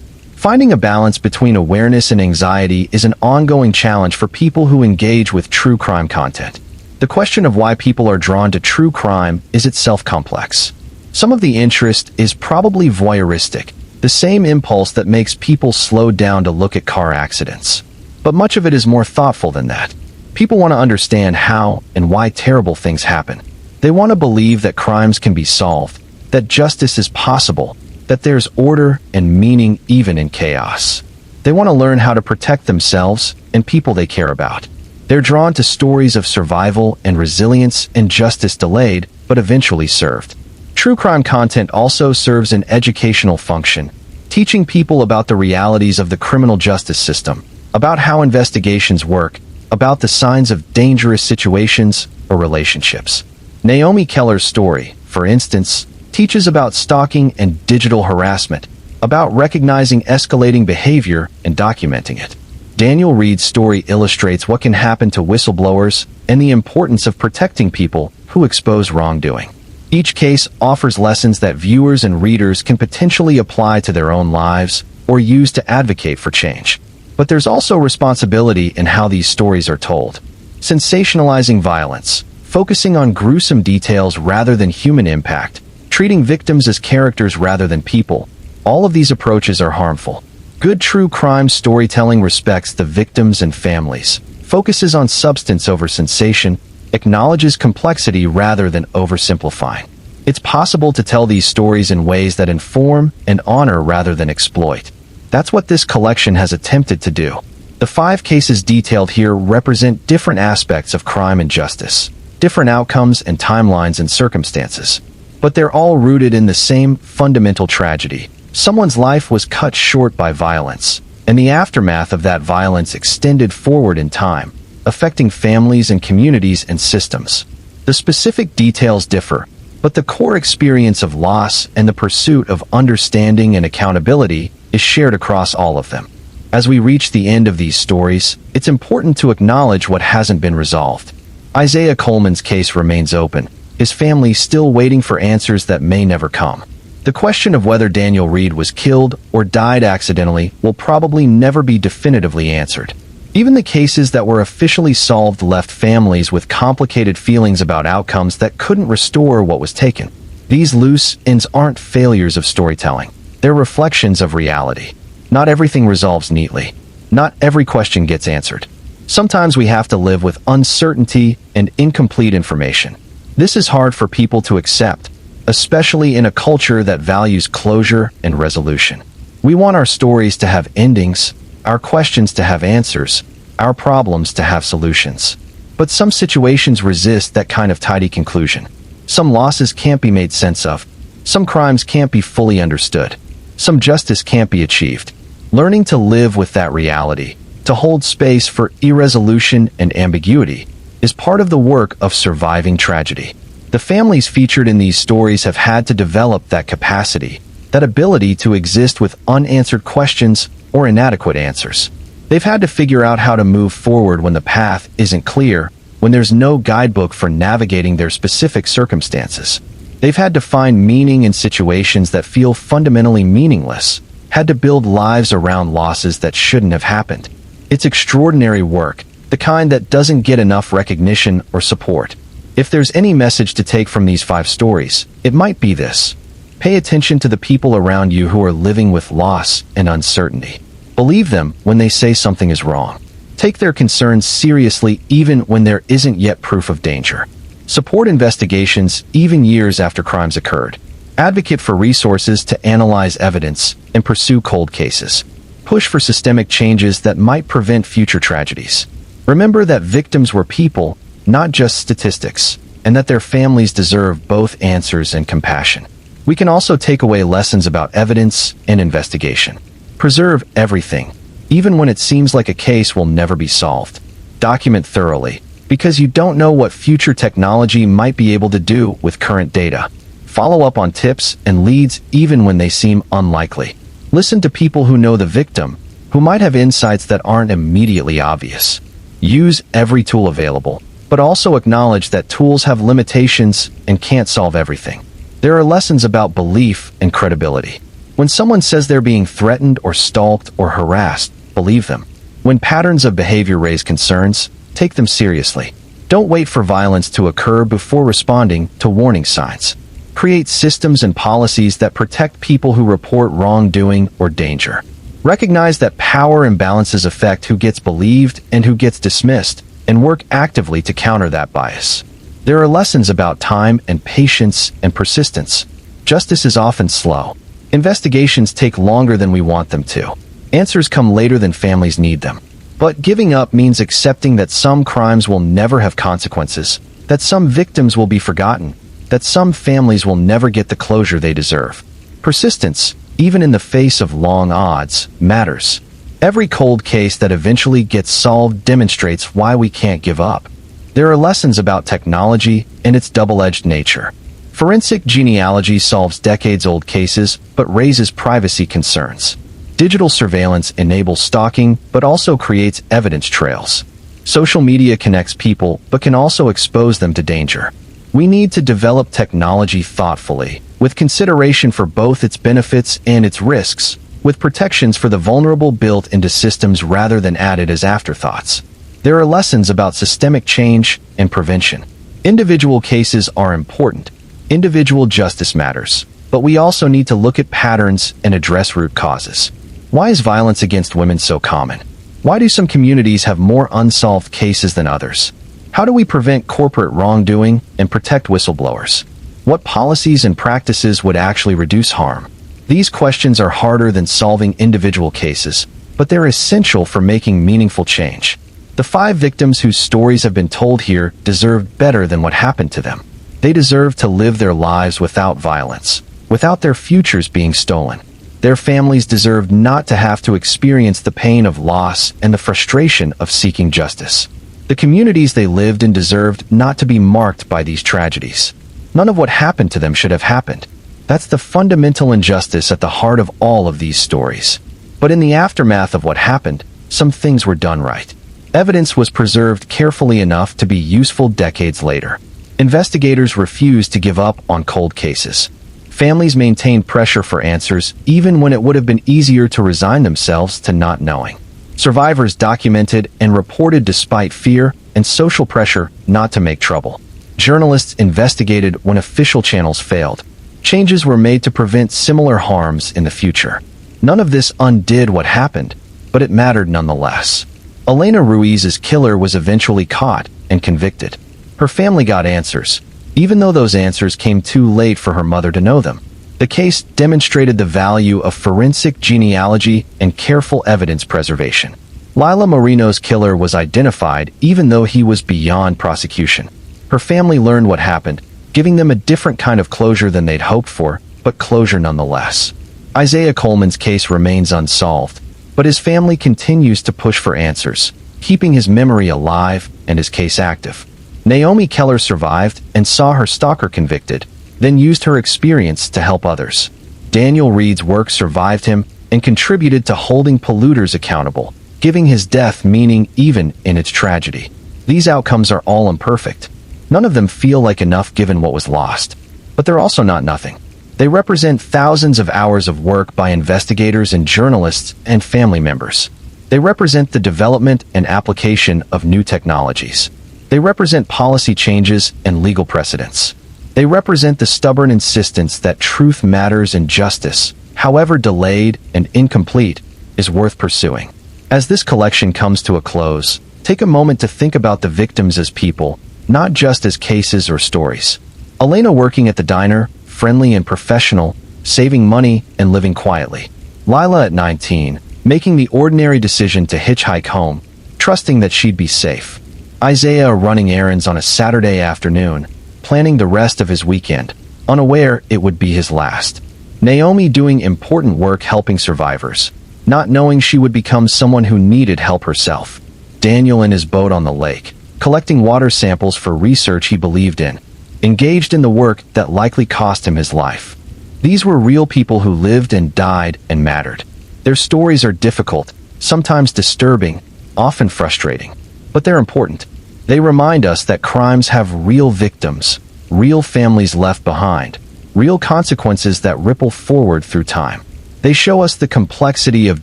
A: Finding a balance between awareness and anxiety is an ongoing challenge for people who engage with true crime content. The question of why people are drawn to true crime is itself complex. Some of the interest is probably voyeuristic, the same impulse that makes people slow down to look at car accidents. But much of it is more thoughtful than that. People want to understand how and why terrible things happen. They want to believe that crimes can be solved, that justice is possible, that there's order and meaning even in chaos. They want to learn how to protect themselves and people they care about. They're drawn to stories of survival and resilience and justice delayed, but eventually served. True crime content also serves an educational function, teaching people about the realities of the criminal justice system, about how investigations work, about the signs of dangerous situations or relationships. Naomi Keller's story, for instance, teaches about stalking and digital harassment, about recognizing escalating behavior and documenting it. Daniel Reed's story illustrates what can happen to whistleblowers and the importance of protecting people who expose wrongdoing. Each case offers lessons that viewers and readers can potentially apply to their own lives or use to advocate for change. But there's also responsibility in how these stories are told. Sensationalizing violence, focusing on gruesome details rather than human impact, treating victims as characters rather than people, all of these approaches are harmful. Good true crime storytelling respects the victims and families, focuses on substance over sensation, acknowledges complexity rather than oversimplifying. It's possible to tell these stories in ways that inform and honor rather than exploit. That's what this collection has attempted to do. The 5 cases detailed here represent different aspects of crime and justice, different outcomes and timelines and circumstances. But they're all rooted in the same fundamental tragedy. Someone's life was cut short by violence, and the aftermath of that violence extended forward in time, affecting families and communities and systems. The specific details differ, but the core experience of loss and the pursuit of understanding and accountability is shared across all of them. As we reach the end of these stories, it's important to acknowledge what hasn't been resolved. Isaiah Coleman's case remains open, his family still waiting for answers that may never come. The question of whether Daniel Reed was killed or died accidentally will probably never be definitively answered. Even the cases that were officially solved left families with complicated feelings about outcomes that couldn't restore what was taken. These loose ends aren't failures of storytelling. They're reflections of reality. Not everything resolves neatly. Not every question gets answered. Sometimes we have to live with uncertainty and incomplete information. This is hard for people to accept, especially in a culture that values closure and resolution. We want our stories to have endings, our questions to have answers, our problems to have solutions. But some situations resist that kind of tidy conclusion. Some losses can't be made sense of. Some crimes can't be fully understood. Some justice can't be achieved. Learning to live with that reality, to hold space for irresolution and ambiguity, is part of the work of surviving tragedy. The families featured in these stories have had to develop that capacity, that ability to exist with unanswered questions or inadequate answers. They've had to figure out how to move forward when the path isn't clear, when there's no guidebook for navigating their specific circumstances. They've had to find meaning in situations that feel fundamentally meaningless, had to build lives around losses that shouldn't have happened. It's extraordinary work, the kind that doesn't get enough recognition or support. If there's any message to take from these 5 stories, it might be this. Pay attention to the people around you who are living with loss and uncertainty. Believe them when they say something is wrong. Take their concerns seriously even when there isn't yet proof of danger. Support investigations even years after crimes occurred. Advocate for resources to analyze evidence and pursue cold cases. Push for systemic changes that might prevent future tragedies. Remember that victims were people, not just statistics, and that their families deserve both answers and compassion. We can also take away lessons about evidence and investigation. Preserve everything, even when it seems like a case will never be solved. Document thoroughly, because you don't know what future technology might be able to do with current data. Follow up on tips and leads even when they seem unlikely. Listen to people who know the victim, who might have insights that aren't immediately obvious. Use every tool available, but also acknowledge that tools have limitations and can't solve everything. There are lessons about belief and credibility. When someone says they're being threatened or stalked or harassed, believe them. When patterns of behavior raise concerns, take them seriously. Don't wait for violence to occur before responding to warning signs. Create systems and policies that protect people who report wrongdoing or danger. Recognize that power imbalances affect who gets believed and who gets dismissed, and work actively to counter that bias. There are lessons about time and patience and persistence. Justice is often slow. Investigations take longer than we want them to. Answers come later than families need them. But giving up means accepting that some crimes will never have consequences, that some victims will be forgotten, that some families will never get the closure they deserve. Persistence, even in the face of long odds, matters. Every cold case that eventually gets solved demonstrates why we can't give up. There are lessons about technology and its double-edged nature. Forensic genealogy solves decades-old cases but raises privacy concerns. Digital surveillance enables stalking but also creates evidence trails. Social media connects people but can also expose them to danger. We need to develop technology thoughtfully, with consideration for both its benefits and its risks, with protections for the vulnerable built into systems rather than added as afterthoughts. There are lessons about systemic change and prevention. Individual cases are important. Individual justice matters. But we also need to look at patterns and address root causes. Why is violence against women so common? Why do some communities have more unsolved cases than others? How do we prevent corporate wrongdoing and protect whistleblowers? What policies and practices would actually reduce harm? These questions are harder than solving individual cases, but they're essential for making meaningful change. The 5 victims whose stories have been told here deserve better than what happened to them. They deserve to live their lives without violence, without their futures being stolen. Their families deserve not to have to experience the pain of loss and the frustration of seeking justice. The communities they lived in deserved not to be marked by these tragedies. None of what happened to them should have happened. That's the fundamental injustice at the heart of all of these stories. But in the aftermath of what happened, some things were done right. Evidence was preserved carefully enough to be useful decades later. Investigators refused to give up on cold cases. Families maintained pressure for answers even when it would have been easier to resign themselves to not knowing. Survivors documented and reported despite fear and social pressure not to make trouble. Journalists investigated when official channels failed. Changes were made to prevent similar harms in the future. None of this undid what happened, but it mattered nonetheless. Elena Ruiz's killer was eventually caught and convicted. Her family got answers, even though those answers came too late for her mother to know them. The case demonstrated the value of forensic genealogy and careful evidence preservation. Lila Moreno's killer was identified even though he was beyond prosecution. Her family learned what happened, giving them a different kind of closure than they'd hoped for, but closure nonetheless. Isaiah Coleman's case remains unsolved, but his family continues to push for answers, keeping his memory alive and his case active. Naomi Keller survived and saw her stalker convicted, then used her experience to help others. Daniel Reed's work survived him and contributed to holding polluters accountable, giving his death meaning even in its tragedy. These outcomes are all imperfect. None of them feel like enough given what was lost. But they're also not nothing. They represent thousands of hours of work by investigators and journalists and family members. They represent the development and application of new technologies. They represent policy changes and legal precedents. They represent the stubborn insistence that truth matters and justice, however delayed and incomplete, is worth pursuing. As this collection comes to a close, take a moment to think about the victims as people, not just as cases or stories. Elena working at the diner, friendly and professional, saving money and living quietly. Lila at 19, making the ordinary decision to hitchhike home, trusting that she'd be safe. Isaiah running errands on a Saturday afternoon, planning the rest of his weekend, unaware it would be his last. Naomi doing important work helping survivors, not knowing she would become someone who needed help herself. Daniel in his boat on the lake, collecting water samples for research he believed in, engaged in the work that likely cost him his life. These were real people who lived and died and mattered. Their stories are difficult, sometimes disturbing, often frustrating, but they're important. They remind us that crimes have real victims, real families left behind, real consequences that ripple forward through time. They show us the complexity of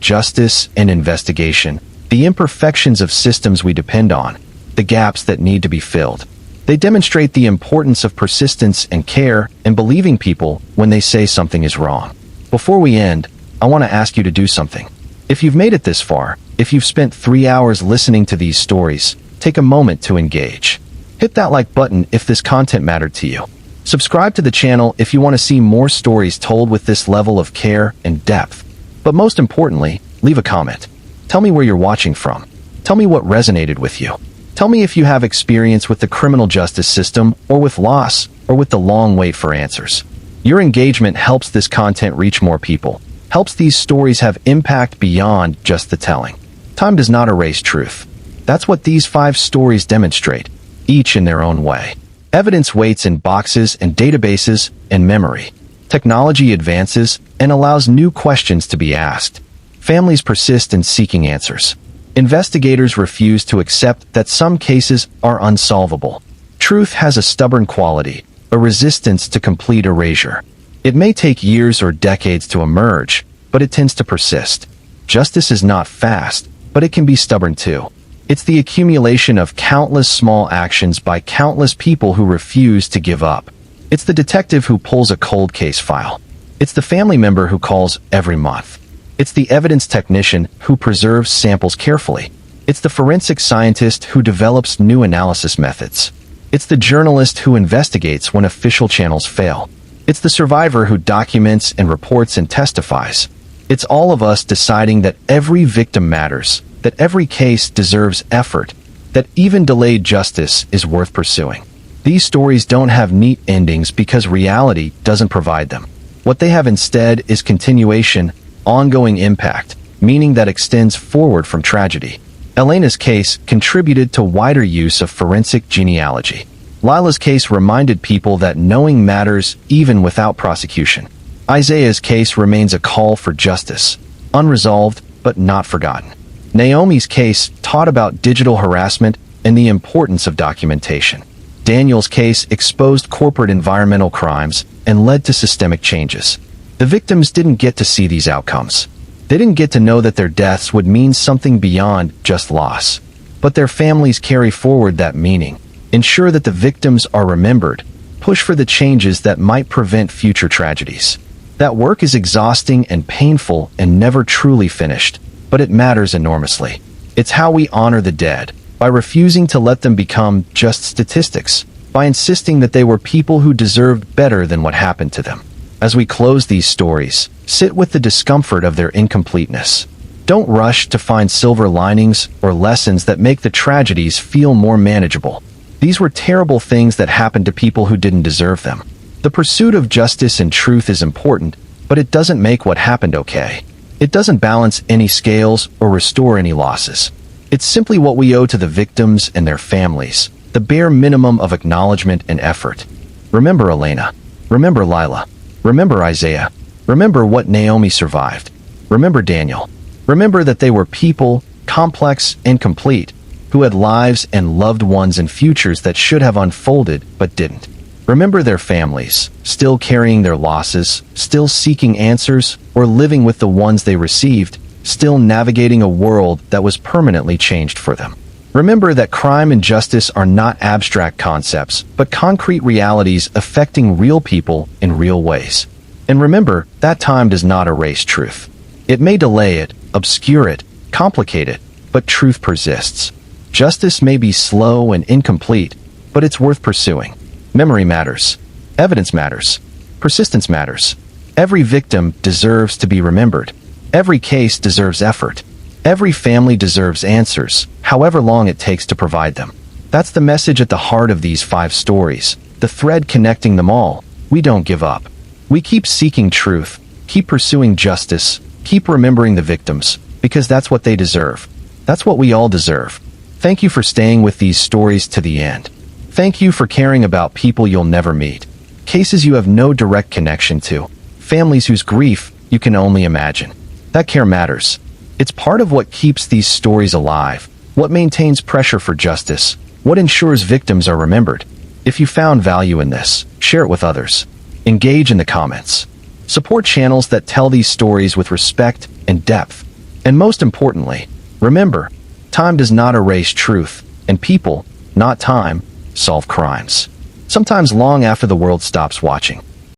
A: justice and investigation, the imperfections of systems we depend on, the gaps that need to be filled. They demonstrate the importance of persistence and care and believing people when they say something is wrong. Before we end, I want to ask you to do something. If you've made it this far, if you've spent 3 hours listening to these stories, take a moment to engage. Hit that like button if this content mattered to you. Subscribe to the channel if you want to see more stories told with this level of care and depth. But most importantly, leave a comment. Tell me where you're watching from. Tell me what resonated with you. Tell me if you have experience with the criminal justice system, or with loss, or with the long wait for answers. Your engagement helps this content reach more people, helps these stories have impact beyond just the telling. Time does not erase truth. That's what these 5 stories demonstrate, each in their own way. Evidence waits in boxes and databases and memory. Technology advances and allows new questions to be asked. Families persist in seeking answers. Investigators refuse to accept that some cases are unsolvable. Truth has a stubborn quality, a resistance to complete erasure. It may take years or decades to emerge, but it tends to persist. Justice is not fast, but it can be stubborn too. It's the accumulation of countless small actions by countless people who refuse to give up. It's the detective who pulls a cold case file. It's the family member who calls every month. It's the evidence technician who preserves samples carefully. It's the forensic scientist who develops new analysis methods. It's the journalist who investigates when official channels fail. It's the survivor who documents and reports and testifies. It's all of us deciding that every victim matters, that every case deserves effort, that even delayed justice is worth pursuing. These stories don't have neat endings because reality doesn't provide them. What they have instead is continuation, ongoing impact, meaning that extends forward from tragedy. Elena's case contributed to wider use of forensic genealogy. Lila's case reminded people that knowing matters even without prosecution. Isaiah's case remains a call for justice, unresolved but not forgotten. Naomi's case taught about digital harassment and the importance of documentation. Daniel's case exposed corporate environmental crimes and led to systemic changes. The victims didn't get to see these outcomes. They didn't get to know that their deaths would mean something beyond just loss. But their families carry forward that meaning, ensure that the victims are remembered, push for the changes that might prevent future tragedies. That work is exhausting and painful and never truly finished, but it matters enormously. It's how we honor the dead, by refusing to let them become just statistics, by insisting that they were people who deserved better than what happened to them. As we close these stories, sit with the discomfort of their incompleteness. Don't rush to find silver linings or lessons that make the tragedies feel more manageable. These were terrible things that happened to people who didn't deserve them. The pursuit of justice and truth is important, but it doesn't make what happened okay. It doesn't balance any scales or restore any losses. It's simply what we owe to the victims and their families, the bare minimum of acknowledgement and effort. Remember Elena. Remember Lila. Remember Isaiah. Remember what Naomi survived. Remember Daniel. Remember that they were people, complex and complete, who had lives and loved ones and futures that should have unfolded but didn't. Remember their families, still carrying their losses, still seeking answers, or living with the ones they received, still navigating a world that was permanently changed for them. Remember that crime and justice are not abstract concepts, but concrete realities affecting real people in real ways. And remember, that time does not erase truth. It may delay it, obscure it, complicate it, but truth persists. Justice may be slow and incomplete, but it's worth pursuing. Memory matters. Evidence matters. Persistence matters. Every victim deserves to be remembered. Every case deserves effort. Every family deserves answers, however long it takes to provide them. That's the message at the heart of these 5 stories, the thread connecting them all. We don't give up. We keep seeking truth, keep pursuing justice, keep remembering the victims, because that's what they deserve. That's what we all deserve. Thank you for staying with these stories to the end. Thank you for caring about people you'll never meet, cases you have no direct connection to, families whose grief you can only imagine. That care matters. It's part of what keeps these stories alive, what maintains pressure for justice, what ensures victims are remembered. If you found value in this, share it with others. Engage in the comments. Support channels that tell these stories with respect and depth. And most importantly, remember, time does not erase truth, and people, not time, solve crimes. Sometimes long after the world stops watching.